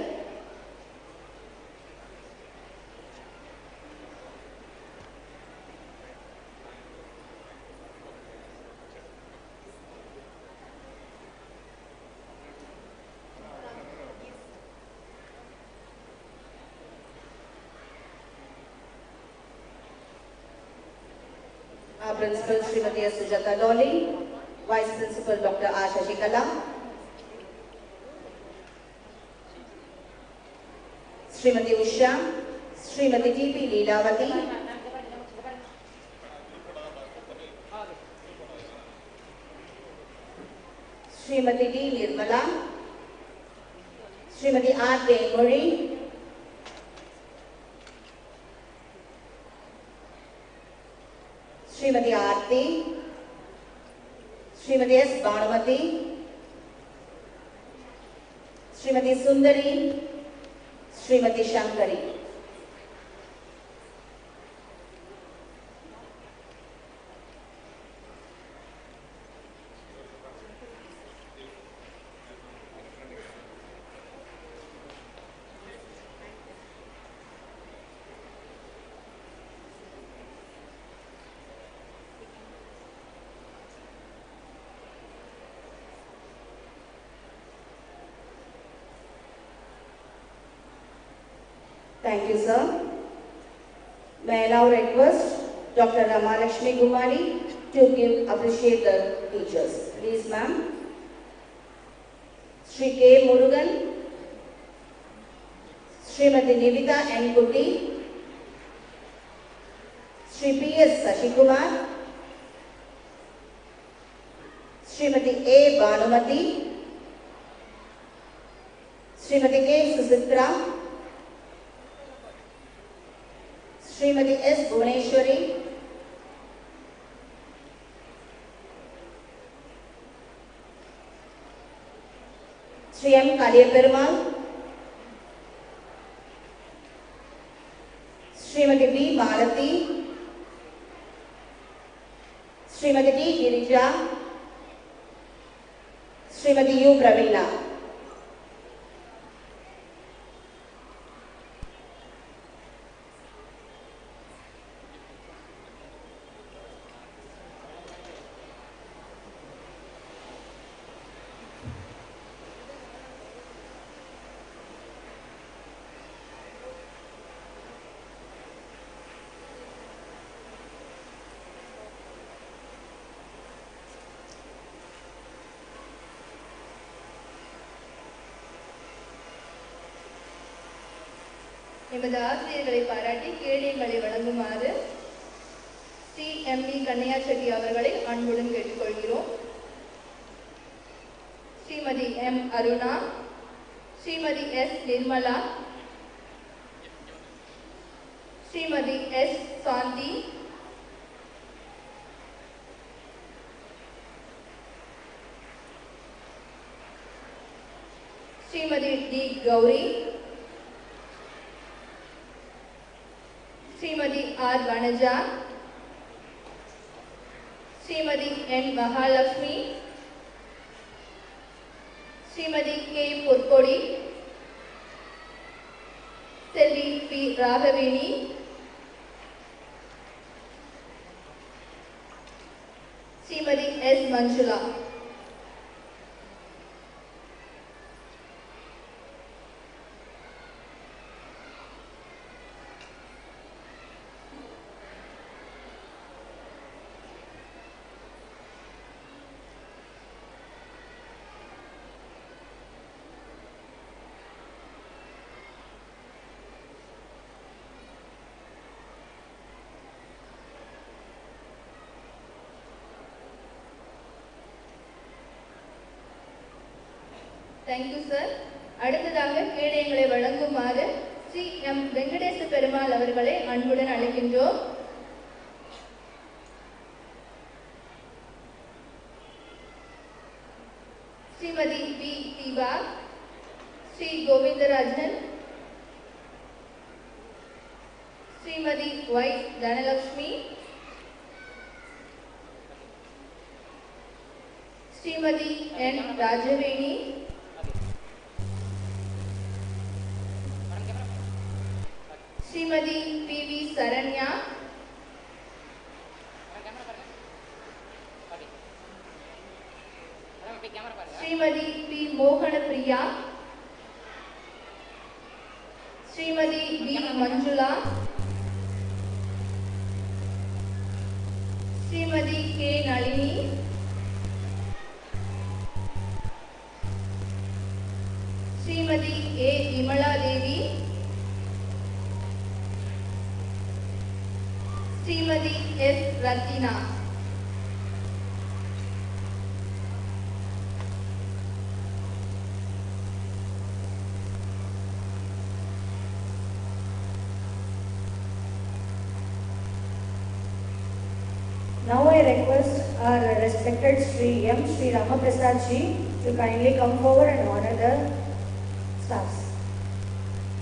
Our Principal Srimati S. Sujata Dolly, Vice Principal Dr. R. Shashikala, Srimati Usha, Srimati T. P. Leelavati, Srimati D. Nirmala, Srimati R. Mori, Srimati Aarti, Srimati S. Bhanumati, Srimati Sundari, Srimati Shankari. Thank you, sir. May I now request Dr. Ramalakshmi Gumari to appreciate the teachers. Please, ma'am. Sri K. Murugan, Srimati Nivita N. Kuti, Sri P. S. Sashikumar, Srimati A. Bhanumati, Srimati K. Susitra, Srimati S. Bhuvaneshwari, Sri M. Kaliyaperumal, Srimati B. Malati, Srimati D. Girija, Srimati U. Praveena. எமது ஆசிரியர்களை பாராட்டி கேடயங்களை வழங்குமாறு Sri M E. Kannaiah Shetty அவர்களை அன்புடன் கேட்டுக்கொள்கிறோம். Shrimati M. Aruna, Shrimati S. Nirmala, Shrimati S. Shanti, Shrimati T. Gowri, Shrimati R Vanaja, Shrimati N Mahalakshmi, Shrimati K Purkodi, Selvi P Raghaveni, Shrimati S Manjula. Thank you, sir. அடுத்ததாக கேடயங்களை வழங்குமாறு Sri M. Venkatesa Perumal அவர்களை அன்புடன் அழைக்கின்றோம். Shrimati V. Deepa, Shri Govindarajan, Shrimati Y. Dhanalakshmi, Shrimati N. Rajaveni, Shrimati P. V. Saranya, Shrimati P. Mohan Priya, Shrimati B. Manjula, Shrimati K. Nalini, Shrimati A. Vimala Devi, Shrimati S. Ratina, Now I request our respected Sri M. Sri Ramaprasad Ji to kindly come forward and honor the staffs.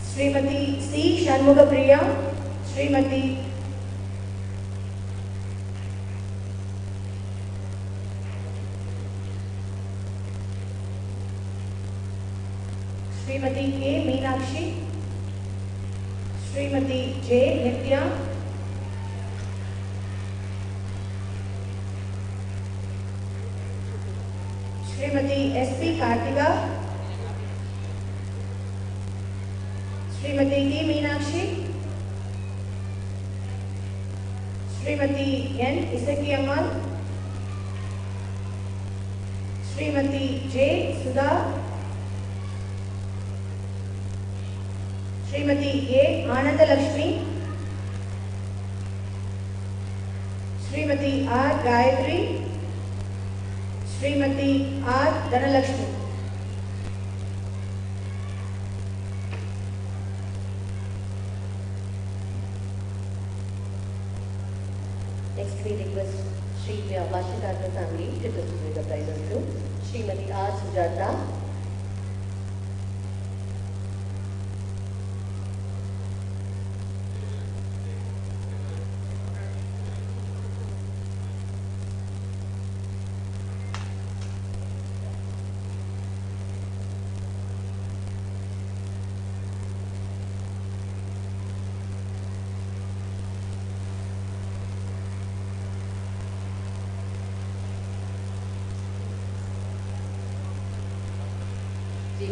Srimati C. Shanmugapriya, Srimati Srimati K. Meenakshi, Srimati J. Nitya, Srimati S.P. Kartika, Srimati T. Meenakshi, Srimati N. Isaki Ammal, Srimati J. Sudha, Srimati A. Ananda Lakshmi, Srimati R. Gayatri, Srimati R. Dhanalakshmi. Next we request Sri Vashikata family to distribute the prizes to Srimati R. Sujata,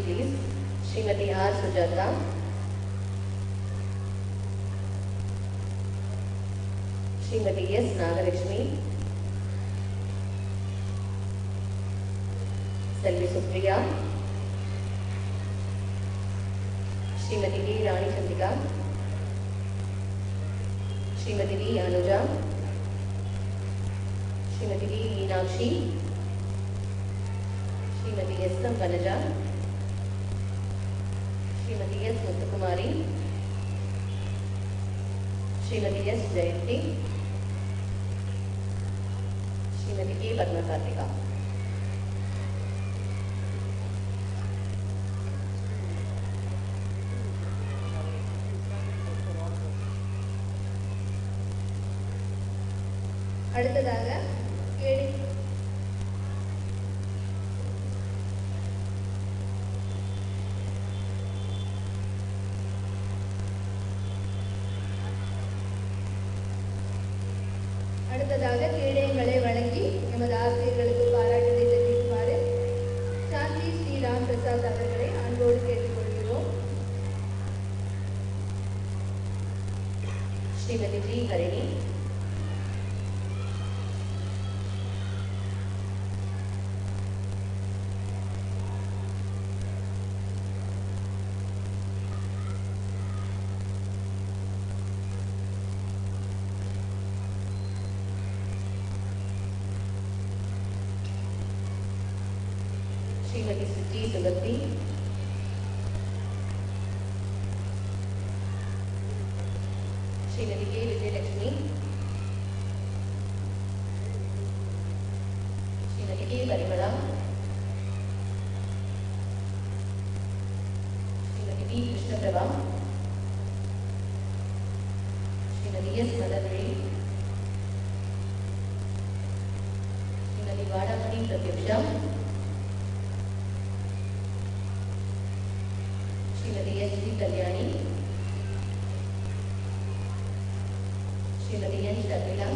please. Srimati R. Sujata, Srimati S. Nagalakshmi, Selvi Supriya, Srimati D. Rani Chandika, Srimati D. Anuja, Srimati D. Meenakshi, Srimati S. Vanaja, Srimati S. Muthukumari, Srimati S. Jayanti, Srimati K. Padma Kartika. அடுத்ததாக கேடயங்களை வழங்கி எமது ஆசிரியர்களுக்கு பாராட்டுதை தெரிவிக்குமாறு சாந்தி ஸ்ரீராம் பிரசாத் அவர்களை அன்போடு கேட்டுக்கொள்கிறோம். Srimati G. Harini, Srimati Suchi Sugati, Srimati K. Vijayalakshmi, Srimati K. Parimala, Srimati B. Krishnaprabha, Srimati S. Madhavri, Srimati Vadamani Pratyaksha, Srimati S. Kalyani, Srimati N. Shabila,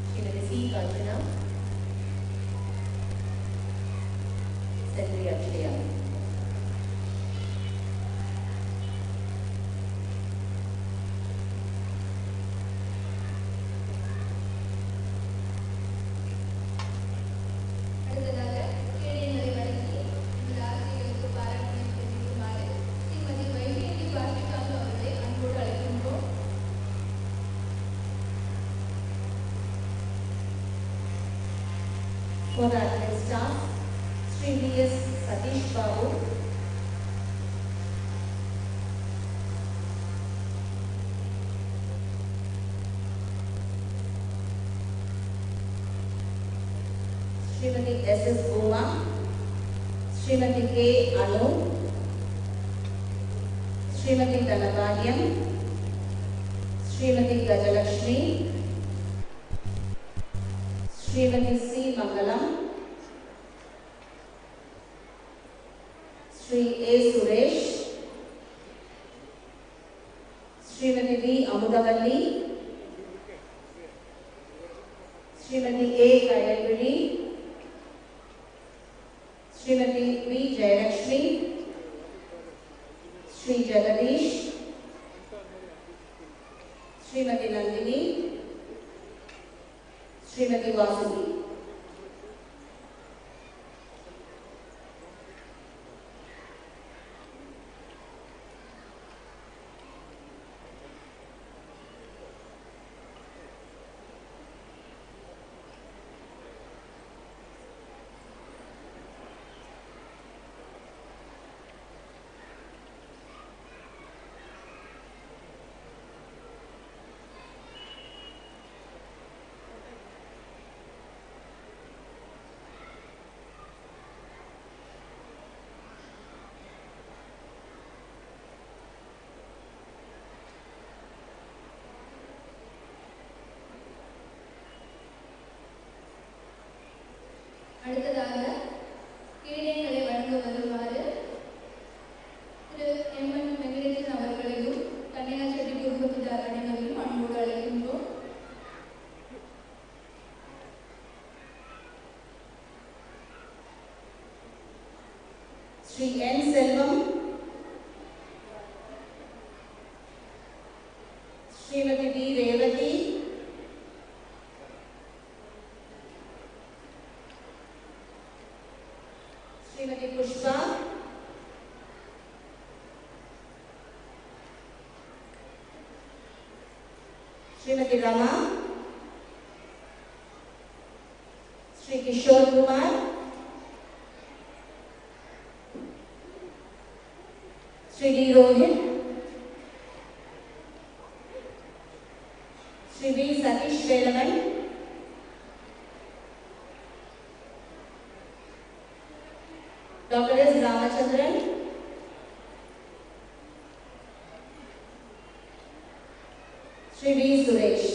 Srimati C. Kanchana, Sendri Akshaya. அடுத்ததாக கேடயங்களை வழங்கி எமது ஆசிரியர்களுக்கு பாராட்டுதை தெரிவிக்குமாறு ஸ்ரீமதி வைவேகி வாஷிகாந்த் அவர்களை அன்போடு அழைக்கின்றோம். For the admin staff, Sri V.S. Satish Babu, Srimati S.S. Bhuma, Srimati K. Anu, Srimati Dhanabhagyam, Srimati Gajalakshmi, Srimati C. Mangalam, Sri A. Suresh, Srimati V. Amudavalli, Srimati A. Kayalvidi, Srimati V. Jayalakshmi, Sri Jagadish, Srimati Nandini, Srimati Vasuki. அடுத்ததாக கேடயங்களை வழங்க வருமாறு திரு எம்.என். வெங்கடேசன் அவர்களையும் கன்னியா செட்டி குடும்பத்தினர் அனைவரையும் அன்போடு அழைக்கின்றோம். Sri N. Selvam, Srimati V. Revati, Srimati Pushpa, Srimati Rama, Sri Kishore Kumar, Sri D. Rohit, Sri V. Satish Velaman, Dr. S. Ramachandran, Sri V. Suresh.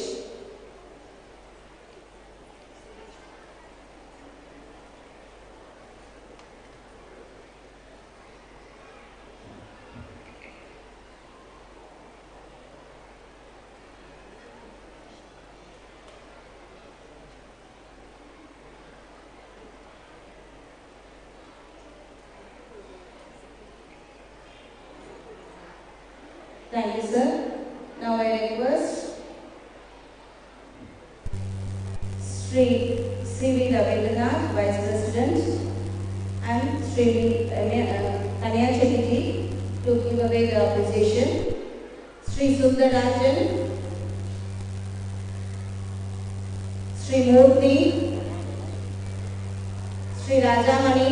Thank you, sir. Now I request Sri C.V. Ravindranath, Vice President, and Sri Kanya Chetty to give away the appreciation. Sri Sundarajan, Sri Murthy, Sri Rajamani,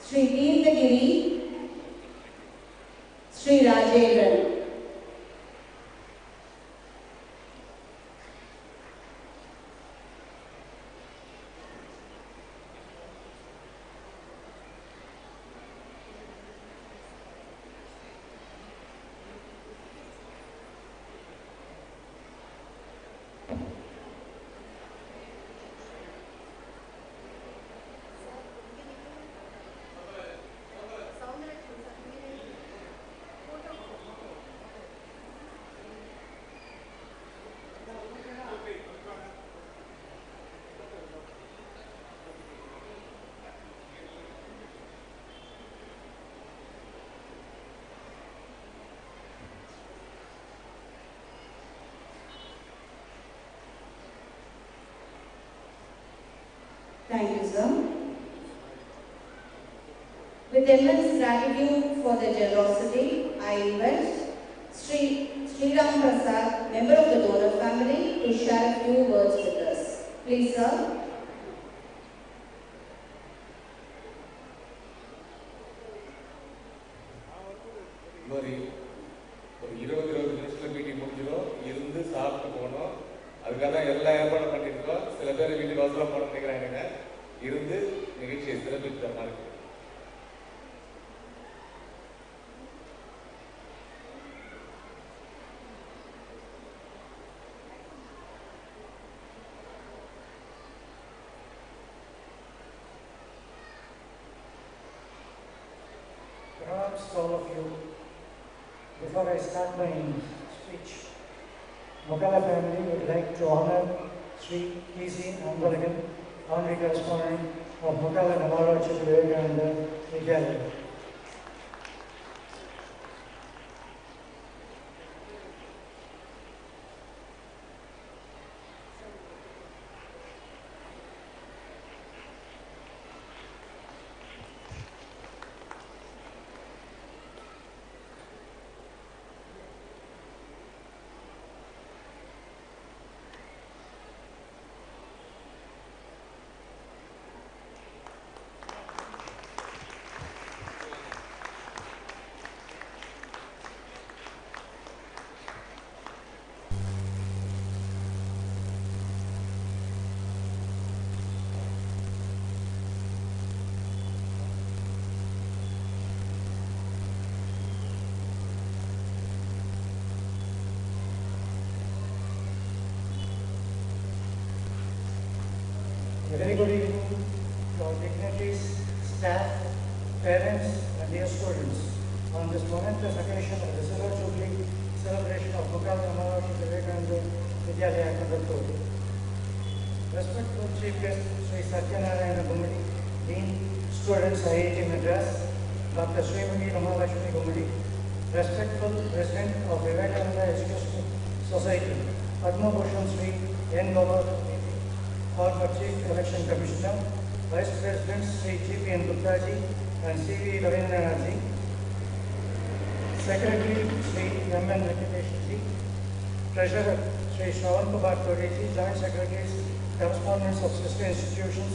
Sri Tirthagiri, Sri Rajendran. Thank you, sir. With immense gratitude for their generosity, I invite Sri Ram Prasad, member of the donor family, to share a few words with us. Please, sir. ஒரு 20 நிமிஷத்துல meeting முடிஞ்சிடும். இருந்து சாப்பிட்டு போனோம். அதுக்காக தான் எல்லா ஏற்பாடும் பண்ணியிருக்கோம். சில பேர் வீட்டுக்கு அவசரம் போட நினைக்கிறாங்க, இருந்து நிகழ்ச்சியை சிறப்பித்த மாதிரி. Perhaps all of you, before I start my speech, Mukkala family would like to honor Sri T.C. Ambalagan, honorary correspondent of Mukkala Nammalwar Chetty Vivekananda Vidyalaya. A very good evening to our dignitaries, staff, parents and dear students on this momentous occasion of the Silver Jubilee celebration of Mukkala Nammalwar Chetty Vivekananda Vidyalaya, Kundrathur. Respectful Chief Guest Sri Satyanarayana Gumadi, Dean, Students IIT Madras, Dr. Srimati Ramalakshmi Gumadi, Respectful President of Vivekananda Educational Society, Padma Bhushan Sri N. Kovur, former Chief Election Commissioner, Vice President Sri G.P.N. Guptaji and C.V. Ravindranathji, Secretary Sri M.N. Venkateshji, Treasurer Sri Shravan Kumar Todeji, Joint Secretaries, Correspondents of Sister Institutions,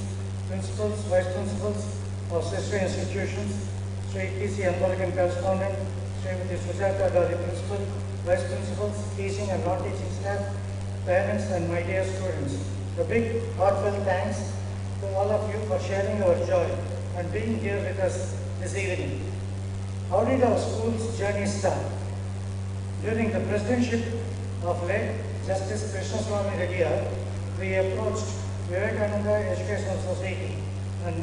Principals, Vice Principals of Sister Institutions, Sri T.C. Ambalagan Correspondent, Srimati Sujata Gali Principal, Vice Principals, Teaching and Non-Teaching Staff, Parents and my dear students. A big heartfelt thanks to all of you for sharing our joy and being here with us this evening. How did our school's journey start? During the presidency of late Justice Krishnaswamy Reddy, we approached Vivekananda Educational Society and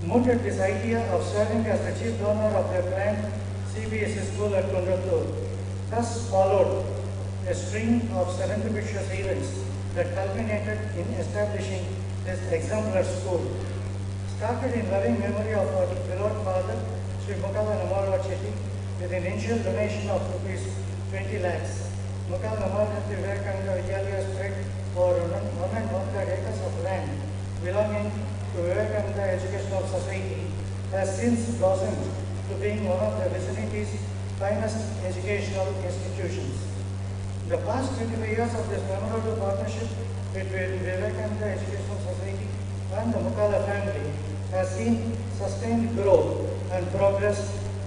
mooted this idea of serving as the chief donor of their planned CBSE school at Kundrathur. Thus followed a string of serendipitous events that culminated in establishing this exemplar school. Started in loving memory of our beloved father, Sri Mukkala Nammalwar Chetty, with an initial donation of rupees 20 lakhs. Mukkala Nammalwar Chetty Vivekananda Vidyalaya spread over 1.1 acres of land belonging to Vivekananda Educational Society has since blossomed to being one of the vicinity's finest educational institutions. The past 25 years of this memorable partnership between Vivekananda Educational Society and the Mukkala family has seen sustained growth and progress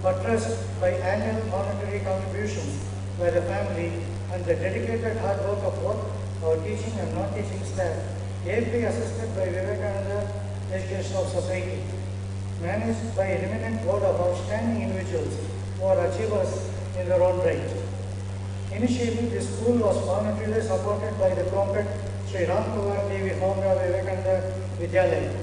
buttressed by annual monetary contributions by the family and the dedicated hard work of both our teaching and non-teaching staff, ably assisted by Vivekananda Educational Society, managed by an eminent board of outstanding individuals who are achievers in their own right. Initially, the school was monetarily supported by the Comrade Sri Ramkumar Devi Vivekananda Vidyalaya.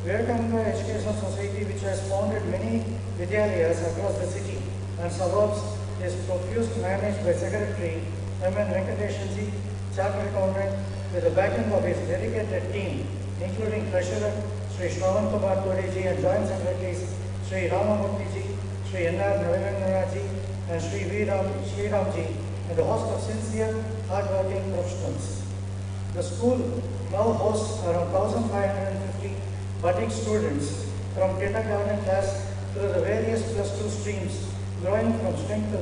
Vivekananda Educational Society, which has founded many Vidyalayas across the city and suburbs, is profusely managed by Secretary M.N. Venkateshji, Chartered Accountant, with the backing of his dedicated team, including Treasurer Sri Shravan Kumar Todeji and Joint Secretaries Sri Ramamurthy, Sri N.R. Navindranathji, and Sri Ramji, and a host of sincere, hard-working professionals. The school now hosts around 1,550 budding students from kindergarten class through the various +2 streams, growing from strength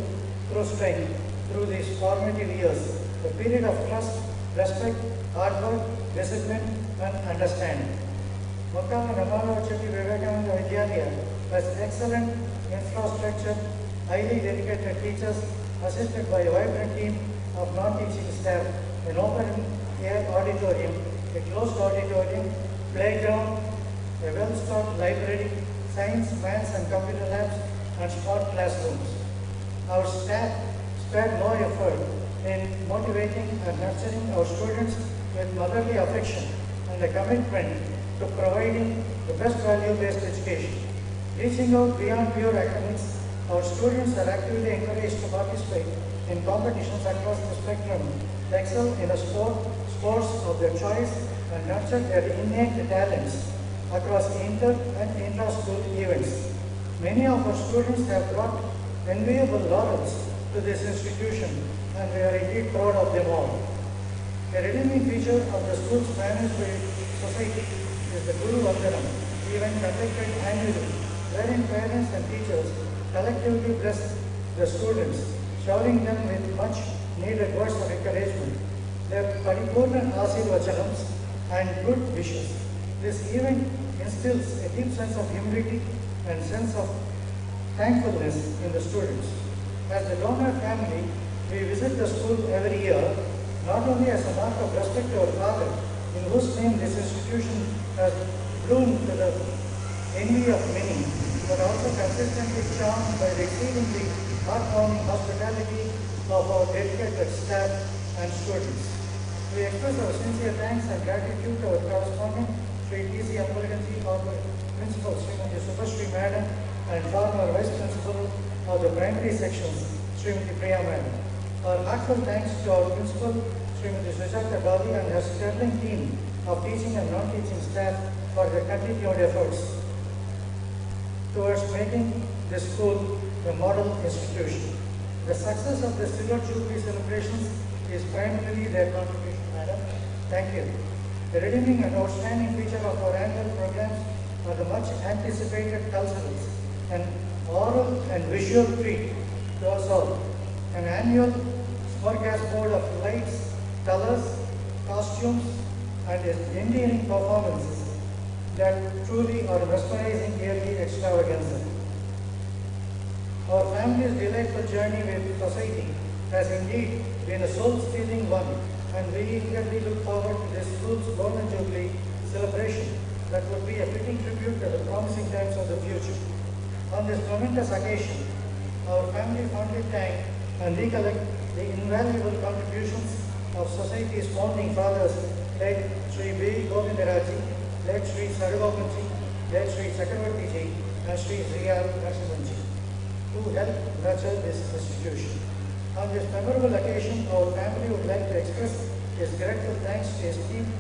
to strength through these formative years, a period of trust, respect, hard work, discipline, and understanding. Mukkala Nammalwar Chetty Vivekananda Vidyalaya has excellent infrastructure, highly dedicated teachers, assisted by a vibrant team of non-teaching staff an open-air auditorium, a closed auditorium, playground, a well-stocked library, science, maths and computer labs, and smart classrooms. Our staff spared no effort in motivating and nurturing our students with motherly affection and a commitment to providing the best value-based education. Reaching out beyond pure academics, our students are actively encouraged to participate in competitions across the spectrum, to excel in a sports of their choice, and nurture their innate talents across inter and intra-school events. Many of our students have brought enviable laurels to this institution, and we are indeed proud of them all. A redeeming feature of the schools managed by society is the Guru Vandanam, event conducted annually, wherein parents and teachers collectively bless the students, showering them with much needed words of encouragement, their paripurna asirvacanams and good wishes. This event instills a deep sense of humility and sense of thankfulness in the students. As the donor family, we visit the school every year, not only as a mark of respect to our father, in whose name this institution has bloomed to the envy of many, but also consistently charmed by the exceedingly heartwarming hospitality of our dedicated staff and students. We express our sincere thanks and gratitude to our correspondent, Sri T.C. Ambalaganji, our Principal, Srimati Subhashri Madam, and former Vice Principal of the Primary Sections, Srimati Priya Madam. Our heartfelt thanks to our Principal, Srimati Sujata Gavi, and her sterling team of teaching and non-teaching staff for their continued efforts towards making this school a model institution. The success of the Silver Jubilee celebrations is primarily their contribution, Madam. Thank you. The redeeming and outstanding feature of our annual programs are the much anticipated culturals, an oral and visual treat to us all, an annual smorgasbord of lights, colors, costumes, and endearing performances that truly are mesmerizing yearly extravaganza. Our family's delightful journey with society has indeed been a soul-stealing one, and we eagerly look forward to this school's Golden Jubilee celebration that would be a fitting tribute to the promising times of the future. On this momentous occasion, our family fondly thank and recollect the invaluable contributions of society's founding fathers, late Sri B. Govindaraji, late Sri Sarvapanji, late Sri Chakravartiji, and Sri Ziyal Narasimhanji, who helped nurture this institution. On this memorable occasion, our family would like to express its grateful thanks to esteemed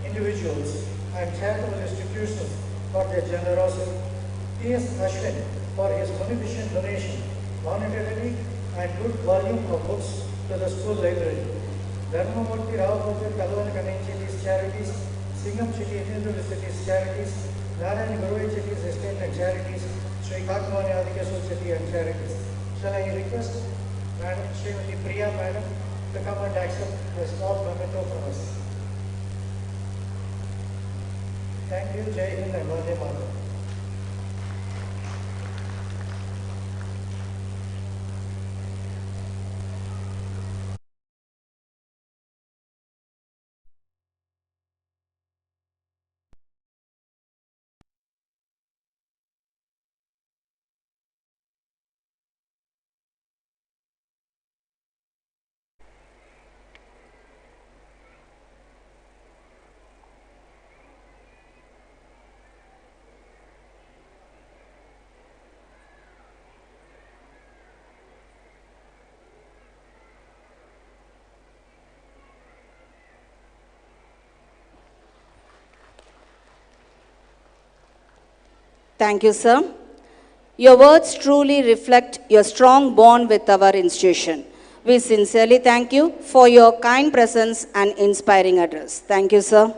individuals and charitable institutions for their generosity. P.S. Ashwin for his munificent donation, monetarily and good volume of books to the school library. Dharmamurthy Ravaputra Kalvan Kanai Chetty's charities, Singham Chetty University's charities, Narayan Guruvai Chetty's estate and charities, Sri Kakmani Adikesu Chetty and charities. Shall I request Madam Srimati Priya Madam to come and accept a small memento from us. Thank you, Jai Hind and Vande Mataram. Thank you, sir. Your words truly reflect your strong bond with our institution. We sincerely thank you for your kind presence and inspiring address. Thank you, sir.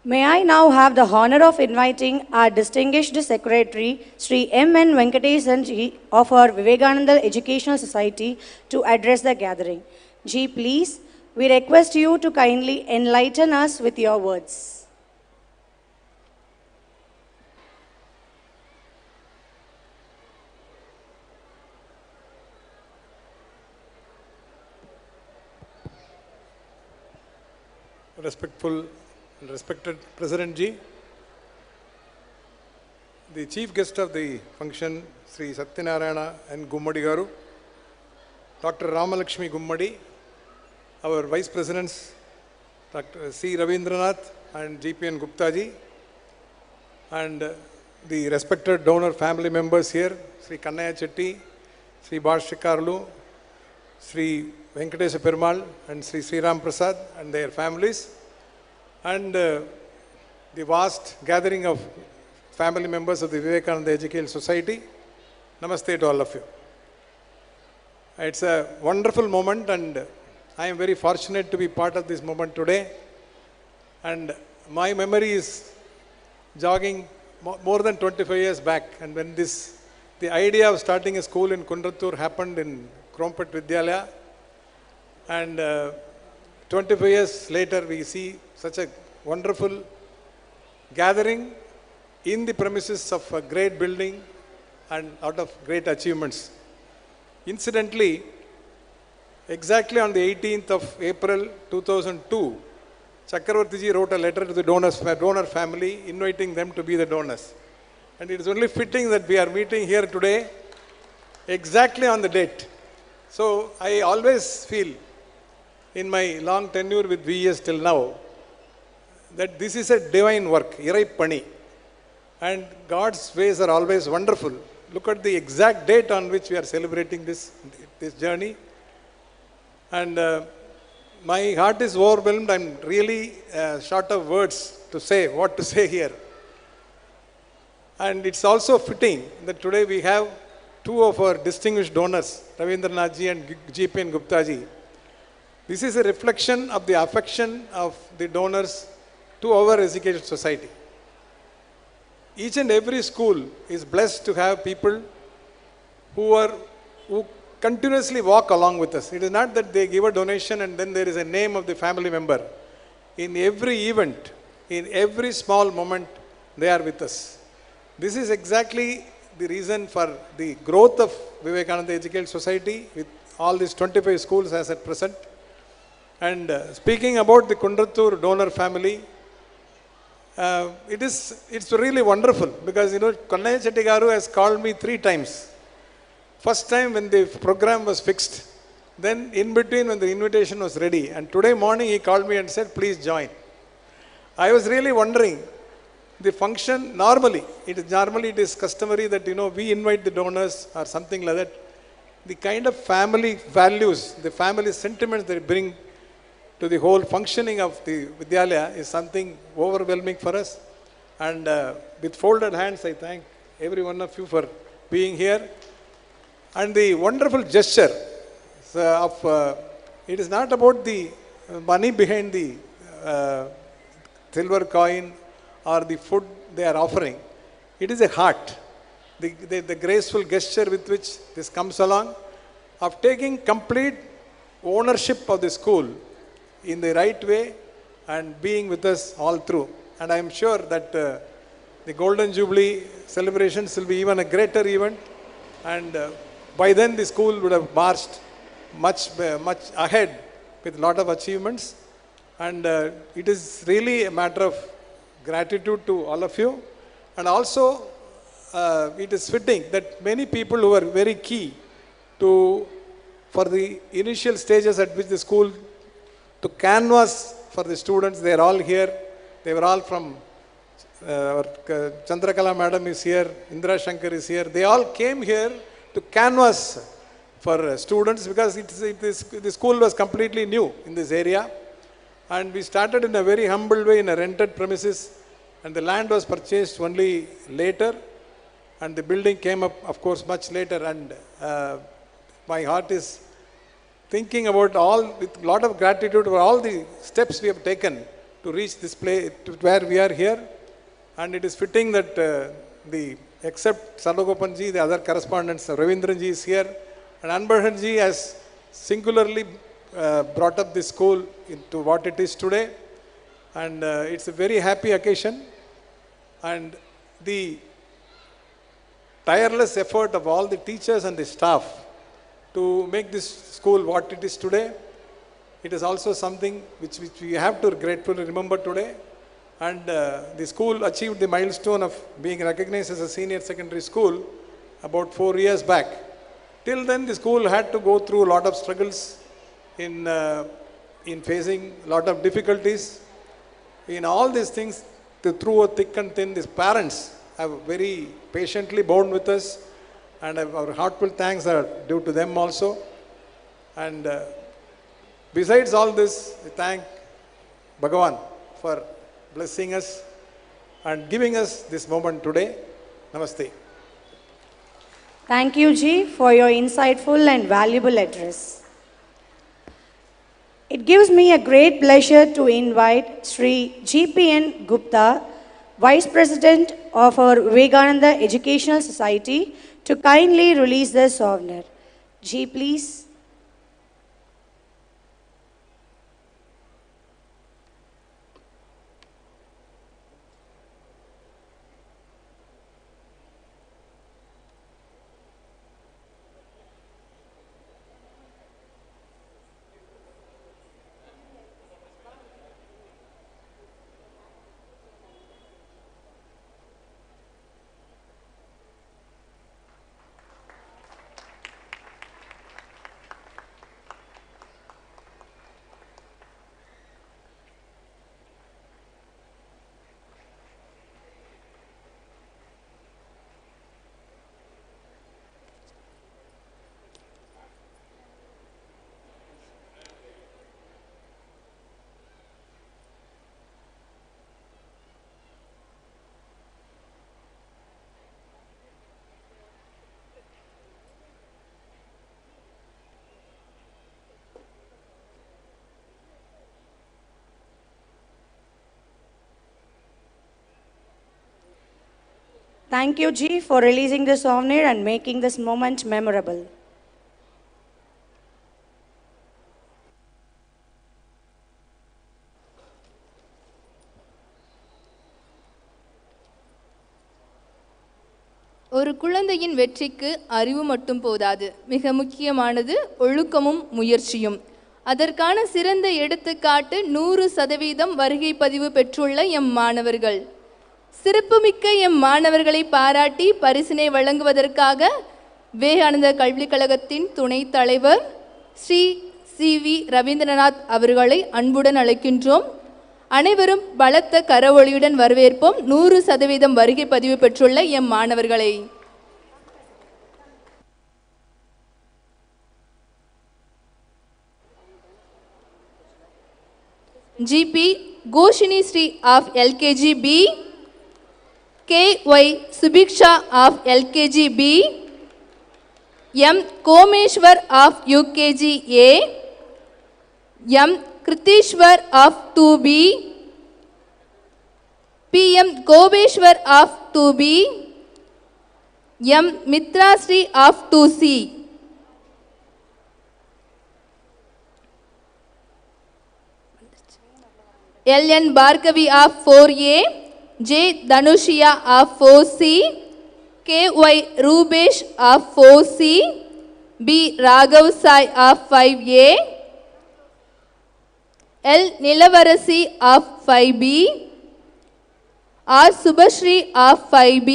May I now have the honor of inviting our distinguished secretary, Sri M.N. Venkatesan Ji of our Vivekananda Educational Society to address the gathering. Ji, please, we request you to kindly enlighten us with your words. respectful and respected President Ji, the chief guest of the function, Sri Satyanarayana and Gummadi Garu, Dr. Ramalakshmi Gummadi, our vice presidents, Dr. C. Ravindranath and GPN Gupta Ji, and the respected donor family members here, Sri Kannaya Chetty, Sri Bhashikarlu, Sri Venkatesha Perumal and Sri Sriram Prasad and their families, and the vast gathering of family members of the Vivekananda Educational Society. Namaste to all of you. It's a wonderful moment and I am very fortunate to be part of this moment today. And my memory is jogging more than 25 years back, and when the idea of starting a school in Kundrathur happened in Chetty Vidyalaya, and 25 years later we see such a wonderful gathering in the premises of a great building and out of great achievements. Incidentally, exactly on the 18th of April 2002, Chakravartiji wrote a letter to the donor family inviting them to be the donors. And it is only fitting that we are meeting here today exactly on the date. So I always feel in my long tenure with VES till now that this is a divine work, Irai Pani. And God's ways are always wonderful. Look at the exact date on which we are celebrating this journey. And my heart is overwhelmed. I'm really short of words to say what to say here. And it's also fitting that today we have two of our distinguished donors, Ravindranath Ji and GPN Gupta Ji. This is a reflection of the affection of the donors to our education society. Each and every school is blessed to have people who continuously walk along with us. It is not that they give a donation and then there is a name of the family member. In every event, in every small moment, they are with us. This is exactly the reason for the growth of Vivekananda Educational Society with all these 25 schools as at present. And speaking about the Kundrathur donor family, it's really wonderful because Kannaya Chetty Garu has called me 3 times. First time when the program was fixed, then in between when the invitation was ready, and today morning he called me and said, please join. I was really wondering, the function normally it is customary that we invite the donors or something like that. The kind of family values, the family sentiments they bring to the whole functioning of the Vidyalaya is something overwhelming for us. And with folded hands, I thank every one of you for being here. And the wonderful gesture of, it is not about the money behind the silver coin or the food they are offering. It is a heart, the graceful gesture with which this comes along, of taking complete ownership of the school in the right way and being with us all through. And I am sure that the Golden Jubilee celebrations will be even a greater event, and by then the school would have marched much ahead with a lot of achievements. And it is really a matter of gratitude to all of you. And also it is fitting that many people who are very key for the initial stages at which the school to canvas for the students, they are all here. They were all from, our Chandrakala madam is here, Indra Shankar is here. They all came here to canvas for students because the school was completely new in this area. And we started in a very humble way in a rented premises, and the land was purchased only later, and the building came up, of course, much later. And my heart is thinking about with a lot of gratitude for all the steps we have taken to reach this place, to where we are here. And it is fitting that except Sarvagopanji, the other correspondents, Ravindranji is here, and Anbarhanji has singularly brought up this school into what it is today. And it's a very happy occasion. And the tireless effort of all the teachers and the staff to make this school what it is today It is also something which we have to gratefully remember today. And the school achieved the milestone of being recognized as a senior secondary school about 4 years back. Till then, the school had to go through a lot of struggles in facing a lot of difficulties. In all these things, through a thick and thin, these parents have very patiently borne with us, and our heartfelt thanks are due to them also. And besides all this, we thank Bhagavan for blessing us and giving us this moment today. Namaste. Thank you, Ji, for your insightful and valuable address. It gives me a great pleasure to invite Sri G.P.N. Gupta, Vice President of our Vivekananda Educational Society, to kindly release the souvenir. Ji, please. Thank you, Ji, for releasing the souvenir and making this moment memorable. ஒரு குழந்தையின் வெற்றிக்கு அறிவு மட்டும் போதாது. மிக முக்கியமானது ஒழுக்கமும் முயற்சியும். அதற்கான சிறந்த எடுத்துக்காட்டு 100% வருகை பதிவு பெற்றுள்ள எம் மாணவர்கள். சிறப்புமிக்க எம் மாணவர்களை பாராட்டி பரிசினை வழங்குவதற்காக விவேகானந்த கல்விக் கழகத்தின் துணைத் தலைவர் ஸ்ரீ சி.வி. ரவீந்திரநாத் அவர்களை அன்புடன் அழைக்கின்றோம். அனைவரும் பலத்த கரவொலியுடன் வரவேற்போம் 100% வருகை பதிவு பெற்றுள்ள எம் மாணவர்களை. GB Koshini Shri of LKG B, K.Y. Subhiksha of LKG B, M. Komeshwar of UKG A, M. Kritishwar of 2B, P.M. Koveshwar of 2B, M. Mitrasri of 2C. L.N. Bhargavi of 4A, J. Dhanushya of 4C, K.Y. Rubesh of 4C, B. Raghav Sai of 5A, L. Nilavarasi of 5B, R. Subhashri of 5B,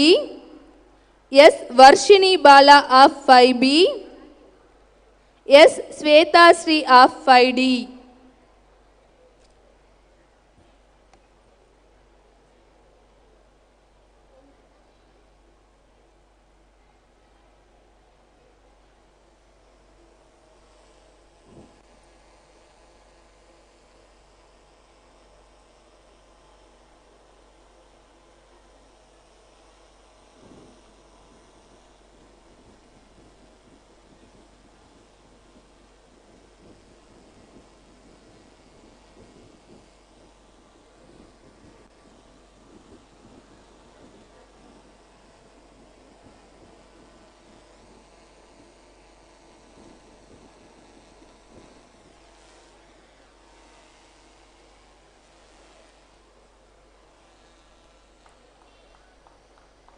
S. Varshini Bala of 5B, S. Sweta Sri of 5D.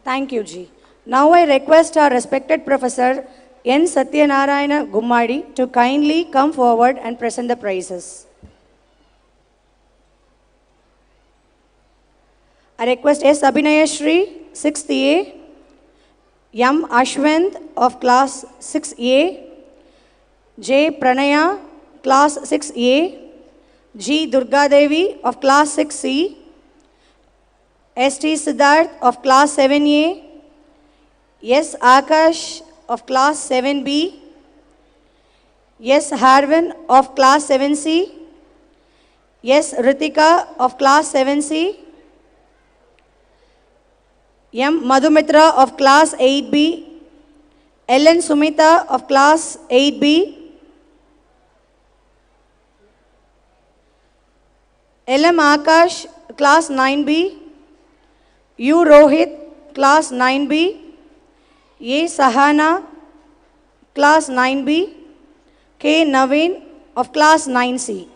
Thank you, Ji. Now I request our respected Professor N. Satyanarayana Gummadi to kindly come forward and present the prizes. I request S. Abhinayashri, 6th A, M. Ashwant of class 6A, J. Pranaya, class 6A, G. Durga Devi of class 6C, S. T. Siddharth of class 7A, S. Akash of class 7B, S. Harvin of class 7C, S. Ritika of class 7C, M. Madhumitra of class 8B, Ellen Sumita of class 8B, LM Akash, class 9B, U. Rohit, class 9B, A. Sahana, class 9B, K. Naveen of class 9C.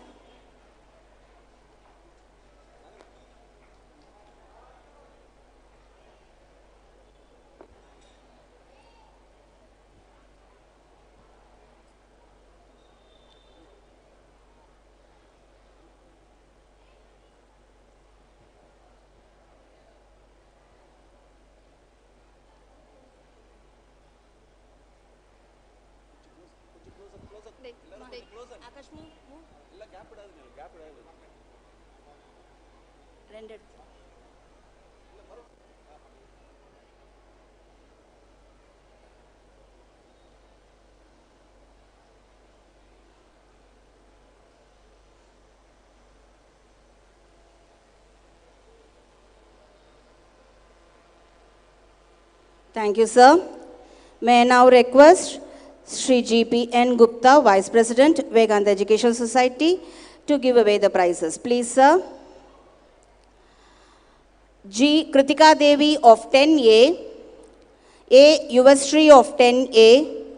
Thank you, sir. May I now request Sri G.P. N. Gupta, Vice President, Vivekananda Education Society, to give away the prizes. Please, sir. G. Kritika Devi of 10A, A. Yuvasri of 10A,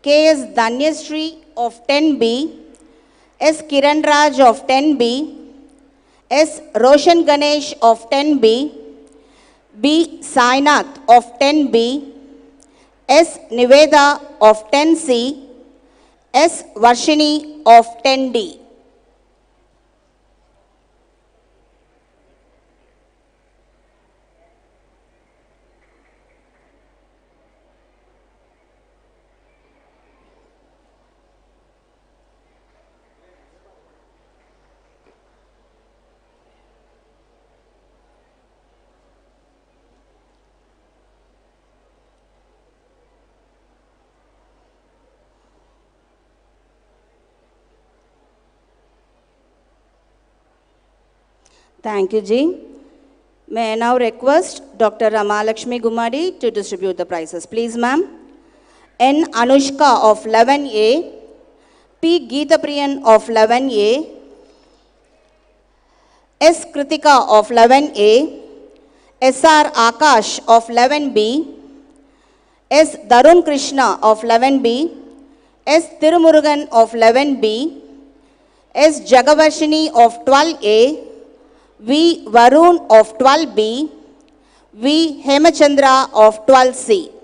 K.S. Dhanyasri of 10B, S. Kiran Raj of 10B, S. Roshan Ganesh of 10B, B. Sainath of 10B, S. Niveda of 10C, S. Varshini of 10D. Thank you, Ji. May I now request Dr. Ramalakshmi Gumadi to distribute the prizes. Please, ma'am. N. Anushka of 11A, P. Geetapriyan of 11A, S. Kritika of 11A, S.R. Akash of 11B, S. Darun Krishna of 11B, S. Tirumurugan of 11B, S. Jagavarshini of 12A, V. Varun of 12B, V. Hemachandra of 12C.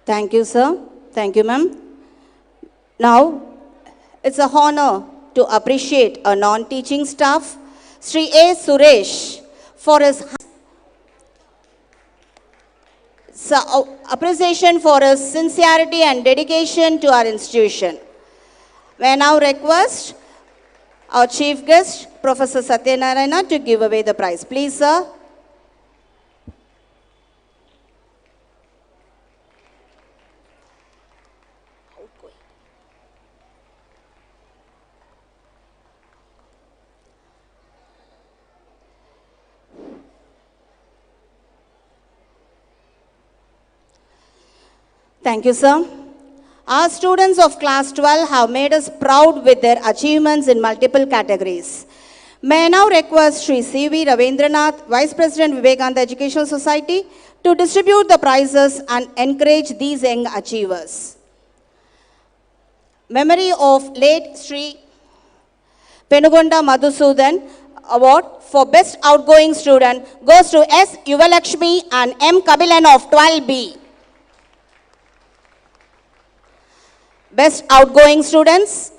Thank you, sir. Thank you, ma'am. Now, it's a honor to appreciate a non-teaching staff, Sri A. Suresh, for his appreciation for his sincerity and dedication to our institution. May I now request our chief guest, Professor Satyanarayana, to give away the prize. Please, sir. Thank you, sir. Our students of class 12 have made us proud with their achievements in multiple categories. May I now request Sri C.V. Ravendranath, Vice President Vivekananda Educational Society, to distribute the prizes and encourage these young achievers. Memory of late Sri Penugonda Madhusudan Award for Best Outgoing Student goes to S. Yuvalakshmi and M. Kabilan of 12B. Best Outgoing Students.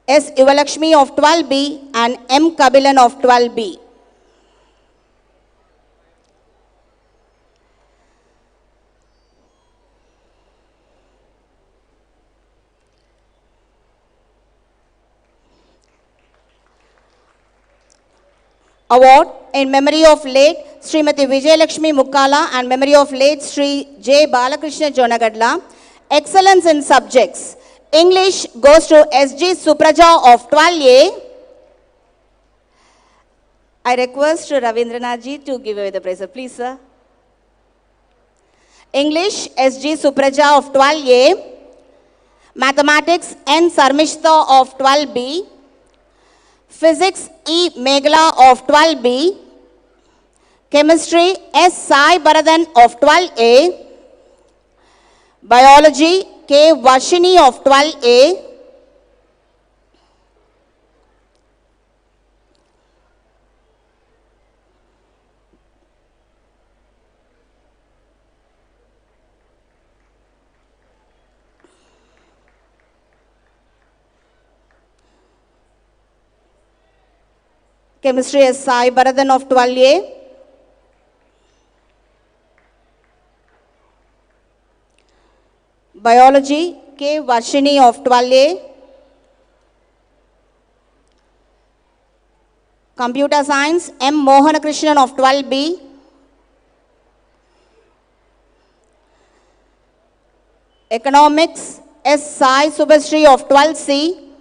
S. Yuvalakshmi of 12B and M. Kabilan of 12B. Award in memory of late Srimati Vijayalakshmi Mukkala and memory of late Sri J. Balakrishna Jonagadla. Excellence in subjects. English goes to S.G. Supraja of 12A. I request Ravindranath ji to give away the prize. Please, sir. English, S.G. Supraja of 12A. Mathematics, N. Sarmishta of 12B. Physics, E. Meghala of 12B. Chemistry, S. Sai Baradan of 12A. Biology, K. Vashini of 12A. Chemistry, S. Sai Baradan of 12A. Biology, K. Vashini of 12A. Computer Science, M. Mohanakrishnan of 12B. Economics, S. Sai Subhasri of 12C.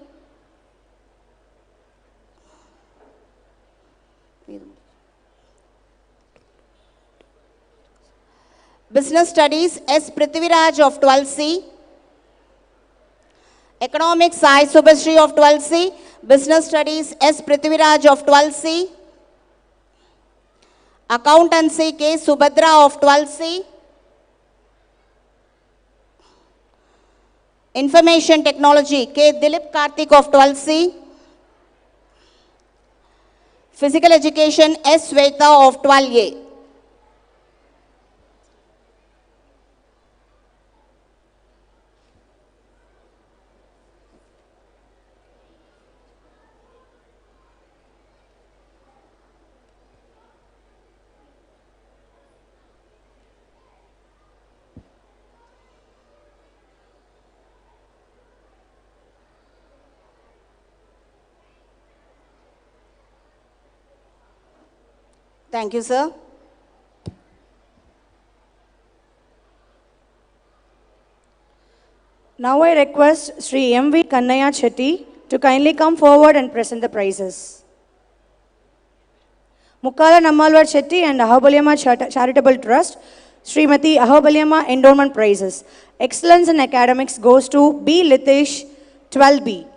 Business Studies, S. Prithviraj of 12C. Economics, Sai Subhasri of 12C. Business Studies, S. Prithviraj of 12C. Accountancy, K. Subhadra of 12C. Information Technology, K. Dilip Karthik of 12C. Physical Education, S. Sweta of 12A. Thank you, sir. Now I request Sri M.V. Kannaya Chetty to kindly come forward and present the prizes. Mukkala Nammalwar Chetty and Ahobalyamma Charitable Trust, Srimati Ahobalyamma Endowment Prizes. Excellence in Academics goes to B. Litesh, 12B.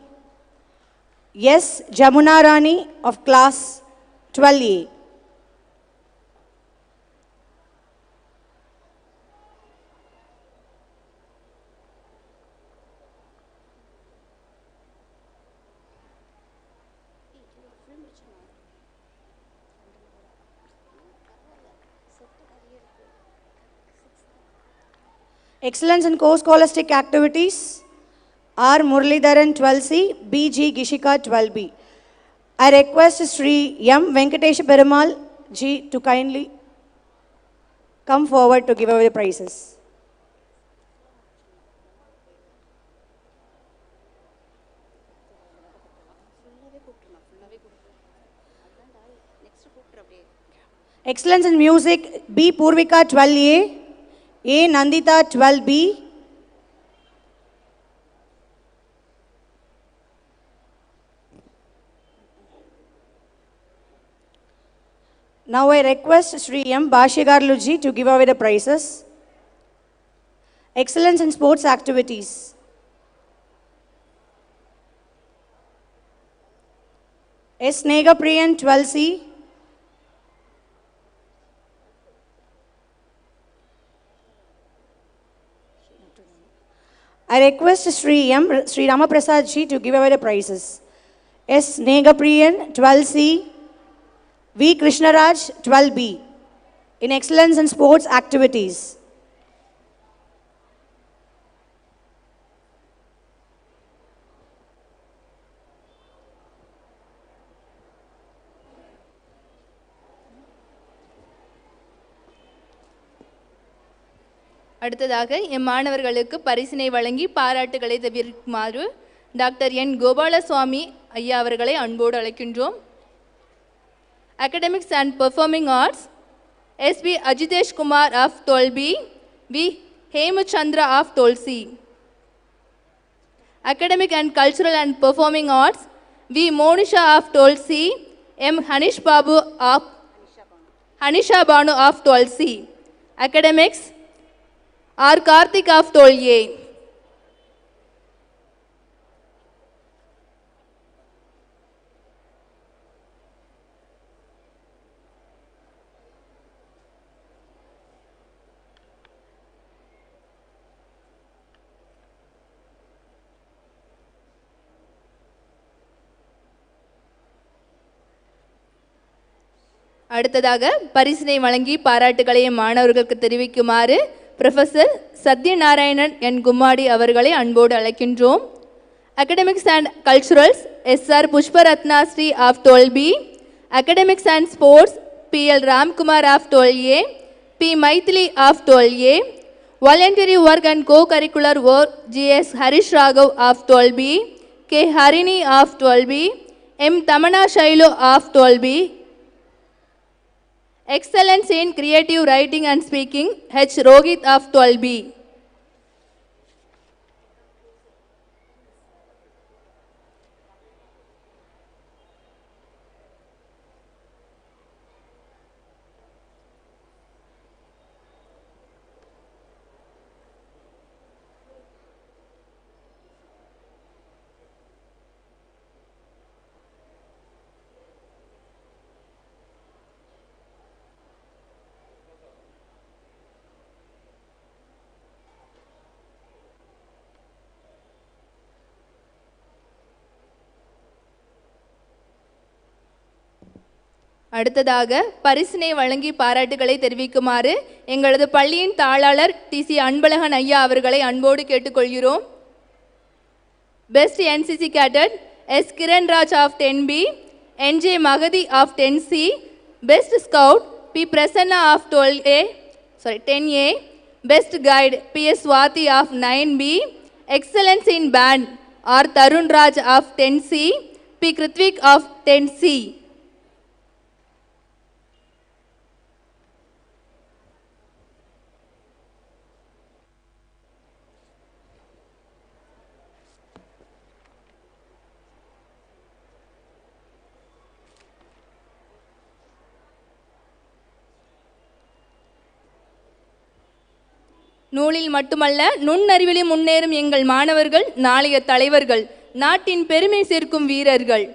Yes, Jamuna Rani of class 12A. Excellence in co-scholastic activities, R. Muralidharan 12C, B. G. Gishika 12B. I request Sri M. Venkatesh Perumal G to kindly come forward to give away the prizes. Excellence in music, B. Purvika 12A, A. Nandita 12B, now I request Sri M. Bhashigarluji to give away the prizes. Excellence in sports activities, S. Negapriyan 12C, I request Sri M. Sri Ramaprasad ji to give away the prizes. S. Negapriyan 12C, V. Krishnaraj 12B in excellence in sports activities. அடுத்ததாக M மாணவர்களுக்கு பரிசினை வழங்கி பாராட்டுகளை தெரிவிக்குமாறு doctor என் கோபாலசுவாமி ஐயா அவர்களை அன்போடு அழைக்கின்றோம். Academics and Performing Arts, S.B. Ajitesh Kumar of 12B, V. Hemachandra of 12C. Academic and Cultural and Performing Arts, V. Monisha of 12C, M. Hanish Banu of 12C. Academics, R. Karthik of 12A. அடுத்ததாக பரிசினை வழங்கி பாராட்டுகளை மாணவர்களுக்கு தெரிவிக்குமாறு professor Sathyanarayanan என் கும்மாடி அவர்களை அன்போடு அழைக்கின்றோம். Academics and Culturals, S.R. Pushparatna Sri of 12B. Academics and Sports, P.L. Ramkumar of 12A, P. Maithili of 12A. Voluntary Work and Co-Curricular Work, G.S. Harish Raghav of 12B, K. Harini of 12B, M. Tamana Shailo of 12B. Excellence in Creative Writing and Speaking, H. Rohit of 12B. அடுத்ததாக பரிசினை வழங்கி பாராட்டுகளை தெரிவிக்குமாறு எங்களது பள்ளியின் தாளாளர் டி.சி. அன்பழகன் ஐயா அவர்களை அன்போடு கேட்டுக்கொள்கிறோம். Best NCC cadet S. Kiran Raj of 10B, N J. Magathi of 10C. Best scout P. Prasanna of 10A. Best guide P S. Swathi of 9B. Excellence in band R. Tarun Raj of 10C, P. Kritvik of 10C. நூலில் மட்டுமல்ல நுண்ணறிவிலும் முன்னேறும் எங்கள் மாணவர்கள் நாளைய தலைவர்கள், நாட்டின் பெருமை சேர்க்கும் வீரர்கள்.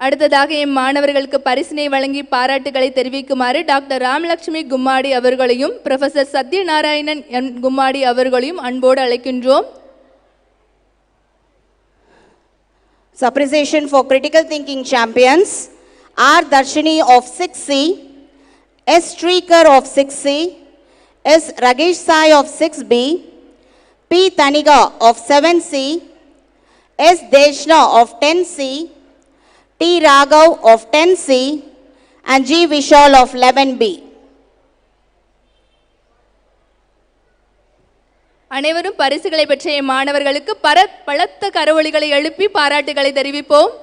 அடுத்ததாக எம் மாணவர்களுக்கு பரிசினை வழங்கி பாராட்டுகளை தெரிவிக்குமாறு டாக்டர் ராமலட்சுமி கும்மாடி அவர்களையும் ப்ரொஃபசர் சத்யநாராயணன் என் கும்மாடி அவர்களையும் அன்போடு அழைக்கின்றோம். Appreciation for critical thinking champions, R. Darshini of 6C, S. Shrikar of 6C, S. Ragesh Sai of 6B, P. Taniga of 7C, S. Deshna of 10C, T. Raghav of 10C, and G. Vishal of 11B. அனைவரும் பரிசுகளை பெற்ற மாணவர்களுக்கு பலத்த கரவொலிகளை எழுப்பி பாராட்டுகளை தெரிவிப்போம்.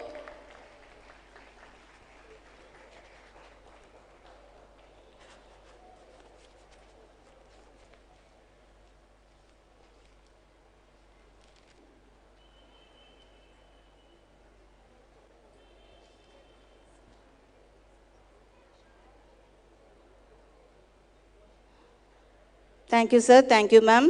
Thank you, sir. Thank you, ma'am.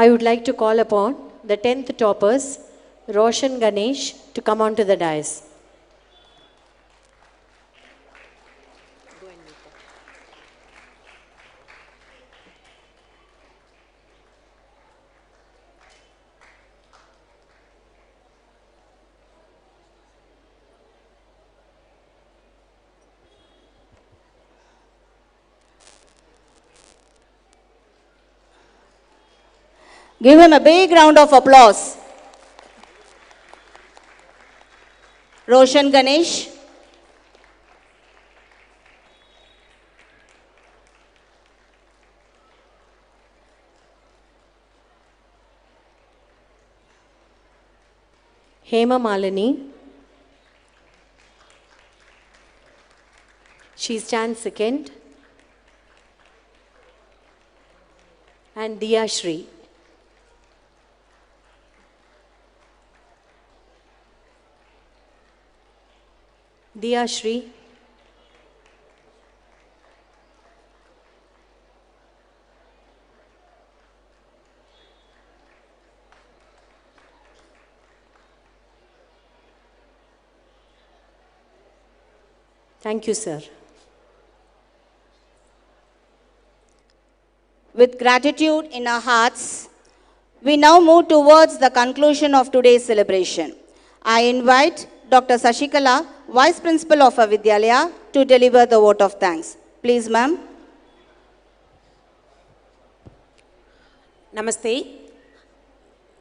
I would like to call upon the 10th toppers, Roshan Ganesh, to come onto the dais. Give him a big round of applause. Roshan Ganesh. Hema Malini. She stands second. And Diya Shri. Diya Shri. Thank you, sir. With gratitude in our hearts, we now move towards the conclusion of today's celebration. I invite Dr. Sashikala, Vice Principal of our Vidyalaya, to deliver the vote of thanks. Please, ma'am. Namaste.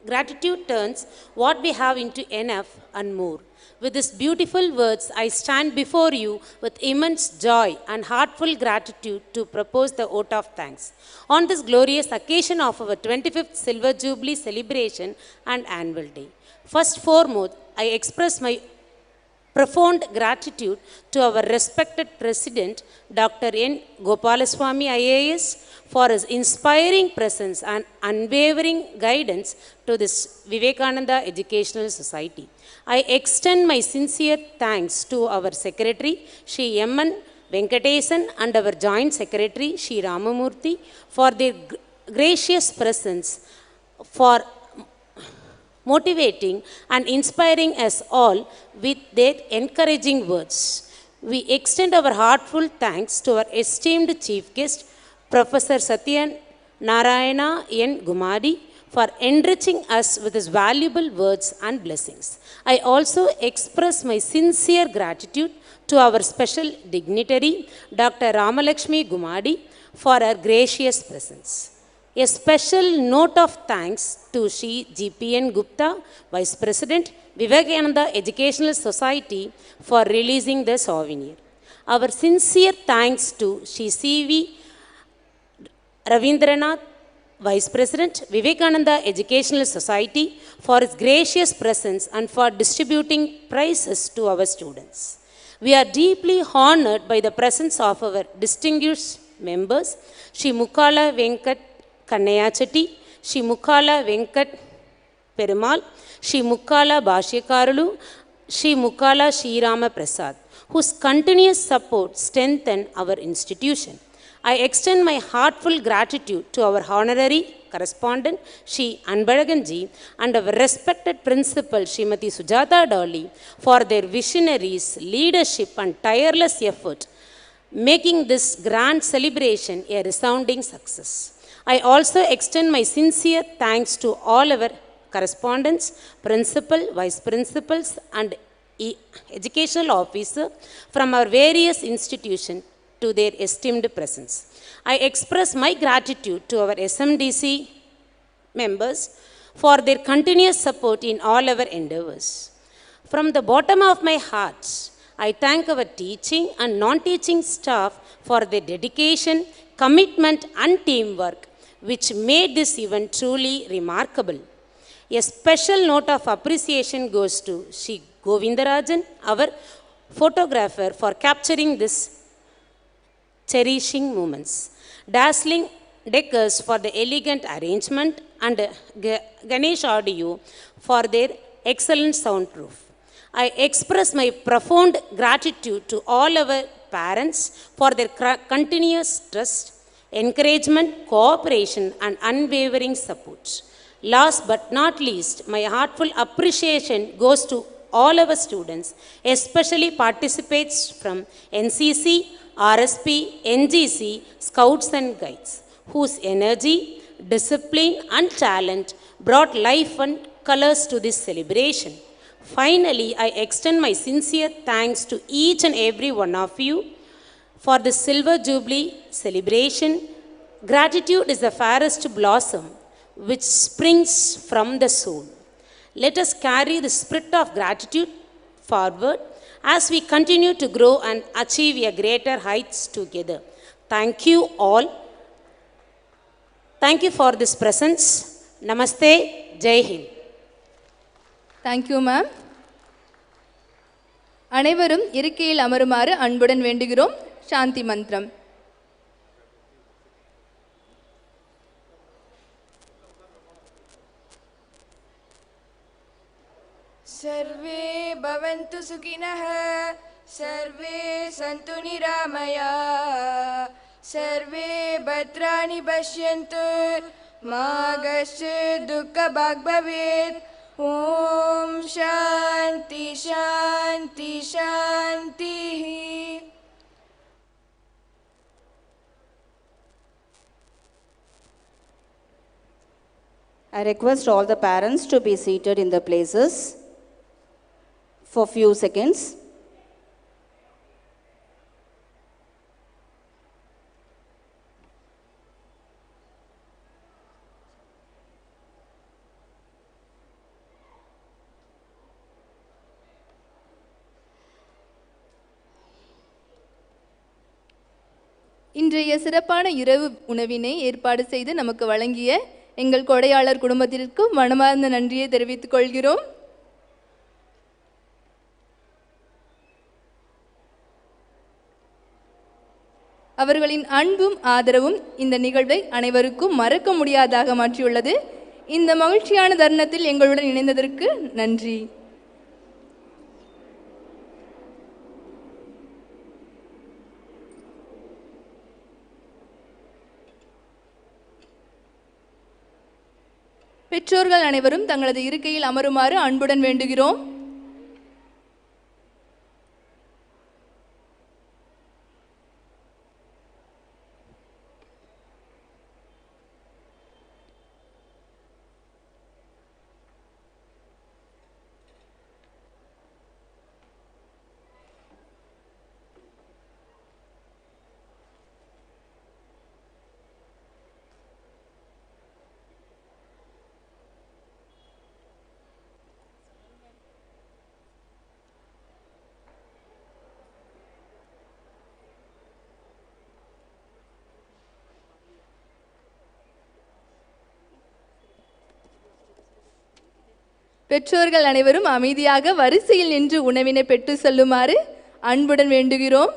Gratitude turns what we have into enough and more. With these beautiful words, I stand before you with immense joy and heartfelt gratitude to propose the vote of thanks. On this glorious occasion of our 25th Silver Jubilee celebration and annual day. First foremost, I express my profound gratitude to our respected President, Dr. N. Gopalaswamy IAS, for his inspiring presence and unwavering guidance to this Vivekananda Educational Society. I extend my sincere thanks to our Secretary, Shri M.N. Venkatesan, and our Joint Secretary, Shri Ramamurthy, for their gracious presence, for motivating and inspiring us all with their encouraging words. We extend our heartfelt thanks to our esteemed Chief Guest, Professor Satyanarayana N. Gumadi, for enriching us with his valuable words and blessings. I also express my sincere gratitude to our special dignitary, Dr. Ramalakshmi Gumadi, for her gracious presence. A special note of thanks to Shri G.P.N. Gupta, Vice President, Vivekananda Educational Society, for releasing the souvenir. Our sincere thanks to Shri C.V. Ravindranath, Vice President, Vivekananda Educational Society, for his gracious presence and for distributing prizes to our students. We are deeply honored by the presence of our distinguished members, Shri Mukkala Nammalwar Chetty, Shri Mukkala Venkat Perumal, Shri Mukkala Bhashyakaralu, Shri Mukkala Srirama Prasad, whose continuous support strengthen our institution. I extend my heartfelt gratitude to our honorary correspondent, Shri Anbalaganji, and our respected principal, Srimati Sujata Dolly, for their visionaries, leadership, and tireless effort, making this grand celebration a resounding success. I also extend my sincere thanks to all our correspondents, principal, vice principals, and educational officer from our various institutions to their esteemed presence. I express my gratitude to our SMDC members for their continuous support in all our endeavors. From the bottom of my heart, I thank our teaching and non-teaching staff for their dedication, commitment, and teamwork, which made this event truly remarkable. A special note of appreciation goes to Shri Govindarajan, our photographer, for capturing this cherishing moments. Dazzling Deckers for the elegant arrangement, and Ganesh Audio for their excellent soundproof. I express my profound gratitude to all our parents for their continuous trust, encouragement, cooperation, and unwavering support. Last but not least, my heartfelt appreciation goes to all our students, especially participants from NCC, RSP, NGC, Scouts and Guides, whose energy, discipline, and talent brought life and colors to this celebration. Finally, I extend my sincere thanks to each and every one of you for the Silver Jubilee celebration. Gratitude is the fairest blossom which springs from the soul. Let us carry the spirit of gratitude forward as we continue to grow and achieve a greater heights together. Thank you all. Thank you for this presence. Namaste. Jai Hind. Thank you, ma'am. அனைவரும் இருக்கையில் அமருமாறு அன்புடன் வேண்டுகிறோம். சாந்தி மந்திரம். सर्वे भवन्तु सुखिनः, सर्वे सन्तु निरामयाः, सर्वे भद्राणि पश्यन्तु, मा कश्चित् दुःखभाग् भवेत्. ॐ शान्ति शान्ति शान्तिः. I request all the parents to be seated in the places for few seconds. இன்றைய சிறப்பான இரவு உணவினை ஏற்பாடு செய்து நமக்கு வழங்கிய எங்கள் கொடையாளர் குடும்பத்திற்கு மனமார்ந்த நன்றியை தெரிவித்துக் கொள்கிறோம். அவர்களின் அன்பும் ஆதரவும் இந்த நிகழ்வை அனைவருக்கும் மறக்க முடியாதாக மாற்றியுள்ளது. இந்த மகிழ்ச்சியான தருணத்தில் எங்களுடன் இணைந்ததற்கு நன்றி. பெற்றோர்கள் அனைவரும் தங்களது இருக்கையில் அமருமாறு அன்புடன் வேண்டுகிறோம். பெற்றோர்கள் அனைவரும் அமைதியாக வரிசையில் நின்று உணவினை பெற்று செல்லுமாறு அன்புடன் வேண்டுகிறோம்.